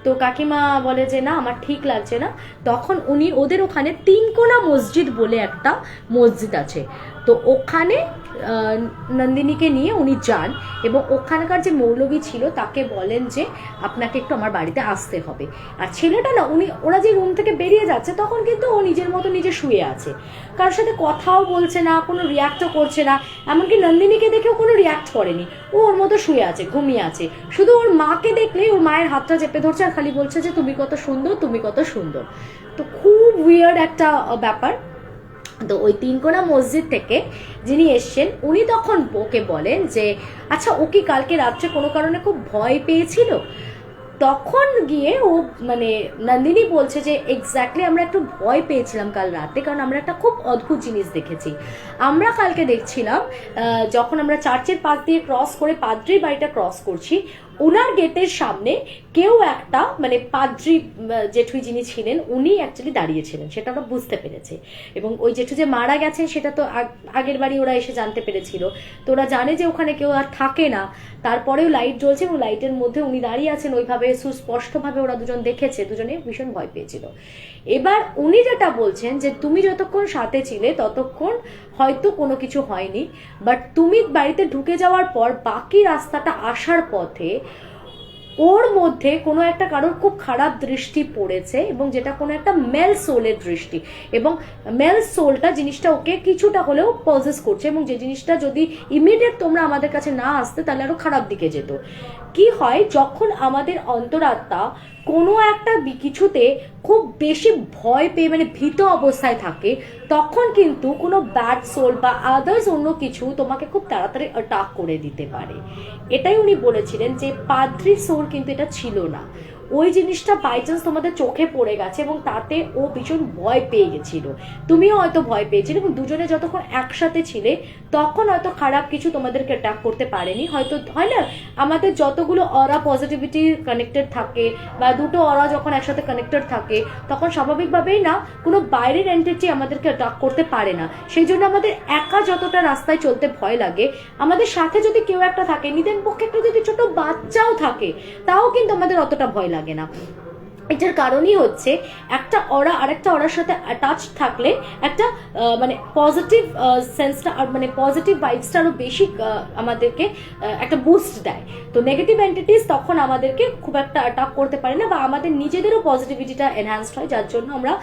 তো কাকিমা বলে যে না আমার ঠিক লাগছে না। তখন উনি ওদের ওখানে তিনকোনা মসজিদ বলে একটা মসজিদ আছে, তো ওখানে নন্দিনীকে নিয়ে উনি যান এবং ওখানকার যে মৌলবী ছিল তাকে বলেন যে আপনাকে একটু আমার বাড়িতে আসতে হবে। আর ছেলেটা না ওরা যে রুম থেকে বেরিয়ে যাচ্ছে তখন কিন্তু ও নিজের মতো নিজে শুয়ে আছে, কারোর সাথে কথাও বলছে না, কোনো রিয়াক্টও করছে না, এমনকি নন্দিনীকে দেখেও কোনো রিয়াক্ট করেনি। ও ওর মতো শুয়ে আছে, ঘুমিয়ে আছে, শুধু ওর মাকে দেখলে ওর মায়ের হাতটা চেপে ধরছে আর খালি বলছে যে তুমি কত সুন্দর, তুমি কত সুন্দর। তো খুব উইয়ার্ড একটা ব্যাপার। তো ওই তিনকোনা মসজিদ থেকে যিনি এসছেন উনি তখন ওকে বলেন যে আচ্ছা ও কি কালকে রাত্রে কোনো কারণে খুব ভয় পেয়েছিল? তখন গিয়ে ও মানে নন্দিনী বলছে যে এক্স্যাক্টলি আমরা একটু ভয় পেয়েছিলাম কাল রাতে, কারণ আমরা একটা খুব অদ্ভুত জিনিস দেখেছি। আমরা কালকে দেখছিলাম যখন আমরা চার্চের পাশ দিয়ে ক্রস করে পাদ্রির বাড়িটা ক্রস করছি, ওনার গেটের সামনে কেউ একটা মানে পাদ্রি জেঠুই যিনি ছিলেন উনি অ্যাকচুয়ালি দাঁড়িয়েছিলেন, সেটা ওরা বুঝতে পেরেছে। এবং ওই জেঠু যে মারা গেছেন সেটা তো আগের বাড়ি ওরা এসে জানতে পেরেছিল, তো ওরা জানে যে ওখানে কেউ আর থাকে না। তারপরেও লাইট জ্বলছে এবং লাইটের মধ্যে উনি দাঁড়িয়ে আছেন ওইভাবে সুস্পষ্টভাবে ওরা দুজন দেখেছে, দুজনে ভীষণ ভয় পেয়েছিল। এবার উনি যেটা বলছেন যে তুমি যতক্ষণ সাথে ছিলে ততক্ষণ হয়তো কোনো কিছু হয়নি, বাট তুমি বাড়িতে ঢুকে যাওয়ার পর বাকি রাস্তাটা আসার পথে ওর মধ্যে কোনো একটা কারোর খুব খারাপ দৃষ্টি পড়েছে এবং যেটা কোনো একটা মেল সোলের দৃষ্টি, এবং মেল সোলটা জিনিসটা ওকে কিছুটা হলেও পজেস করছে এবং যে জিনিসটা যদি ইমিডিয়েট তোমরা আমাদের কাছে না আসতে তাহলে আরো খারাপ দিকে যেত। কি হয় যখন আমাদের অন্তরাত্মা কোনো একটা কিছুতে খুব বেশি ভয় পেয়ে মানে ভীত অবস্থায় থাকে, তখন কিন্তু কোনো ব্যাড সোল বা আদার্স অন্য কিছু তোমাকে খুব তাড়াতাড়ি অ্যাটাক করে দিতে পারে। এটাই উনি বলেছিলেন যে পাদ্রি সোল কিন্তু এটা ছিল না, ওই জিনিসটা বাই চান্স তোমাদের চোখে পড়ে গেছে এবং তাতে ও ভীষণ ভয় পেয়ে গেছিল, তুমিও হয়তো ভয় পেয়েছিলে এবং দুজনে যতক্ষণ একসাথে ছিলে তখন হয়তো খারাপ কিছু তোমাদেরকে অ্যাটাক করতে পারেনি। হয়তো হয় না আমাদের যতগুলো অরা পজিটিভিটি কানেক্টেড থাকে বা দুটো অরা যখন একসাথে কানেক্টেড থাকে তখন স্বাভাবিকভাবেই না কোনো বাইরের এন্টিটি আমাদেরকে অ্যাটাক করতে পারে না। সেই জন্য আমাদের একা যতটা রাস্তায় চলতে ভয় লাগে, আমাদের সাথে যদি কেউ একটা থাকে, নিজের পক্ষে একটা যদি ছোট বাচ্চাও থাকে, তাও কিন্তু আমাদের অতটা ভয় লাগে না। এটার কারণই হচ্ছে একটা অরা আরেকটা অরার সাথে অ্যাটাচ থাকলে একটা মানে পজিটিভ সেন্সটা আর মানে পজিটিভ ভাইবসটা আরো বেশি আমাদেরকে একটা বুস্ট দেয়। তো নেগেটিভ এন্টিটিস তখন আমাদেরকে খুব একটা অ্যাটাক করতে পারে না বা আমাদের নিজেদেরও পজিটিভিটিটা এনহ্যান্সড হয়, যার জন্য আমরা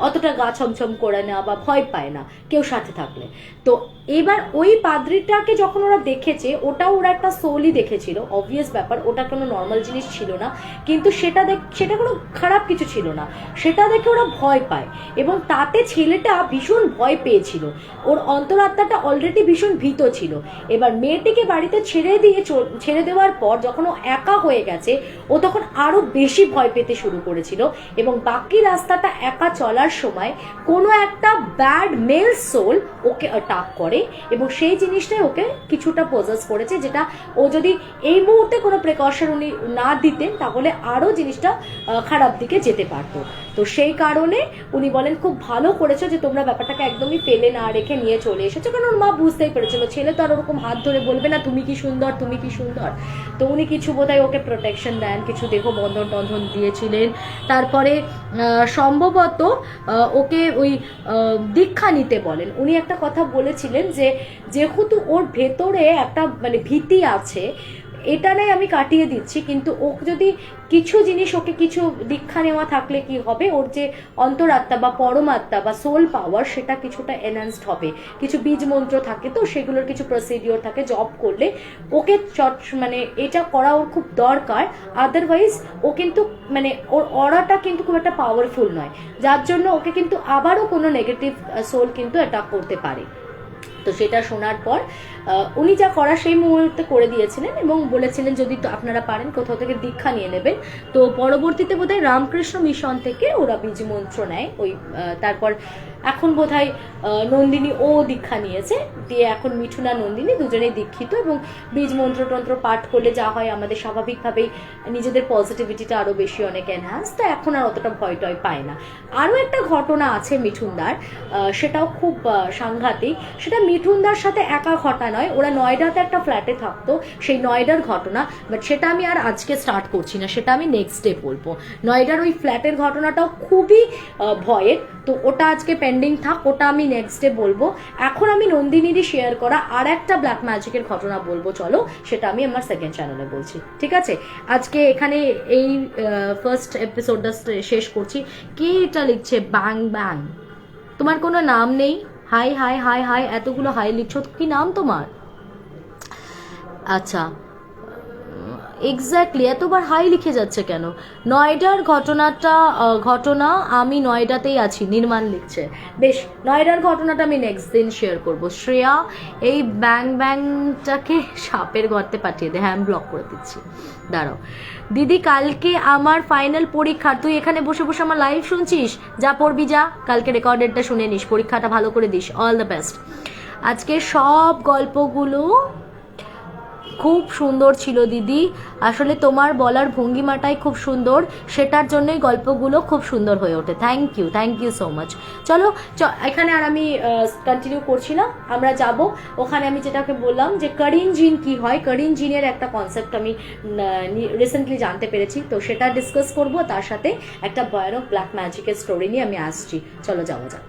অতটা গা ছমছম করে না বা ভয় পায় না কেউ সাথে থাকলে। তো এবার ওই পাদ্রিটাকে যখন ওরা দেখেছে, ওটাও ওরা একটা সোলই দেখেছিল, অবভিয়াস ব্যাপার, ওটা কোনো নর্মাল জিনিস ছিল না, কিন্তু সেটা কোনো খারাপ কিছু ছিল না, সেটা দেখে ওরা ভয় পায় এবং তাতে ছেলেটা ভীষণ ভয় পেয়েছিল, ওর অন্তরাত্মাটা অলরেডি ভীষণ ভীত ছিল। এবার মেয়েটিকে বাড়িতে ছেড়ে দেওয়ার পর যখন ও একা হয়ে গেছে ও তখন আরো বেশি ভয় পেতে শুরু করেছিল এবং বাকি রাস্তাটা একা চলার সময় কোনো একটা ব্যাড মেল সোল ওকে অ্যাটাক করে এবং সেই জিনিসটাই ওকে কিছুটা পজেস করেছে, যেটা ও যদি এই মুহূর্তে কোনো প্রিকশন উনি না দিতেন তাহলে আরো জিনিসটা খারাপ দিকে যেতে পারতো। তো সেই কারণে উনি বলেন খুব ভালো করেছো যে তোমরা ব্যাপারটাকে একদমই ফেলে না রেখে নিয়ে চলে এসেছো, কারণ ওর মা বুঝতেই পেরেছিল ছেলে তো আর ওরকম হাত ধরে বলবে না তুমি কি সুন্দর, তুমি কি সুন্দর। তো উনি কিছু বোধহয় ওকে প্রোটেকশন দেন, কিছু দেহ বন্ধন টন্ধন দিয়েছিলেন, তারপরে সম্ভবত ওকে ওই দীক্ষা নিতে বলেন। উনি একটা কথা বলেছিলেন যে যেহেতু ওর ভেতরে একটা মানে ভীতি আছে, এটা নাই আমি কাটিয়ে দিচ্ছি, কিন্তু ও যদি কিছু জিনিস ওকে কিছু দীক্ষা নেওয়া থাকলে কি হবে, ওর যে অন্তরাত্মা বা পরমাত্মা বা সোল পাওয়ার সেটা কিছুটা এনহ্যান্সড হবে। কিছু বীজ মন্ত্র থাকে, তো সেগুলোর কিছু প্রসিডিওর থাকে, জব করলে ওকে মানে এটা করা ওর খুব দরকার, আদারওয়াইজ ও কিন্তু মানে ওর অরাটা কিন্তু খুব একটা পাওয়ারফুল নয়, যার জন্য ওকে কিন্তু আবারও কোনো নেগেটিভ সোল কিন্তু অ্যাটাক করতে পারে। তো সেটা শোনার পর উনি যা করা সেই মুহূর্তে করে দিয়েছিলেন এবং বলেছিলেন যদি তো আপনারা পারেন কোথাও থেকে দীক্ষা নিয়ে নেবেন। তো পরবর্তীতে বোধহয় রামকৃষ্ণ মিশন থেকে ওরা বীজ মন্ত্র নেয় ওই তারপর এখন বোধহয় নন্দিনী ও দীক্ষা নিয়েছে, দিয়ে এখন মিঠুন আর নন্দিনী দুজনেই দীক্ষিত এবং বীজ মন্ত্রতন্ত্র পাঠ করলে যা হয় আমাদের স্বাভাবিকভাবেই নিজেদের পজিটিভিটিটা আরও বেশি অনেক এনহ্যান্স, তো এখন আর অতটা ভয় টয় পায় না। আরও একটা ঘটনা আছে মিঠুনদার, সেটাও খুব সাংঘাতিক। সেটা মিঠুনদার সাথে একা ঘটা নয়, ওরা নয়ডাতে একটা ফ্ল্যাটে থাকতো, সেই নয়ডার ঘটনা, বাট সেটা আমি আর আজকে স্টার্ট করছি না, সেটা আমি নেক্সট ডে বলবো। নয়ডার ওই ফ্ল্যাটের ঘটনাটাও খুবই ভয়ের, তো ওটা আজকে পেন্ডিং থাক, ওটা আমি নেক্সট ডে বলবো। এখন আমি নন্দিনীরই শেয়ার করা আর একটা ব্ল্যাক ম্যাজিকের ঘটনা বলবো, চলো সেটা আমি আমার সেকেন্ড চ্যানেলে বলছি, ঠিক আছে? আজকে এখানে এই ফার্স্ট এপিসোডটা শেষ করছি। কে এটা লিখছে ব্যাং ব্যাং? তোমার কোনো নাম নেই? হাই হাই হাই হাই, এতগুলো হাই লিখছো, কি নাম তোমার? আচ্ছা, এক্স্যাক্টলি এতবার হাই লিখে যাচ্ছে কেন? নয়ডার ঘটনা আমি নয়ডাতেই আছি, নির্মাণ লিখছে। বেশ, নয়ডার ঘটনাটা আমি নেক্সট দিন শেয়ার করবো। শ্রেয়া, এই ব্যাং ব্যাংটাকে সাপের গর্তে পাঠিয়ে দে। হ্যাঁ, আমি ব্লক করে দিচ্ছি, দাঁড়াও। দিদি, কালকে আমার ফাইনাল পরীক্ষা, তুই এখানে বসে বসে আমার লাইভ শুনছিস? যা পড়বি যা, কালকে রেকর্ডেডটা শুনে নিস, পরীক্ষাটা ভালো করে দিস। All the best. আজকে সব গল্পগুলো খুব সুন্দর ছিল দিদি, আসলে তোমার বলার ভঙ্গিমাটাই খুব সুন্দর, সেটার জন্যই গল্পগুলো খুব সুন্দর হয়ে ওঠে। Thank you so much. চলো এখানে আর আমি কন্টিনিউ করছি না, আমরা যাব ওখানে। আমি যেটাকে বললাম যে করিন জিন কি হয়, করিন জিনের একটা কনসেপ্ট আমি রিসেন্টলি জানতে পেরেছি, তো সেটা ডিসকাস করব, তার সাথে একটা ভয়ানক ব্ল্যাক ম্যাজিকের স্টোরি নিয়ে আমি আসছি। চলো যাওয়া যাক।